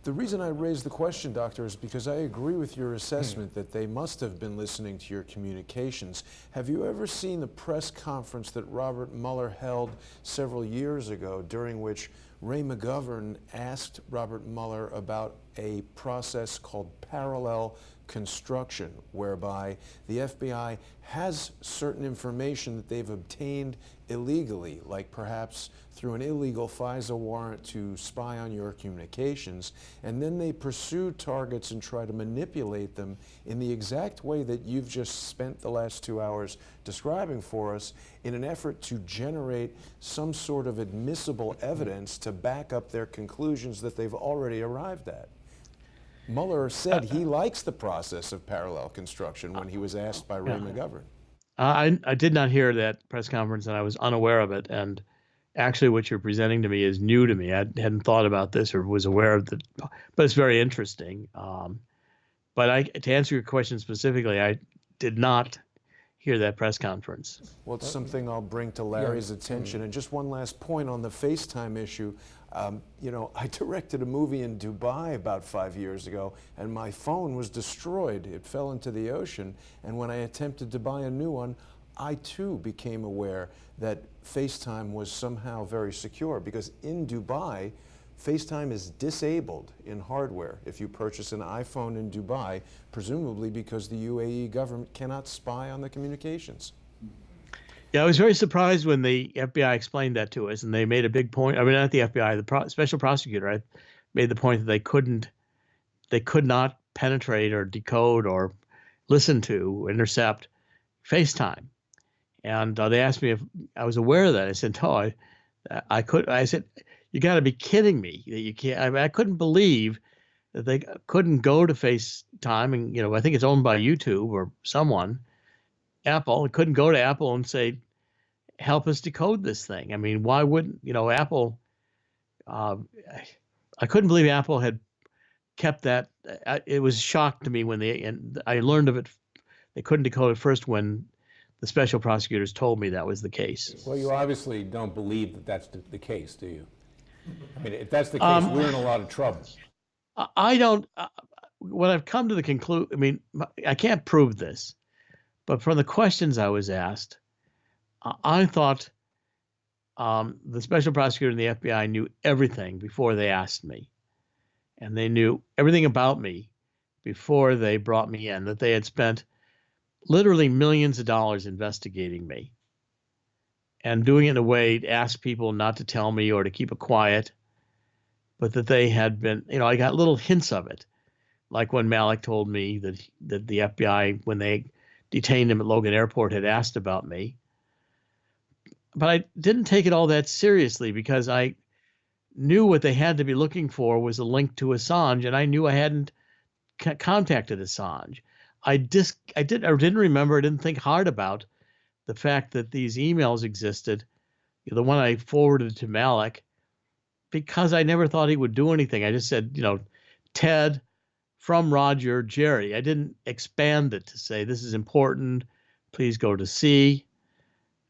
The reason I raised the question, Doctor, is because I agree with your assessment that they must have been listening to your communications. Have you ever seen the press conference that Robert Mueller held several years ago, during which Ray McGovern asked Robert Mueller about a process called parallel construction, whereby the FBI has certain information that they've obtained illegally, like perhaps through an illegal FISA warrant to spy on your communications, and then they pursue targets and try to manipulate them in the exact way that you've just spent the last 2 hours describing for us, in an effort to generate some sort of admissible evidence to back up their conclusions that they've already arrived at. Mueller said he likes the process of parallel construction when he was asked by Ray McGovern. I did not hear that press conference, and I was unaware of it. And actually, what you're presenting to me is new to me. I hadn't thought about this or was aware of it, but it's very interesting. But to answer your question specifically, I did not hear that press conference. Well, it's something I'll bring to Larry's attention. And just one last point on the FaceTime issue. I directed a movie in Dubai about 5 years ago, and my phone was destroyed. It fell into the ocean, and when I attempted to buy a new one, I too became aware that FaceTime was somehow very secure, because in Dubai, FaceTime is disabled in hardware if you purchase an iPhone in Dubai, presumably because the UAE government cannot spy on the communications. Yeah, I was very surprised when the FBI explained that to us, and they made a big point. I mean, not the FBI, the special prosecutor. I made the point that they could not penetrate or decode or listen to, intercept FaceTime. And they asked me if I was aware of that. I said, no, I could. I said, you got to be kidding me that you can't. I mean, I couldn't believe that they couldn't go to FaceTime, and I think it's owned by YouTube or someone. Apple, couldn't go to Apple and say, help us decode this thing. I mean, why wouldn't, Apple, I couldn't believe Apple had kept that. It was a shock to me when and I learned of it. They couldn't decode it first when the special prosecutors told me that was the case. Well, you obviously don't believe that that's the case, do you? I mean, if that's the case, we're in a lot of trouble. I don't, what I've come to the conclusion, I mean, I can't prove this, but from the questions I was asked, I thought the special prosecutor and the FBI knew everything before they asked me. And they knew everything about me before they brought me in, that they had spent literally millions of dollars investigating me and doing it in a way to ask people not to tell me or to keep it quiet, but that they had been, I got little hints of it. Like when Malloch told me that the FBI, when they detained him at Logan Airport, had asked about me. But I didn't take it all that seriously because I knew what they had to be looking for was a link to Assange, and I knew I hadn't contacted Assange. I didn't remember, I didn't think hard about the fact that these emails existed, the one I forwarded to Malloch, because I never thought he would do anything. I just said, Ted, from Roger, Jerry. I didn't expand it to say, this is important, please go to see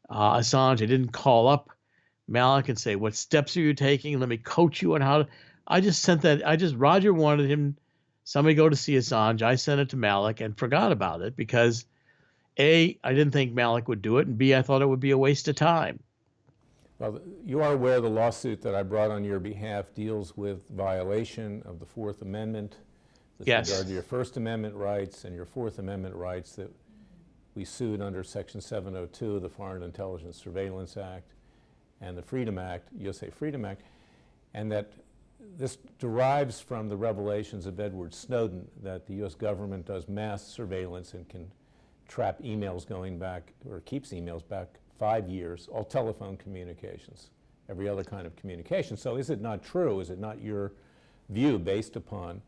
Assange. I didn't call up Malloch and say, what steps are you taking? Let me coach you on how to. I just sent that. Roger wanted somebody go to see Assange. I sent it to Malloch and forgot about it because A, I didn't think Malloch would do it, and B, I thought it would be a waste of time. Well, you are aware the lawsuit that I brought on your behalf deals with violation of the Fourth Amendment with regard to your First Amendment rights and your Fourth Amendment rights that we sued under Section 702 of the Foreign Intelligence Surveillance Act and the Freedom Act, USA Freedom Act, and that this derives from the revelations of Edward Snowden that the U.S. government does mass surveillance and can trap emails going back, or keeps emails back 5 years, all telephone communications, every other kind of communication. So is it not true, is it not your view based upon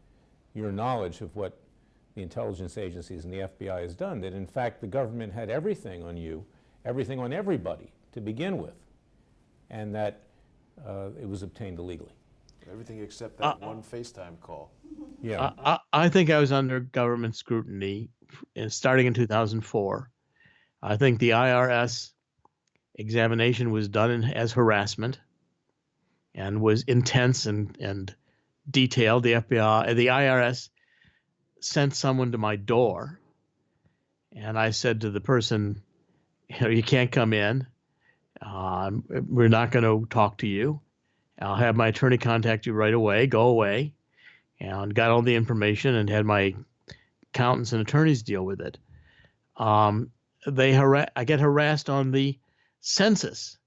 your knowledge of what the intelligence agencies and the FBI has done, that in fact the government had everything on you, everything on everybody to begin with, and that it was obtained illegally? Everything except that one FaceTime call. Yeah. I think I was under government scrutiny starting in 2004. I think the IRS examination was done as harassment and was intense and detailed. The IRS sent someone to my door, and I said to the person, you can't come in. We're not going to talk to you. I'll have my attorney contact you right away. Go away. And got all the information and had my accountants and attorneys deal with it. I get harassed on the census.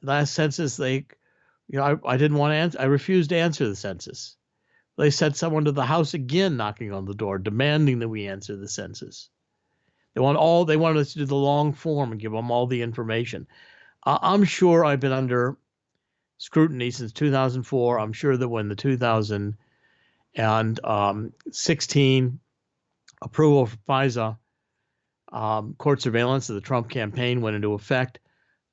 Last census, I didn't want to answer. I refused to answer the census. They sent someone to the house again, knocking on the door, demanding that we answer the census. They wanted us to do the long form and give them all the information. I'm sure I've been under scrutiny since 2004. I'm sure that when the 2016 approval for FISA court surveillance of the Trump campaign went into effect,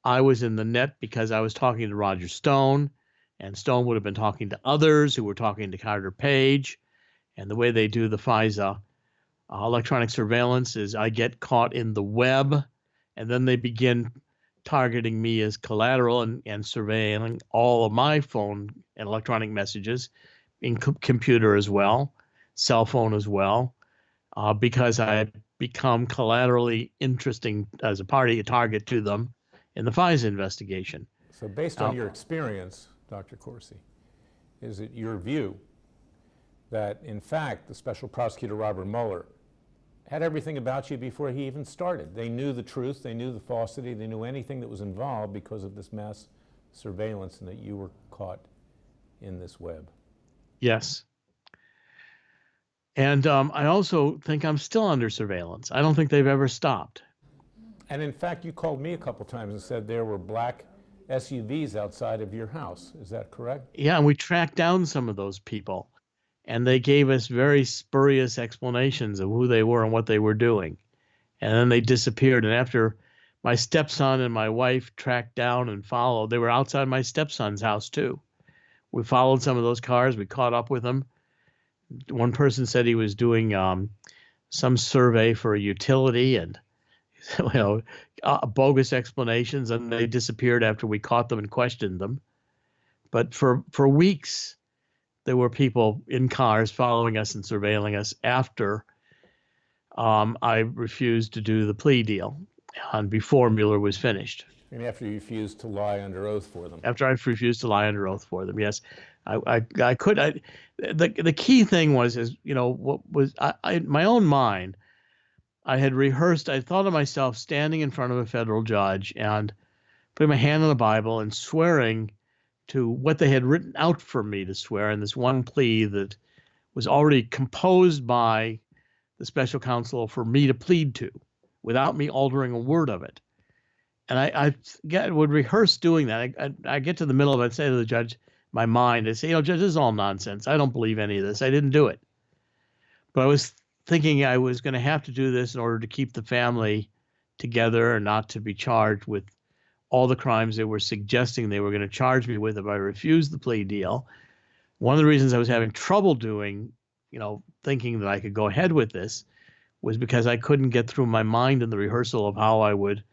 I was in the net because I was talking to Roger Stone, and Stone would have been talking to others who were talking to Carter Page. And the way they do the FISA electronic surveillance is I get caught in the web, and then they begin targeting me as collateral and surveilling all of my phone and electronic messages, in computer as well, cell phone as well, because I become collaterally interesting as a target to them in the FISA investigation. So based on your experience, Dr. Corsi, is it your view that in fact the Special Prosecutor Robert Mueller had everything about you before he even started? They knew the truth, they knew the falsity, they knew anything that was involved because of this mass surveillance, and that you were caught in this web? Yes. And I also think I'm still under surveillance. I don't think they've ever stopped. And in fact, you called me a couple times and said there were black SUVs outside of your house. Is that correct? Yeah, and we tracked down some of those people, and they gave us very spurious explanations of who they were and what they were doing. And then they disappeared. And after my stepson and my wife tracked down and followed, they were outside my stepson's house too. We followed some of those cars. We caught up with them. One person said he was doing some survey for a utility, and bogus explanations, and they disappeared after we caught them and questioned them. But for weeks, there were people in cars following us and surveilling us after I refused to do the plea deal and before Mueller was finished. And after you refused to lie under oath for them. After I refused to lie under oath for them, yes. The key thing was, what was, in my own mind, I had rehearsed, I thought of myself standing in front of a federal judge and putting my hand on the Bible and swearing to what they had written out for me to swear in this one plea that was already composed by the special counsel for me to plead to without me altering a word of it. And I would rehearse doing that. I get to the middle of it, I'd say to the judge, my mind, I'd say, Judge, this is all nonsense. I don't believe any of this. I didn't do it. But I was thinking I was going to have to do this in order to keep the family together and not to be charged with all the crimes they were suggesting they were going to charge me with if I refused the plea deal. One of the reasons I was having trouble doing, thinking that I could go ahead with this was because I couldn't get through my mind in the rehearsal of how I would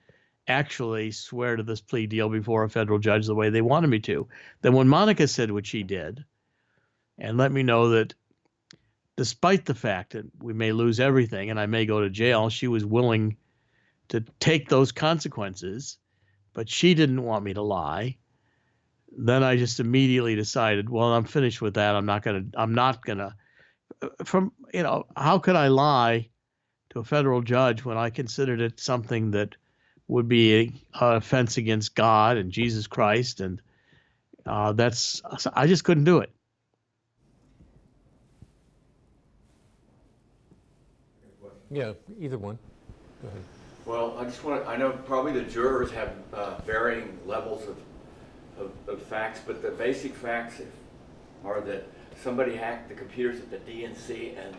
actually swear to this plea deal before a federal judge the way they wanted me to. Then when Monica said what she did and let me know that despite the fact that we may lose everything and I may go to jail, she was willing to take those consequences, but she didn't want me to lie. Then I just immediately decided, well, I'm finished with that. I'm not gonna, how could I lie to a federal judge when I considered it something that would be an offense against God and Jesus Christ, and I just couldn't do it. Yeah, either one. Go ahead. Well, I know probably the jurors have varying levels of facts, but the basic facts are that somebody hacked the computers at the DNC and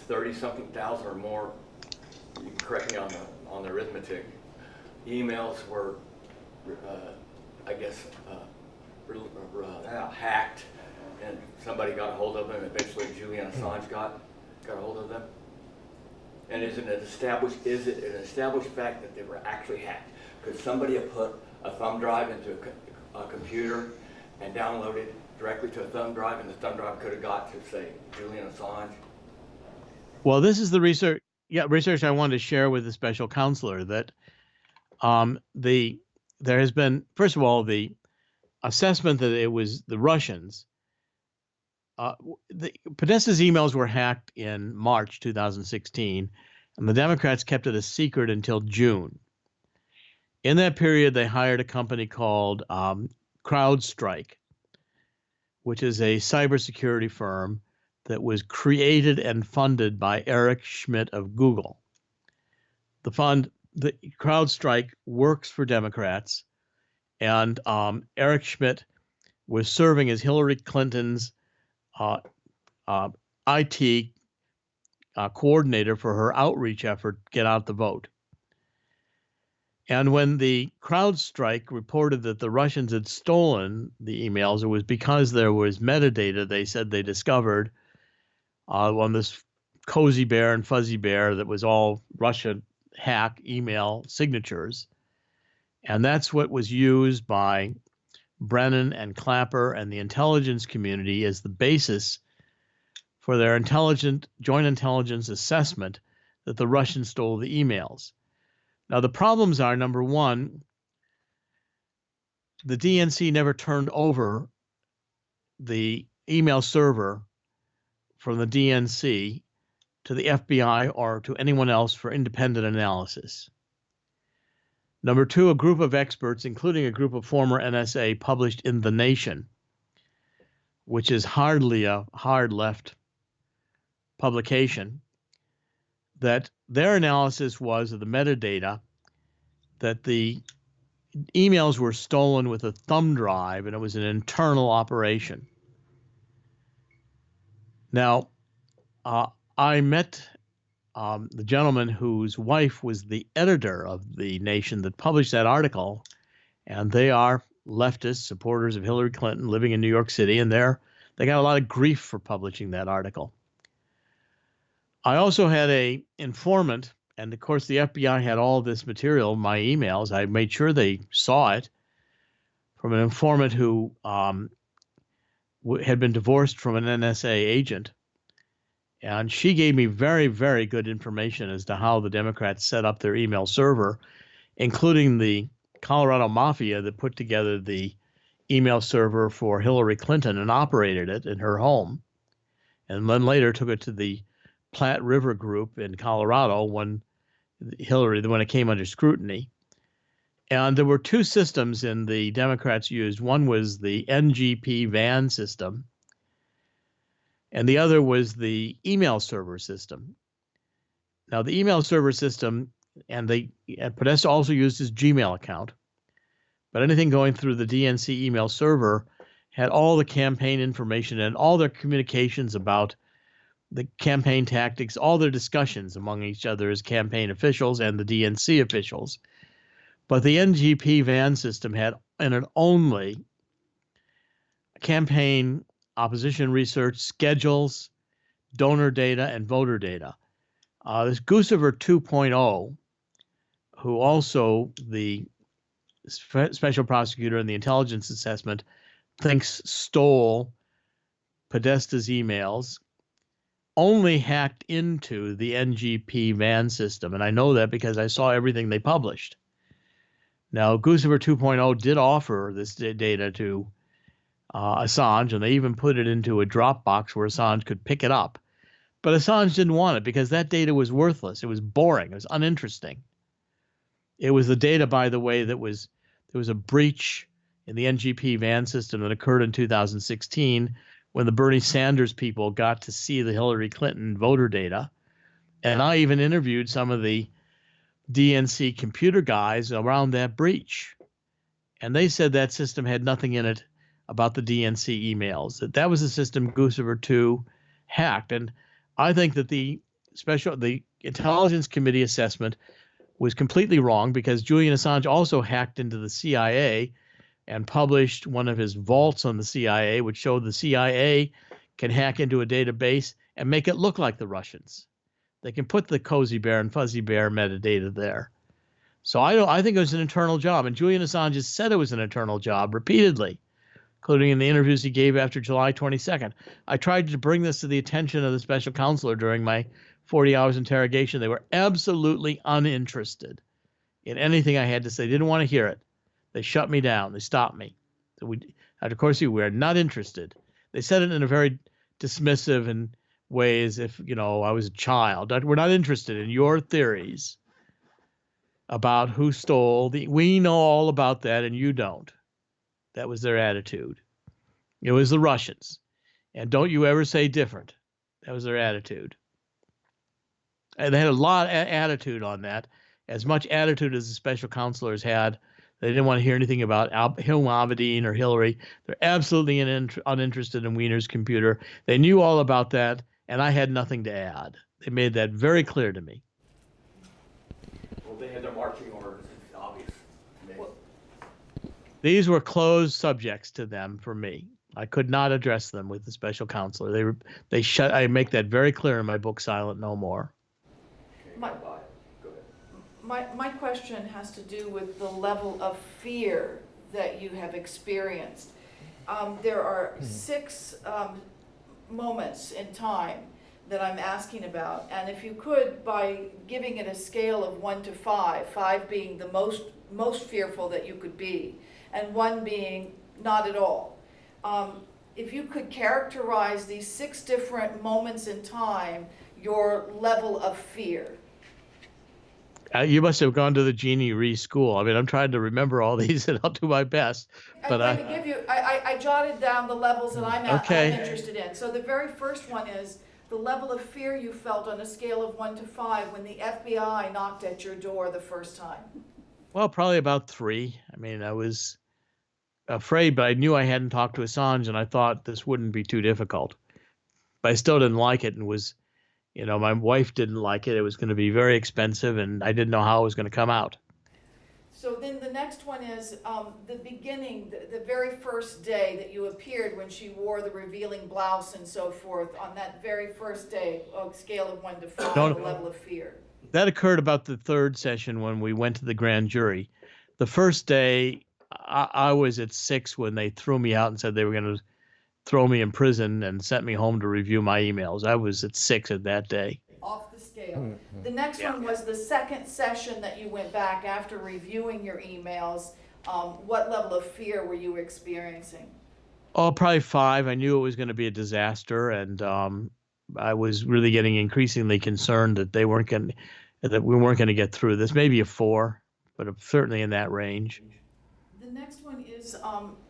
30-something thousand or more, you can correct me on the arithmetic, emails were, hacked, and somebody got a hold of them. Eventually, Julian Assange got a hold of them. And is it an established fact that they were actually hacked? Could somebody have put a thumb drive into a computer and downloaded directly to a thumb drive, and the thumb drive could have got to, say, Julian Assange? Well, this is the research I wanted to share with the special counselor, that there has been, first of all, the assessment that it was the Russians. Podesta's emails were hacked in March 2016, and the Democrats kept it a secret until June. In that period, they hired a company called CrowdStrike, which is a cybersecurity firm that was created and funded by Eric Schmidt of Google. The CrowdStrike works for Democrats, and Eric Schmidt was serving as Hillary Clinton's IT coordinator for her outreach effort, Get Out the Vote. And when the CrowdStrike reported that the Russians had stolen the emails, it was because there was metadata they said they discovered on this Cozy Bear and Fuzzy Bear that was all Russian hack email signatures. And that's what was used by Brennan and Clapper and the intelligence community as the basis for their joint intelligence assessment that the Russians stole the emails. Now, the problems are, number one, the DNC never turned over the email server from the DNC to the FBI or to anyone else for independent analysis. Number two, a group of experts, including a group of former NSA, published in The Nation, which is hardly a hard left publication, that their analysis was of the metadata that the emails were stolen with a thumb drive and it was an internal operation. Now, I met the gentleman whose wife was the editor of The Nation that published that article, and they are leftist supporters of Hillary Clinton living in New York City, and they got a lot of grief for publishing that article. I also had a informant And of course, the FBI had all this material, my emails. I made sure they saw it from an informant who had been divorced from an NSA agent. And she gave me very, very good information as to how the Democrats set up their email server, including the Colorado Mafia that put together the email server for Hillary Clinton and operated it in her home. And then later took it to the Platte River group in Colorado when it came under scrutiny. And there were two systems in the Democrats used. One was the NGP van system, and the other was the email server system. Now, the email server system, and Podesta also used his Gmail account, but anything going through the DNC email server had all the campaign information and all their communications about the campaign tactics, all their discussions among each other as campaign officials and the DNC officials. But the NGP van system had in it only campaign opposition research, schedules, donor data, and voter data. This Guccifer 2.0, who also the special prosecutor in the intelligence assessment thinks stole Podesta's emails, only hacked into the NGP van system. And I know that because I saw everything they published. Now, Guccifer 2.0 did offer this data to Assange, and they even put it into a Dropbox where Assange could pick it up. But Assange didn't want it because that data was worthless. It was boring. It was uninteresting. It was the data, by the way, there was a breach in the NGP van system that occurred in 2016 when the Bernie Sanders people got to see the Hillary Clinton voter data. And I even interviewed some of the DNC computer guys around that breach. And they said that system had nothing in it about the DNC emails, that was the system Guccifer 2 hacked. And I think that the Intelligence Committee assessment was completely wrong because Julian Assange also hacked into the CIA and published one of his vaults on the CIA, which showed the CIA can hack into a database and make it look like the Russians. They can put the Cozy Bear and Fuzzy Bear metadata there. So I think it was an internal job, and Julian Assange has said it was an internal job repeatedly, including in the interviews he gave after July 22nd. I tried to bring this to the attention of the special counselor during my 40 hours interrogation. They were absolutely uninterested in anything I had to say. They didn't want to hear it. They shut me down. They stopped me. So Dr. Corsi, we are not interested. They said it in a very dismissive and way as if, I was a child. We're not interested in your theories about who stole we know all about that and you don't. That was their attitude. It was the Russians. And don't you ever say different. That was their attitude. And they had a lot of attitude on that, as much attitude as the special counselors had. They didn't want to hear anything about Hilma Abedin or Hillary. They're absolutely uninterested in Wiener's computer. They knew all about that, and I had nothing to add. They made that very clear to me. Well, they had their marching orders. It's obvious. These were closed subjects to them for me. I could not address them with the special counselor. They shut. I make that very clear in my book, Silent No More. My question has to do with the level of fear that you have experienced. There are 6 moments in time that I'm asking about, and if you could, by giving it a scale of 1 to 5, 5 being the most fearful that you could be, and 1 being not at all. If you could characterize these 6 different moments in time, your level of fear. You must have gone to the Jeannie Rhee School. I mean, I'm trying to remember all these, and I'll do my best. But I'm going to give you, I jotted down the levels that I'm interested in. So the very first one is the level of fear you felt on a scale of 1 to 5 when the FBI knocked at your door the first time. Well, probably about 3. I mean, I was afraid, but I knew I hadn't talked to Assange, and I thought this wouldn't be too difficult. But I still didn't like it, and was, my wife didn't like it. It was going to be very expensive, and I didn't know how it was going to come out. So then the next one is the beginning, the very first day that you appeared when she wore the revealing blouse and so forth, on that very first day, scale of 1 to 5, the level of fear. That occurred about the third session when we went to the grand jury. The first day, I was at 6 when they threw me out and said they were going to throw me in prison and sent me home to review my emails. I was at 6 at that day. Off the scale. The next one was the second session that you went back after reviewing your emails. What level of fear were you experiencing? Oh, probably 5. I knew it was going to be a disaster, and I was really getting increasingly concerned that we weren't going to get through this. Maybe a 4, but certainly in that range. The next one is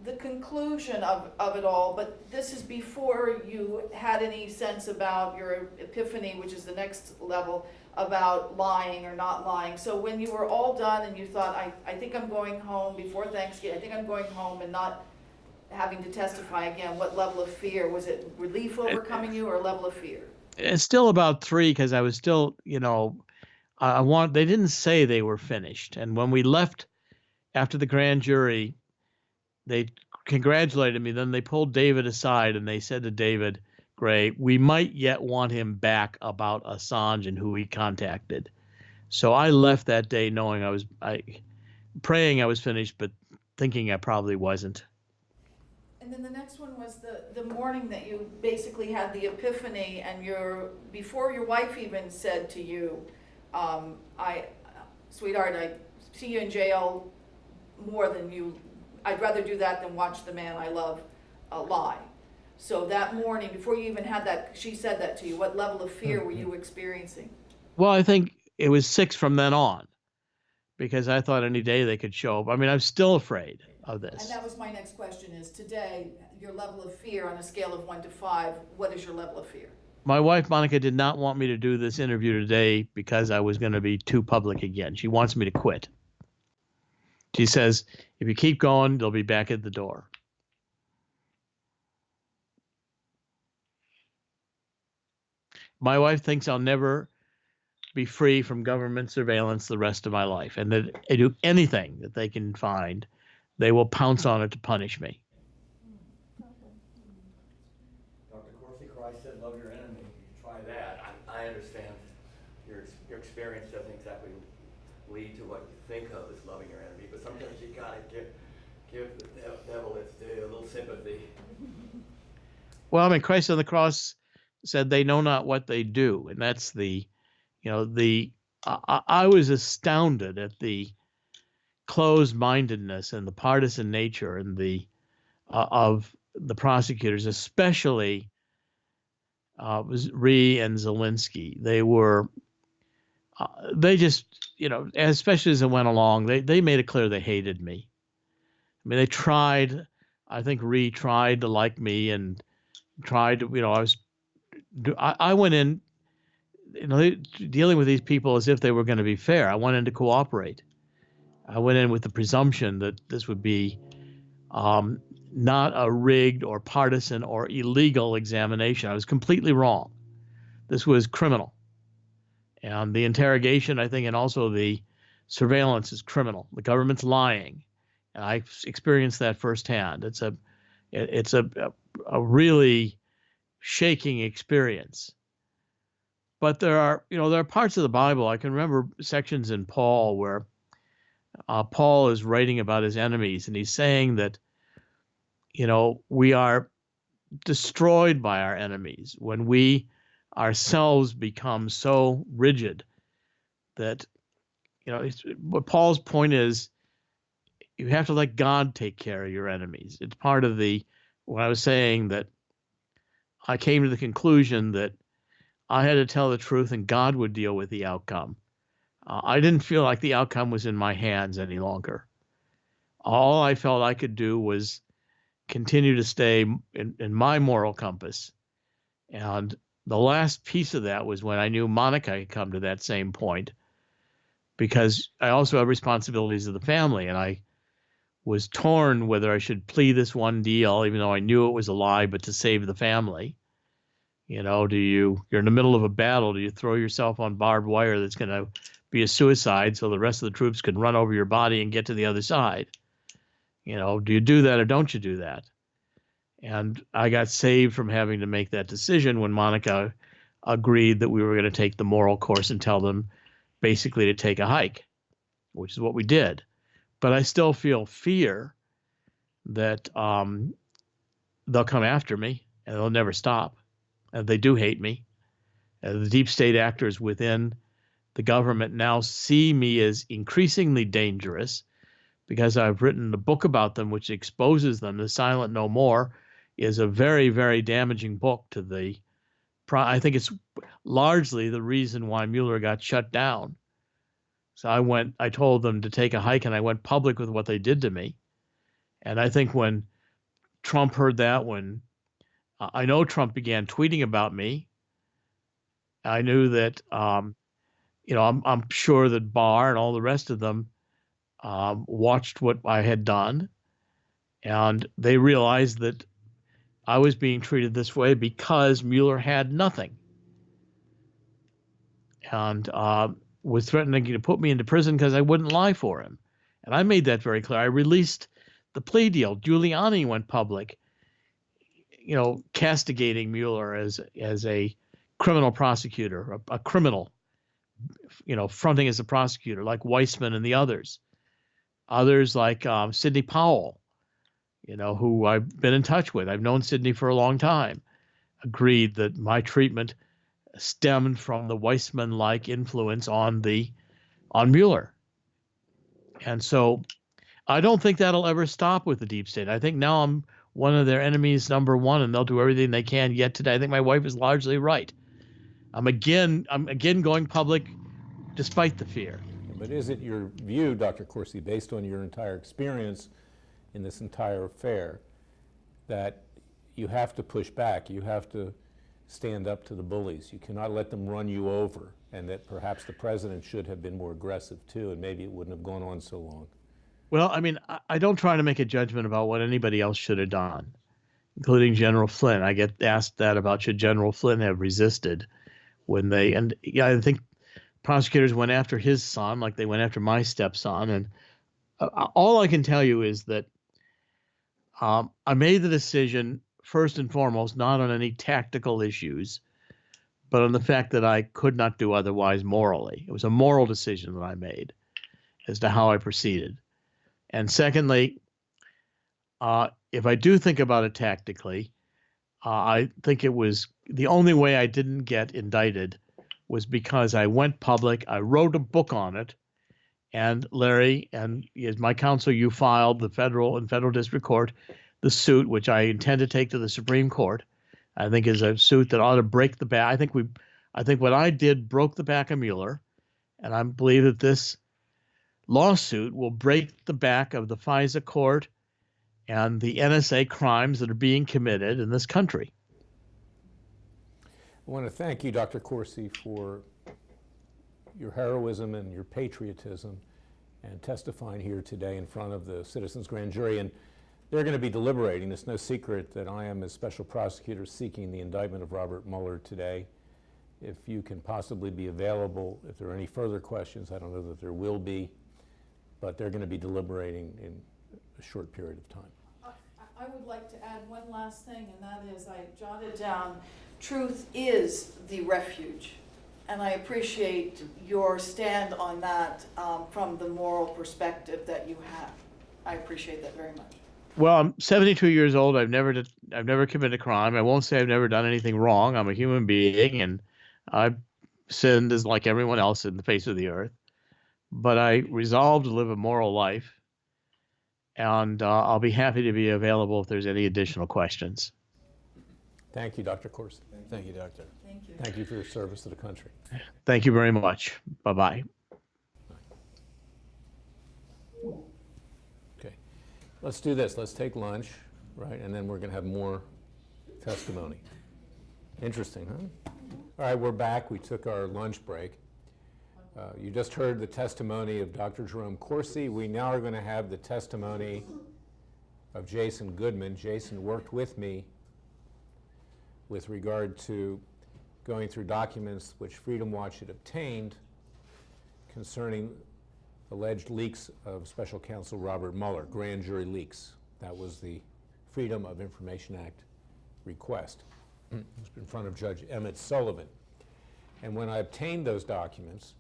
the conclusion of it all, but this is before you had any sense about your epiphany, which is the next level, about lying or not lying. So when you were all done and you thought, I think I'm going home before Thanksgiving, I think I'm going home and not having to testify again, what level of fear? Was it relief overcoming you or a level of fear? It's still about 3 because I was still, they didn't say they were finished. And when we left after the grand jury, they congratulated me. Then they pulled David aside and they said to David Gray, we might yet want him back about Assange and who he contacted. So I left that day knowing praying I was finished, but thinking I probably wasn't. And then the next one was the morning that you basically had the epiphany, and before your wife even said to you, sweetheart, I see you in jail more than you, I'd rather do that than watch the man I love lie. So that morning, before you even had that, she said that to you, what level of fear were you experiencing? Well, I think it was 6 from then on, because I thought any day they could show up. I mean, I'm still afraid of this. And that was my next question is, today, your level of fear on a scale of 1 to 5, what is your level of fear? My wife, Monica, did not want me to do this interview today because I was going to be too public again. She wants me to quit. She says, if you keep going, they'll be back at the door. My wife thinks I'll never be free from government surveillance the rest of my life, and that they do anything that they can find, they will pounce on it to punish me. Dr. Corsi, Christ said, love your enemy. Try that. I understand your experience doesn't exactly lead to what you think of as loving your enemy, but sometimes you gotta give the devil its due, a little sympathy. Well, I mean, Christ on the cross said they know not what they do, and that's I was astounded at the closed-mindedness and the partisan nature and of the prosecutors, especially Ree and Zelensky. They just, especially as it went along, they made it clear they hated me. I mean, they tried. I think Ree tried to like me and tried to, I went in, dealing with these people as if they were going to be fair. I went in to cooperate. I went in with the presumption that this would be not a rigged or partisan or illegal examination. I was completely wrong. This was criminal. And the interrogation, I think, and also the surveillance is criminal. The government's lying. And I experienced that firsthand. It's a really shaking experience. But there are parts of the Bible. I can remember sections in Paul where Paul is writing about his enemies, and he's saying that, we are destroyed by our enemies when we ourselves become so rigid that, what Paul's point is, you have to let God take care of your enemies. It's part of what I was saying, that I came to the conclusion that I had to tell the truth and God would deal with the outcome. I didn't feel like the outcome was in my hands any longer. All I felt I could do was continue to stay in my moral compass. And the last piece of that was when I knew Monica had come to that same point, because I also have responsibilities of the family, and I was torn whether I should plea this one deal, even though I knew it was a lie, but to save the family. You're in the middle of a battle, do you throw yourself on barbed wire that's going to be a suicide so the rest of the troops can run over your body and get to the other side? Do you do that or don't you do that? And I got saved from having to make that decision when Monica agreed that we were going to take the moral course and tell them basically to take a hike, which is what we did. But I still feel fear that they'll come after me and they'll never stop. And they do hate me. The deep state actors within the government now see me as increasingly dangerous because I've written a book about them, which exposes them. The Silent No More is a very, very damaging book to the, I think it's largely the reason why Mueller got shut down. So I told them to take a hike, and I went public with what they did to me. And I think when Trump heard that, when I know Trump began tweeting about me, I knew that, I'm sure that Barr and all the rest of them watched what I had done, and they realized that I was being treated this way because Mueller had nothing, and was threatening to put me into prison because I wouldn't lie for him. And I made that very clear. I released the plea deal. Giuliani went public, castigating Mueller as a criminal prosecutor, a criminal, fronting as a prosecutor, like Weissman and the others. Others like Sidney Powell, who I've been in touch with. I've known Sidney for a long time, agreed that my treatment stemmed from the Weissman-like influence on Mueller. And so I don't think that'll ever stop with the deep state. I think now I'm one of their enemies, number one, and they'll do everything they can yet today. I think my wife is largely right. I'm again going public despite the fear. But is it your view, Dr. Corsi, based on your entire experience in this entire affair, that you have to push back, you have to stand up to the bullies, you cannot let them run you over, and that perhaps the president should have been more aggressive too, and maybe it wouldn't have gone on so long? Well, I mean, I don't try to make a judgment about what anybody else should have done, including General Flynn. I get asked that about should General Flynn have resisted when I think prosecutors went after his son like they went after my stepson. And all I can tell you is that I made the decision, first and foremost, not on any tactical issues, but on the fact that I could not do otherwise morally. It was a moral decision that I made as to how I proceeded. And secondly, if I do think about it tactically, I think it was the only way I didn't get indicted was because I went public. I wrote a book on it. And Larry, and as my counsel, you filed the federal district court, the suit, which I intend to take to the Supreme Court. I think is a suit that ought to break the back. I think what I did broke the back of Mueller. And I believe that this lawsuit will break the back of the FISA court and the NSA crimes that are being committed in this country. I want to thank you, Dr. Corsi, for your heroism and your patriotism and testifying here today in front of the Citizens Grand Jury. And they're going to be deliberating. It's no secret that I am, as special prosecutor, seeking the indictment of Robert Mueller today. If you can possibly be available, if there are any further questions, I don't know that there will be, but they're going to be deliberating in a short period of time. I would like to add one last thing, and that is I jotted down, truth is the refuge. And I appreciate your stand on that from the moral perspective that you have. I appreciate that very much. Well, I'm 72 years old. I've never committed a crime. I won't say I've never done anything wrong. I'm a human being, and I've sinned as like everyone else in the face of the earth. But I resolved to live a moral life, and I'll be happy to be available if there's any additional questions. Thank you, Dr. Corsi. Thank you, Doctor. Thank you. Thank you for your service to the country. Thank you very much. Bye-bye. Okay, let's do this. Let's take lunch, right? And then we're going to have more testimony. Interesting, huh? All right, we're back. We took our lunch break. You just heard the testimony of Dr. Jerome Corsi. We now are going to have the testimony of Jason Goodman. Jason worked with me with regard to going through documents which Freedom Watch had obtained concerning alleged leaks of Special Counsel Robert Mueller, grand jury leaks. That was the Freedom of Information Act request. It was in front of Judge Emmett Sullivan. And when I obtained those documents,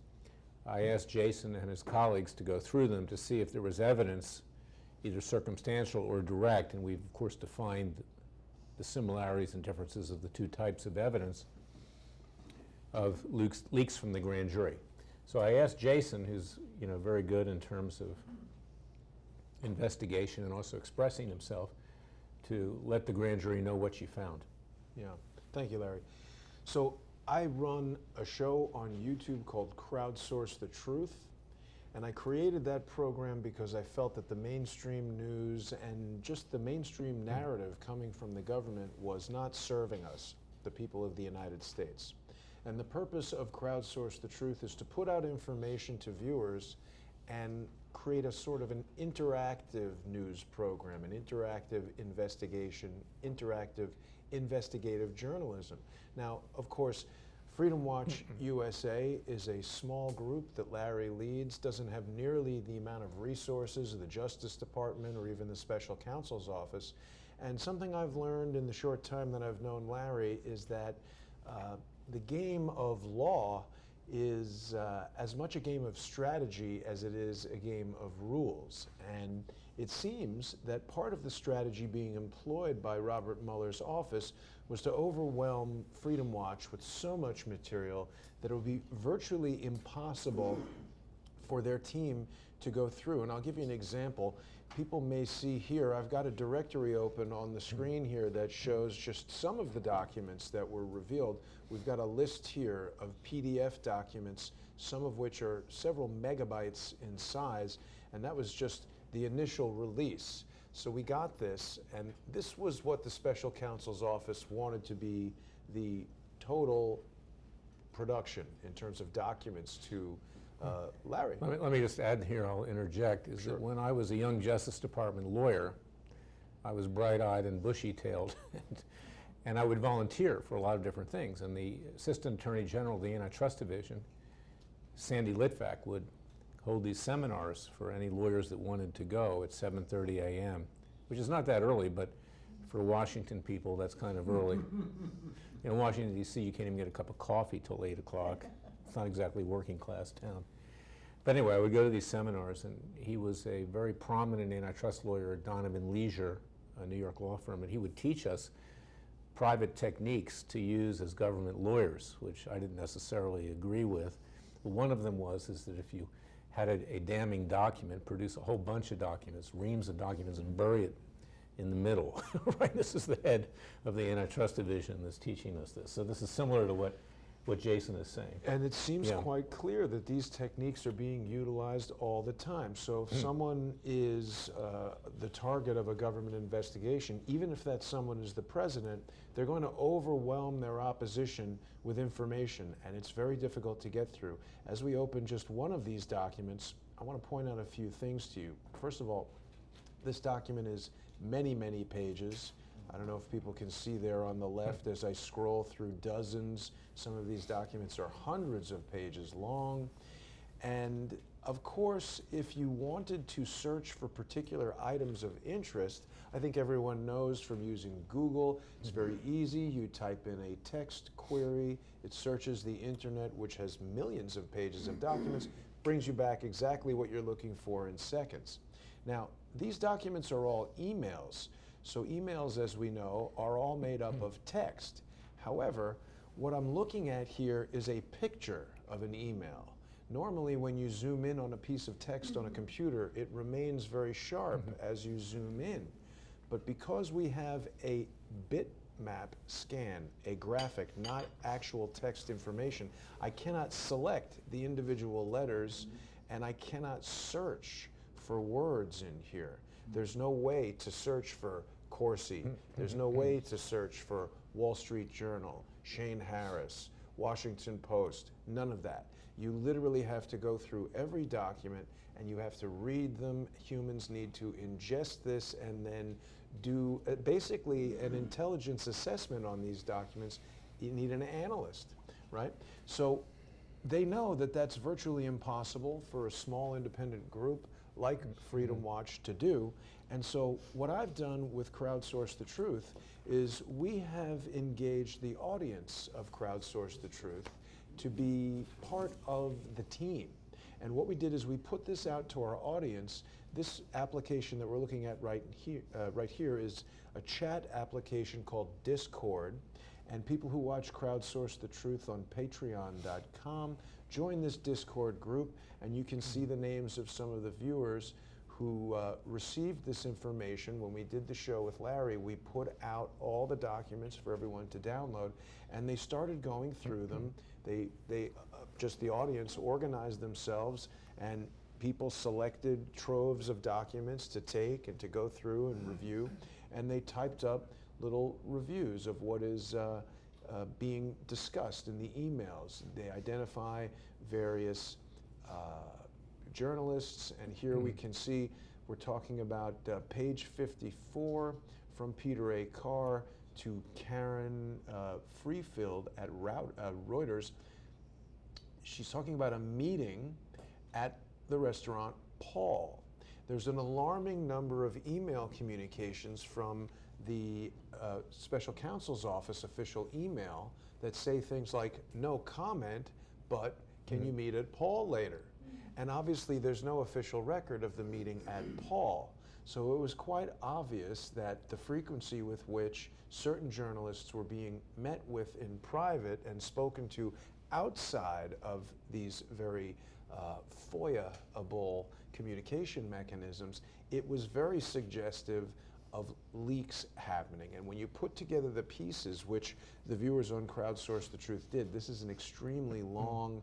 I asked Jason and his colleagues to go through them to see if there was evidence, either circumstantial or direct, and we've of course defined the similarities and differences of the two types of evidence of leaks from the grand jury. So I asked Jason, who's very good in terms of investigation and also expressing himself, to let the grand jury know what she found. Yeah, thank you, Larry. So I run a show on YouTube called Crowdsource the Truth, and I created that program because I felt that the mainstream news and just the mainstream narrative coming from the government was not serving us, the people of the United States. And the purpose of Crowdsource the Truth is to put out information to viewers and create a sort of an interactive news program, an interactive investigation, interactive investigative journalism. Now, of course, Freedom Watch USA is a small group that Larry leads, doesn't have nearly the amount of resources of the Justice Department or even the Special Counsel's Office. And something I've learned in the short time that I've known Larry is that the game of law is as much a game of strategy as it is a game of rules. And it seems that part of the strategy being employed by Robert Mueller's office was to overwhelm Freedom Watch with so much material that it would be virtually impossible for their team to go through. And I'll give you an example. People may see here, I've got a directory open on the screen here that shows just some of the documents that were revealed. We've got a list here of PDF documents, some of which are several megabytes in size, and that was just the initial release. So we got this, and this was what the Special Counsel's Office wanted to be the total production in terms of documents to Larry. Let me just add here, I'll interject, is Sure. that when I was a young Justice Department lawyer, I was bright-eyed and bushy-tailed, and I would volunteer for a lot of different things. And the Assistant Attorney General of the Antitrust Division, Sandy Litvak, would hold these seminars for any lawyers that wanted to go at 7:30 a.m., which is not that early, but for Washington people, that's kind of early. In Washington, D.C., you can't even get a cup of coffee till 8 o'clock. It's not exactly working class town. But anyway, I would go to these seminars, and he was a very prominent antitrust lawyer at Donovan Leisure, a New York law firm, and he would teach us private techniques to use as government lawyers, which I didn't necessarily agree with. But one of them was that if you had a damning document, produce a whole bunch of documents, reams of documents, and bury it in the middle. Right? This is the head of the Antitrust Division that's teaching us this. So this is similar to what Jason is saying. And it seems Yeah. quite clear that these techniques are being utilized all the time. So if someone is the target of a government investigation, even if that someone is the president, they're going to overwhelm their opposition with information, and it's very difficult to get through. As we open just one of these documents, I want to point out a few things to you. First of all, this document is many, many pages. I don't know if people can see there on the left as I scroll through dozens. Some of these documents are hundreds of pages long. And of course, if you wanted to search for particular items of interest, I think everyone knows from using Google, it's very easy. You type in a text query, it searches the internet, which has millions of pages of documents, brings you back exactly what you're looking for in seconds. Now, these documents are all emails. So emails, as we know, are all made up of text. However, what I'm looking at here is a picture of an email. Normally, when you zoom in on a piece of text on a computer, it remains very sharp as you zoom in. But because we have a bitmap scan, a graphic, not actual text information, I cannot select the individual letters, and I cannot search for words in here. There's no way to search for Corsi. There's no way to search for Wall Street Journal, Shane Harris, Washington Post, none of that. You literally have to go through every document and you have to read them. Humans need to ingest this and then do basically an intelligence assessment on these documents. You need an analyst, right? So they know that that's virtually impossible for a small independent group like Freedom Watch to do. And so what I've done with Crowdsource the Truth is we have engaged the audience of Crowdsource the Truth to be part of the team. And what we did is we put this out to our audience. This application that we're looking at right here is a chat application called Discord. And people who watch Crowdsource the Truth on patreon.com join this Discord group, and you can see the names of some of the viewers who received this information. When we did the show with Larry, we put out all the documents for everyone to download, and they started going through them. They just the audience organized themselves, and people selected troves of documents to take and to go through and review, and they typed up little reviews of what is being discussed in the emails. They identify various journalists, and here we can see we're talking about page 54 from Peter A. Carr to Karen Freefield at Reuters. She's talking about a meeting at the restaurant Paul. There's an alarming number of email communications from the special counsel's office official email that say things like, no comment, but can you meet at Paul later? And obviously there's no official record of the meeting at Paul. So it was quite obvious that the frequency with which certain journalists were being met with in private and spoken to outside of these very FOIA-able communication mechanisms, it was very suggestive of leaks happening. And when you put together the pieces, which the viewers on Crowdsource the Truth did, this is an extremely long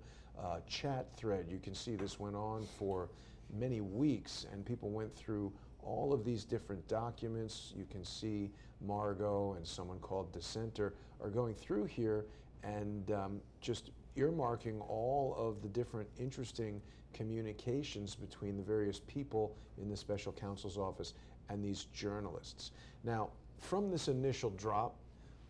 chat thread. You can see this went on for many weeks, and people went through all of these different documents. You can see Margot and someone called Dissenter are going through here and just earmarking all of the different interesting communications between the various people in the special counsel's office and these journalists. Now, from this initial drop,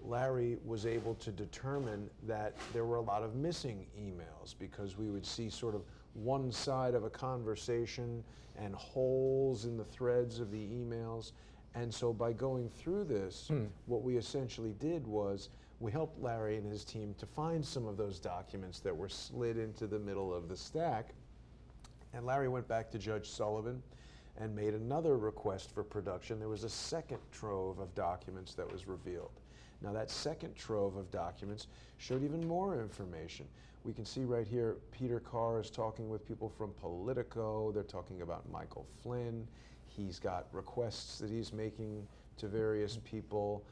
Larry was able to determine that there were a lot of missing emails, because we would see sort of one side of a conversation and holes in the threads of the emails. And so by going through this, what we essentially did was we helped Larry and his team to find some of those documents that were slid into the middle of the stack. And Larry went back to Judge Sullivan and made another request for production. There was a second trove of documents that was revealed. Now that second trove of documents showed even more information. We can see right here, Peter Carr is talking with people from Politico. They're talking about Michael Flynn. He's got requests that he's making to various people.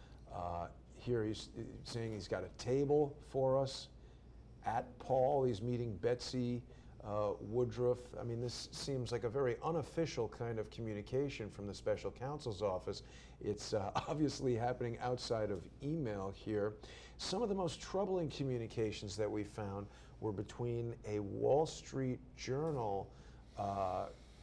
Here he's saying he's got a table for us at Paul. He's meeting Betsy Woodruff. I mean, this seems like a very unofficial kind of communication from the special counsel's office. It's obviously happening outside of email here. Some of the most troubling communications that we found were between a Wall Street Journal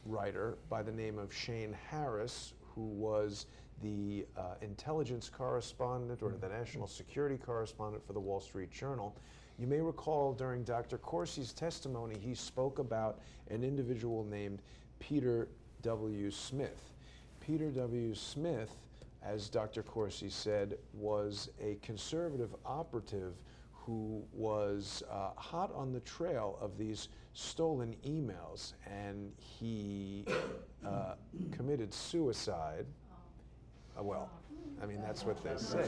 writer by the name of Shane Harris, who was the intelligence correspondent or the national security correspondent for the Wall Street Journal. You may recall during Dr. Corsi's testimony, he spoke about an individual named Peter W. Smith. Peter W. Smith, as Dr. Corsi said, was a conservative operative who was hot on the trail of these stolen emails, and he committed suicide. Well, I mean, that's what they say.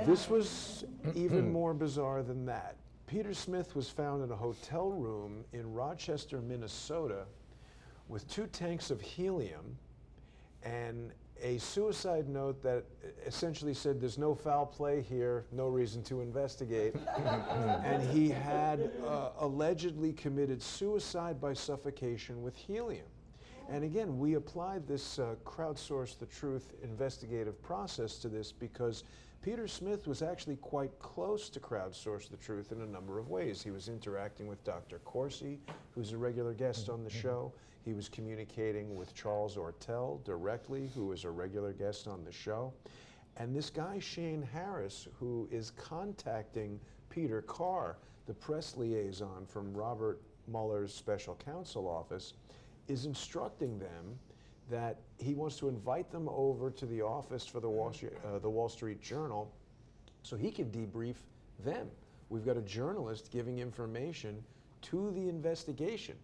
This was even more bizarre than that. Peter Smith was found in a hotel room in Rochester, Minnesota, with 2 tanks of helium and a suicide note that essentially said, there's no foul play here, no reason to investigate. And he had allegedly committed suicide by suffocation with helium. And again, we applied this Crowdsource the Truth investigative process to this because Peter Smith was actually quite close to Crowdsource the Truth in a number of ways. He was interacting with Dr. Corsi, who's a regular guest on the show. He was communicating with Charles Ortel directly, who is a regular guest on the show. And this guy, Shane Harris, who is contacting Peter Carr, the press liaison from Robert Mueller's special counsel office, is instructing them that he wants to invite them over to the office for the Wall Street Journal so he can debrief them. We've got a journalist giving information to the investigation.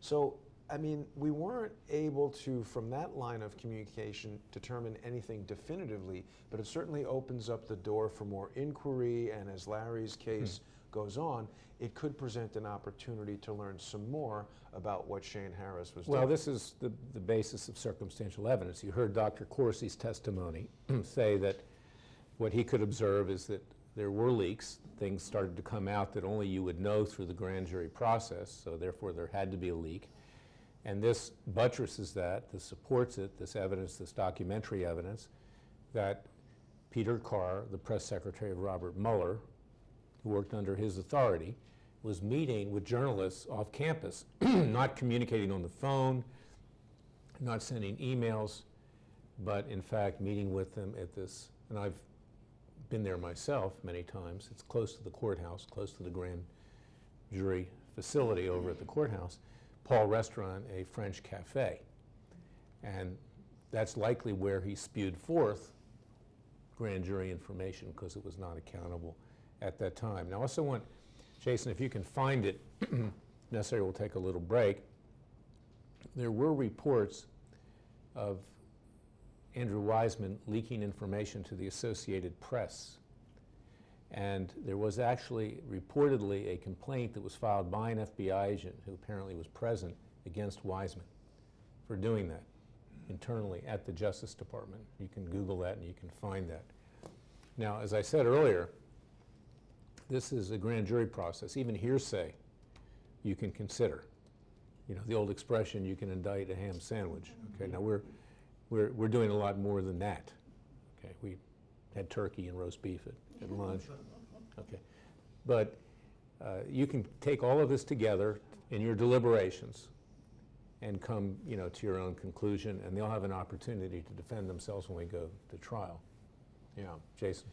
So, I mean, we weren't able to, from that line of communication, determine anything definitively, but it certainly opens up the door for more inquiry, and as Larry's case goes on, it could present an opportunity to learn some more about what Shane Harris was doing. Well, this is the basis of circumstantial evidence. You heard Dr. Corsi's testimony say that what he could observe is that there were leaks. Things started to come out that only you would know through the grand jury process, so therefore there had to be a leak. And this buttresses that, this supports it, this evidence, this documentary evidence, that Peter Carr, the press secretary of Robert Mueller, who worked under his authority, was meeting with journalists off campus, not communicating on the phone, not sending emails, but in fact meeting with them at this, and I've been there myself many times. It's close to the courthouse, close to the grand jury facility over at the courthouse, Paul Restaurant, a French cafe. And that's likely where he spewed forth grand jury information because it was not accountable at that time. Now I also want, Jason, if you can find it, necessary we'll take a little break. There were reports of Andrew Wiseman leaking information to the Associated Press. And there was actually reportedly a complaint that was filed by an FBI agent who apparently was present against Wiseman for doing that internally at the Justice Department. You can Google that and you can find that. Now, as I said earlier, this is a grand jury process. Even hearsay you can consider. You know, the old expression, you can indict a ham sandwich. Okay, now we're doing a lot more than that. Okay, we had turkey and roast beef at lunch. Okay, but you can take all of this together in your deliberations and come, you know, to your own conclusion, and they'll have an opportunity to defend themselves when we go to trial. Yeah. Jason.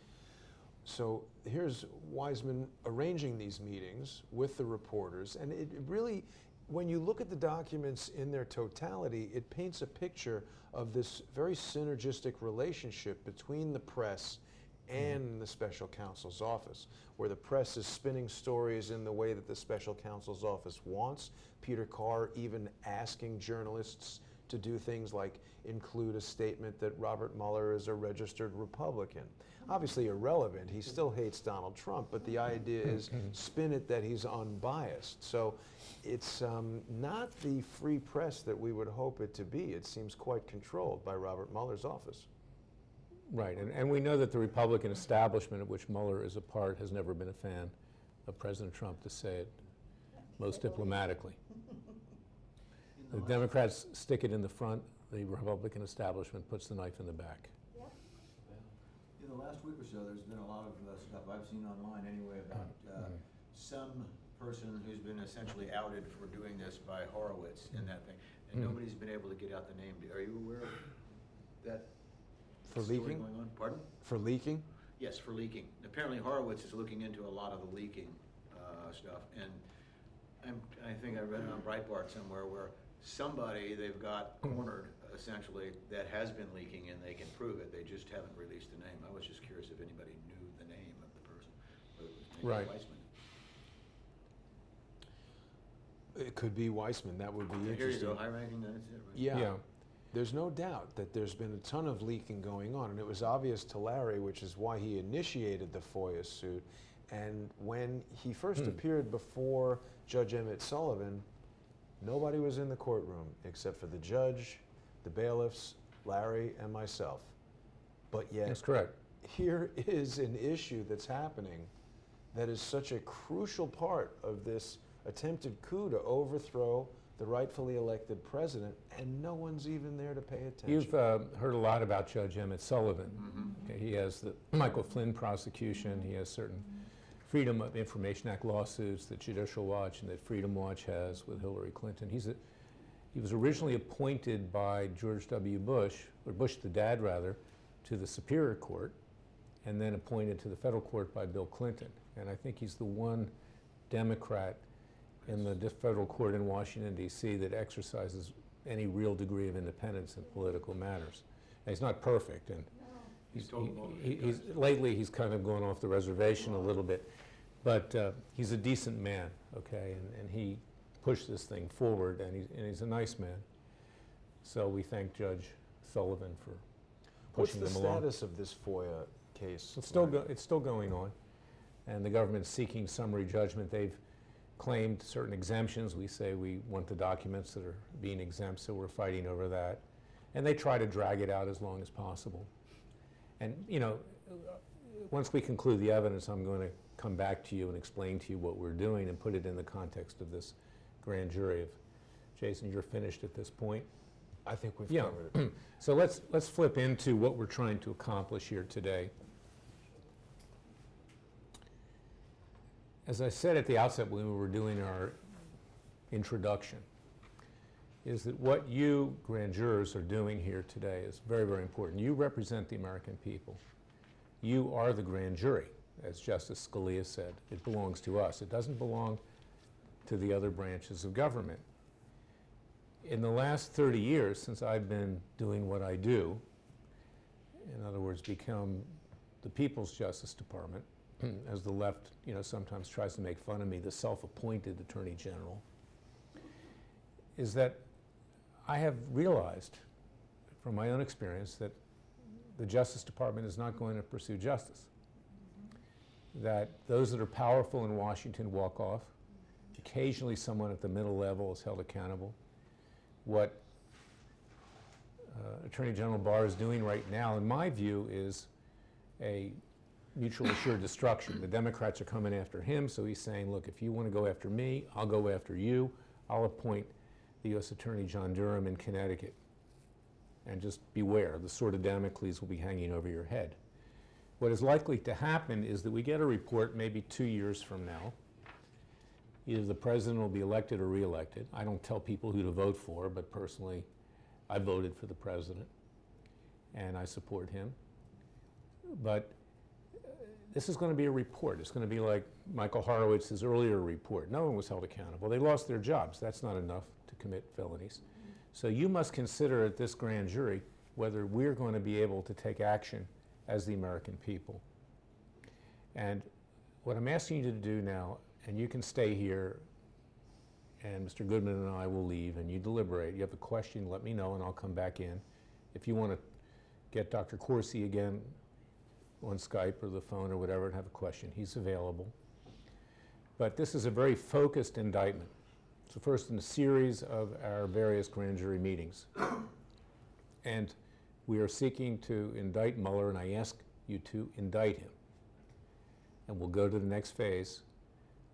So here's Wiseman arranging these meetings with the reporters, and it really, when you look at the documents in their totality, it paints a picture of this very synergistic relationship between the press and the special counsel's office, where the press is spinning stories in the way that the special counsel's office wants. Peter Carr even asking journalists to do things like include a statement that Robert Mueller is a registered Republican. Obviously irrelevant, he still hates Donald Trump, but the idea is spin it that he's unbiased. So it's not the free press that we would hope it to be. It seems quite controlled by Robert Mueller's office. Right, and we know that the Republican establishment of which Mueller is a part has never been a fan of President Trump, to say it most diplomatically. The Democrats stick it in the front, the Republican establishment puts the knife in the back. In the last week or so, there's been a lot of stuff I've seen online anyway about some person who's been essentially outed for doing this by Horowitz and that thing, and nobody's been able to get out the name. Are you aware of that? For story leaking? Going on? Pardon? For leaking? Yes, for leaking. Apparently Horowitz is looking into a lot of the leaking stuff, and I think I read it on Breitbart somewhere where somebody they've got cornered essentially that has been leaking, and they can prove it. They just haven't released the name. I was just curious if anybody knew the name of the person. Whether it was maybe Right. Weissman. It could be Wiseman. That would be Here you interesting. go, high ranking, that's it, right? Yeah. There's no doubt that there's been a ton of leaking going on, and it was obvious to Larry, which is why he initiated the FOIA suit. And when he first appeared before Judge Emmett Sullivan, nobody was in the courtroom except for the judge, the bailiffs, Larry, and myself. But yet, That's correct. here is an issue that's happening that is such a crucial part of this attempted coup to overthrow the rightfully elected president, and no one's even there to pay attention. You've heard a lot about Judge Emmett Sullivan. Okay, he has the Michael Flynn prosecution, he has certain Freedom of Information Act lawsuits that Judicial Watch and that Freedom Watch has with Hillary Clinton. He was originally appointed by George W. Bush, or Bush the dad rather, to the Superior Court, and then appointed to the federal court by Bill Clinton. And I think he's the one Democrat in the federal court in Washington, D.C. that exercises any real degree of independence in political matters. And he's not perfect, and lately he's kind of gone off the reservation a little bit, but he's a decent man, okay, and he push this thing forward, and he's a nice man. So we thank Judge Sullivan for What's pushing the them along. status of this FOIA case? It's still going on, and the government's seeking summary judgment. They've claimed certain exemptions. We say we want the documents that are being exempt, so we're fighting over that. And they try to drag it out as long as possible. And, you know, once we conclude the evidence, I'm going to come back to you and explain to you what we're doing and put it in the context of this grand jury. If, Jason, you're finished at this point? I think we've Yeah. covered it. So let's flip into what we're trying to accomplish here today. As I said at the outset when we were doing our introduction, is that what you grand jurors are doing here today is very, very important. You represent the American people. You are the grand jury, as Justice Scalia said. It belongs to us. It doesn't belong to the other branches of government. In the last 30 years, since I've been doing what I do, in other words, become the People's Justice Department, as the left, you know, sometimes tries to make fun of me, the self-appointed Attorney General, is that I have realized from my own experience that the Justice Department is not going to pursue justice. That those that are powerful in Washington walk off. Occasionally someone at the middle level is held accountable. What Attorney General Barr is doing right now, in my view, is a mutually assured destruction. The Democrats are coming after him, so he's saying, look, if you want to go after me, I'll go after you. I'll appoint the U.S. Attorney John Durham in Connecticut. And just beware, the sword of Damocles will be hanging over your head. What is likely to happen is that we get a report maybe 2 years from now. Either the president will be elected or reelected. I don't tell people who to vote for, but personally, I voted for the president, and I support him. But this is going to be a report. It's going to be like Michael Horowitz's earlier report. No one was held accountable. They lost their jobs. That's not enough to commit felonies. So you must consider at this grand jury whether we're going to be able to take action as the American people. And what I'm asking you to do now, and you can stay here, and Mr. Goodman and I will leave, and you deliberate. You have a question, let me know, and I'll come back in. If you want to get Dr. Corsi again on Skype or the phone or whatever and have a question, he's available. But this is a very focused indictment. It's the first in a series of our various grand jury meetings. And we are seeking to indict Mueller, and I ask you to indict him. And we'll go to the next phase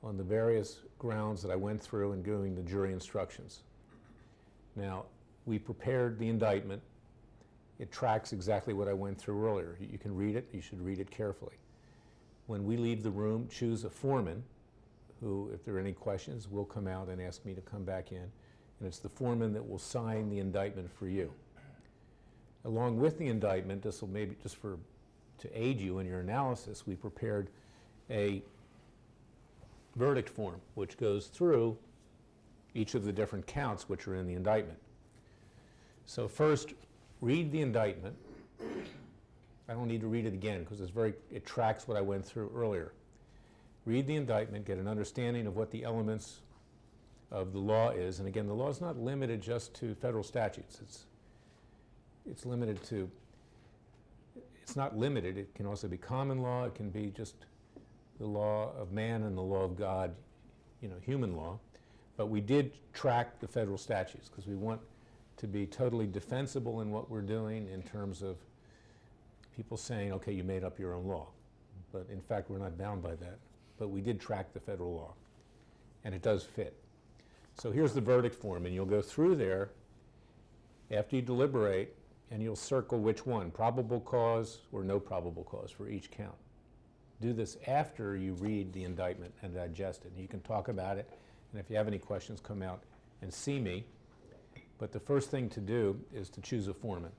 on the various grounds that I went through in doing the jury instructions. Now, we prepared the indictment. It tracks exactly what I went through earlier. You can read it. You should read it carefully. When we leave the room, choose a foreman who, if there are any questions, will come out and ask me to come back in. And it's the foreman that will sign the indictment for you. Along with the indictment, this will maybe just to aid you in your analysis, we prepared a verdict form which goes through each of the different counts which are in the indictment. So first, read the indictment. I don't need to read it again because it tracks what I went through earlier. Read the indictment, get an understanding of what the elements of the law is. And again, the law is not limited just to federal statutes. It's limited to, it's not limited. It can also be common law. It can be just the law of man and the law of God, you know, human law. But we did track the federal statutes because we want to be totally defensible in what we're doing in terms of people saying, okay, you made up your own law. But in fact, we're not bound by that. But we did track the federal law, and it does fit. So here's the verdict form, and you'll go through there after you deliberate, and you'll circle which one, probable cause or no probable cause for each count. Do this after you read the indictment and digest it. And you can talk about it, and if you have any questions, come out and see me. But the first thing to do is to choose a foreman.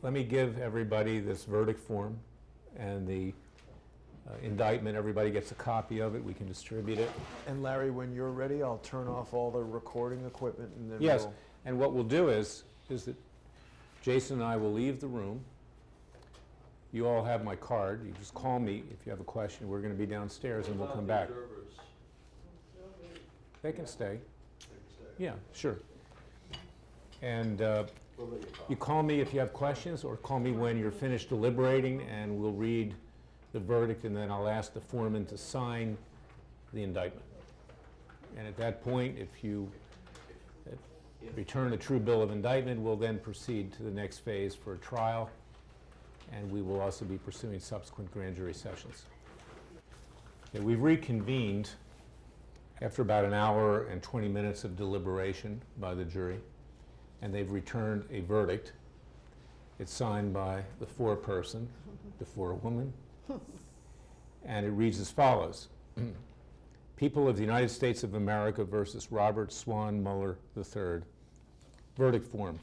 Let me give everybody this verdict form and the indictment. Everybody gets a copy of it. We can distribute it. And Larry, when you're ready, I'll turn off all the recording equipment and then Yes, we'll... and what we'll do is that Jason and I will leave the room. You all have my card. You just call me if you have a question. We're going to be downstairs and we'll come back. They can stay. Yeah, sure. And you call me if you have questions, or call me when you're finished deliberating, and we'll read the verdict, and then I'll ask the foreman to sign the indictment. And at that point, if you return a true bill of indictment, we'll then proceed to the next phase for a trial, and we will also be pursuing subsequent grand jury sessions. Okay, we've reconvened after about an hour and 20 minutes of deliberation by the jury, and they've returned a verdict. It's signed by the foreperson, the forewoman, and it reads as follows. People of the United States of America versus Robert Swan Mueller III. Verdict form.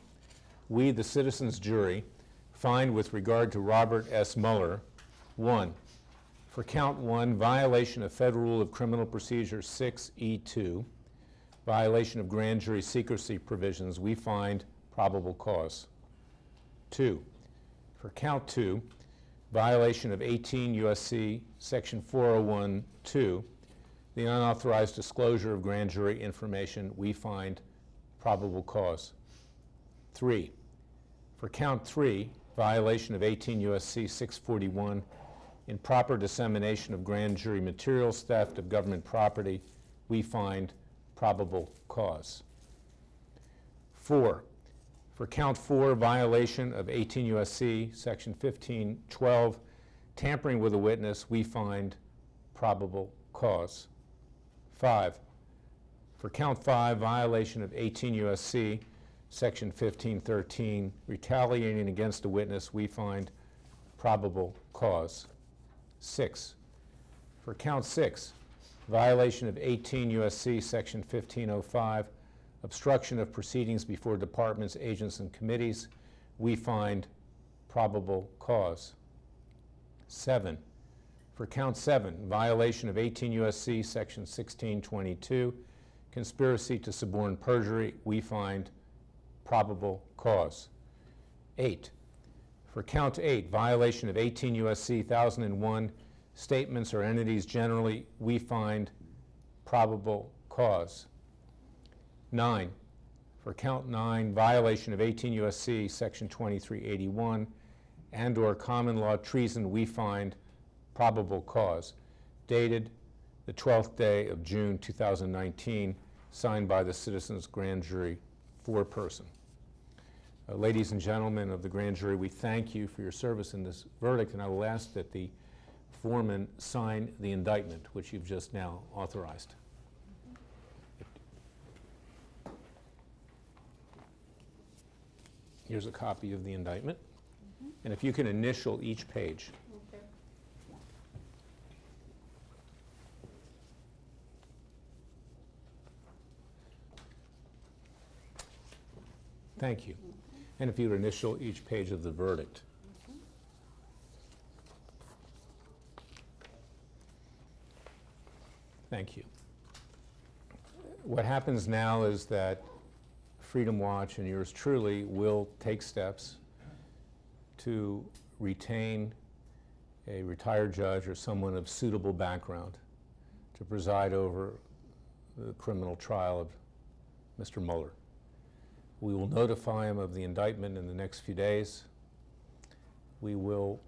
We, the citizens' jury, find with regard to Robert S. Mueller, 1, for count 1, violation of Federal Rule of Criminal Procedure 6E2, violation of grand jury secrecy provisions, we find probable cause. 2, for count 2, violation of 18 U.S.C. section 401(2), the unauthorized disclosure of grand jury information, we find probable cause. 3, for count 3, violation of 18 U.S.C. 641, improper dissemination of grand jury materials, theft of government property, we find probable cause. 4, for count 4, violation of 18 U.S.C. section 1512, tampering with a witness, we find probable cause. 5, for count 5, violation of 18 U.S.C. section 1513, retaliating against a witness, we find probable cause. 6, for count 6, violation of 18 U.S.C. section 1505, obstruction of proceedings before departments, agents, and committees, we find probable cause. 7, for count 7, violation of 18 U.S.C. section 1622, conspiracy to suborn perjury, we find probable cause. 8, for count 8, violation of 18 U.S.C. 1001, statements or entities generally, we find probable cause. 9, for count 9, violation of 18 U.S.C. section 2381 and/or common law treason, we find probable cause. Dated the 12th day of June 2019, signed by the Citizens Grand Jury foreperson. Ladies and gentlemen of the grand jury, we thank you for your service in this verdict, and I will ask that the foreman sign the indictment, which you've just now authorized. Here's a copy of the indictment. And if you can initial each page. Okay. Thank you. And if you would initial each page of the verdict. Thank you. What happens now is that Freedom Watch and yours truly will take steps to retain a retired judge or someone of suitable background to preside over the criminal trial of Mr. Mueller. We will notify him of the indictment in the next few days. We will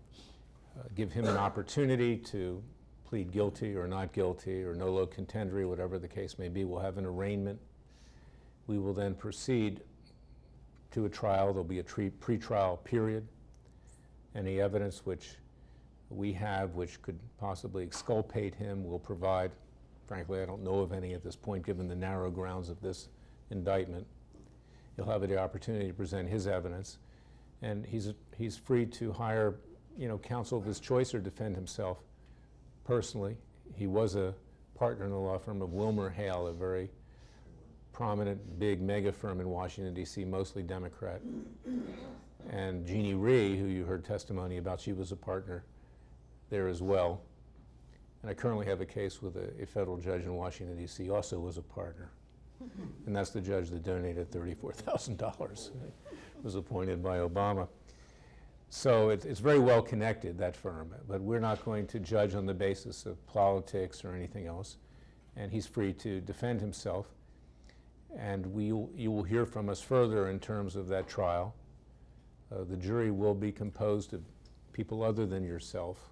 give him an opportunity to plead guilty or not guilty or nolo contendere, whatever the case may be. We'll have an arraignment. We will then proceed to a trial. There'll be a pre-trial period. Any evidence which we have which could possibly exculpate him, we'll provide. Frankly, I don't know of any at this point, given the narrow grounds of this indictment. He'll have the opportunity to present his evidence, and he's free to hire, counsel of his choice or defend himself personally. He was a partner in the law firm of Wilmer Hale, a very prominent, big mega firm in Washington, D.C., mostly Democrat. And Jeannie Rhee, who you heard testimony about, she was a partner there as well. And I currently have a case with a federal judge in Washington, D.C., also was a partner. And that's the judge that donated $34,000, was appointed by Obama. So it's very well connected, that firm, but we're not going to judge on the basis of politics or anything else. and he's free to defend himself. And you will hear from us further in terms of that trial. The jury will be composed of people other than yourself.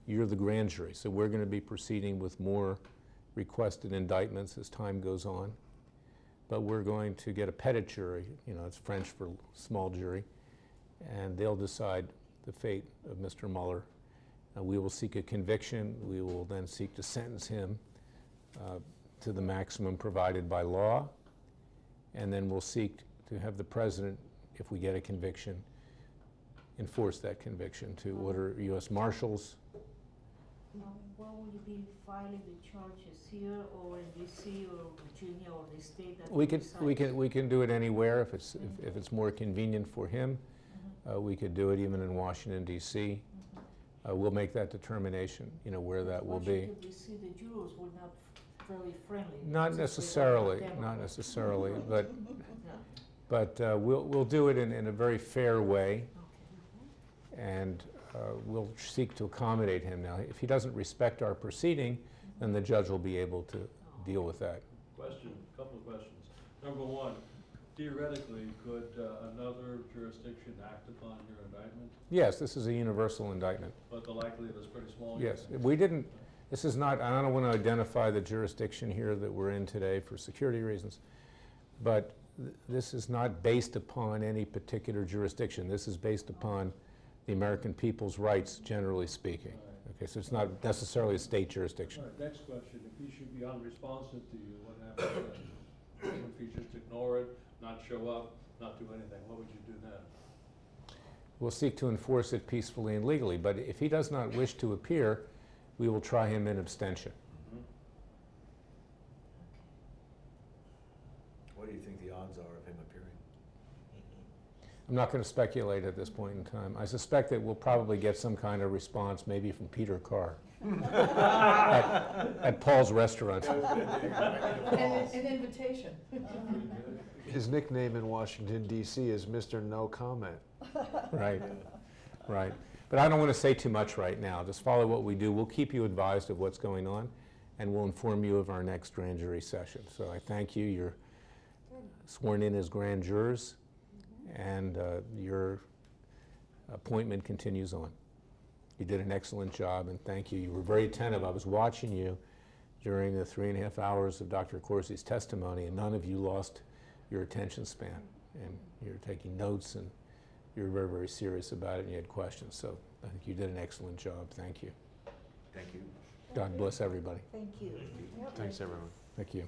You're the grand jury, so we're going to be proceeding with more requested indictments as time goes on. But we're going to get a petit jury, it's French for small jury, and they'll decide the fate of Mr. Mueller. We will seek a conviction. We will then seek to sentence him to the maximum provided by law, and then we'll seek to have the president, if we get a conviction, enforce that conviction to order U.S. Marshals. Where will you be filing the charges, here or in D.C. or Virginia or the state that We can do it anywhere if it's more convenient for him. We could do it even in Washington, D.C. We'll make that determination, where that will be. Washington, D.C., the jurors were not very friendly. Not necessarily, but we'll do it in a very fair way, and we'll seek to accommodate him. Now, if he doesn't respect our proceeding, then the judge will be able to deal with that. Couple of questions. Number one, theoretically, could another jurisdiction act upon your indictment? Yes, this is a universal indictment. But the likelihood is pretty small? Yes, we didn't, this is not, I don't want to identify the jurisdiction here that we're in today for security reasons, but this is not based upon any particular jurisdiction. This is based upon the American people's rights, generally speaking. Right. Okay, so it's not necessarily a state jurisdiction. All right, next question. If he should be unresponsive to you, what happens then? If he just ignore it, not show up, not do anything, what would you do then? We'll seek to enforce it peacefully and legally, but if he does not wish to appear, we will try him in abstention. What do you think the odds are of him appearing? I'm not going to speculate at this point in time. I suspect that we'll probably get some kind of response, maybe from Peter Carr at Paul's restaurant. And an invitation. His nickname in Washington, D.C. is Mr. No Comment. Right, right. But I don't want to say too much right now. Just follow what we do. We'll keep you advised of what's going on, and we'll inform you of our next grand jury session. So I thank you. You're sworn in as grand jurors, and your appointment continues on. You did an excellent job, and thank you. You were very attentive. I was watching you during the 3.5 hours of Dr. Corsi's testimony, and none of you lost your attention span. And you're taking notes, and you're very, very serious about it, and you had questions. So I think you did an excellent job. Thank you. Thank you. God bless everybody. Thank you. Thanks, everyone. Thank you.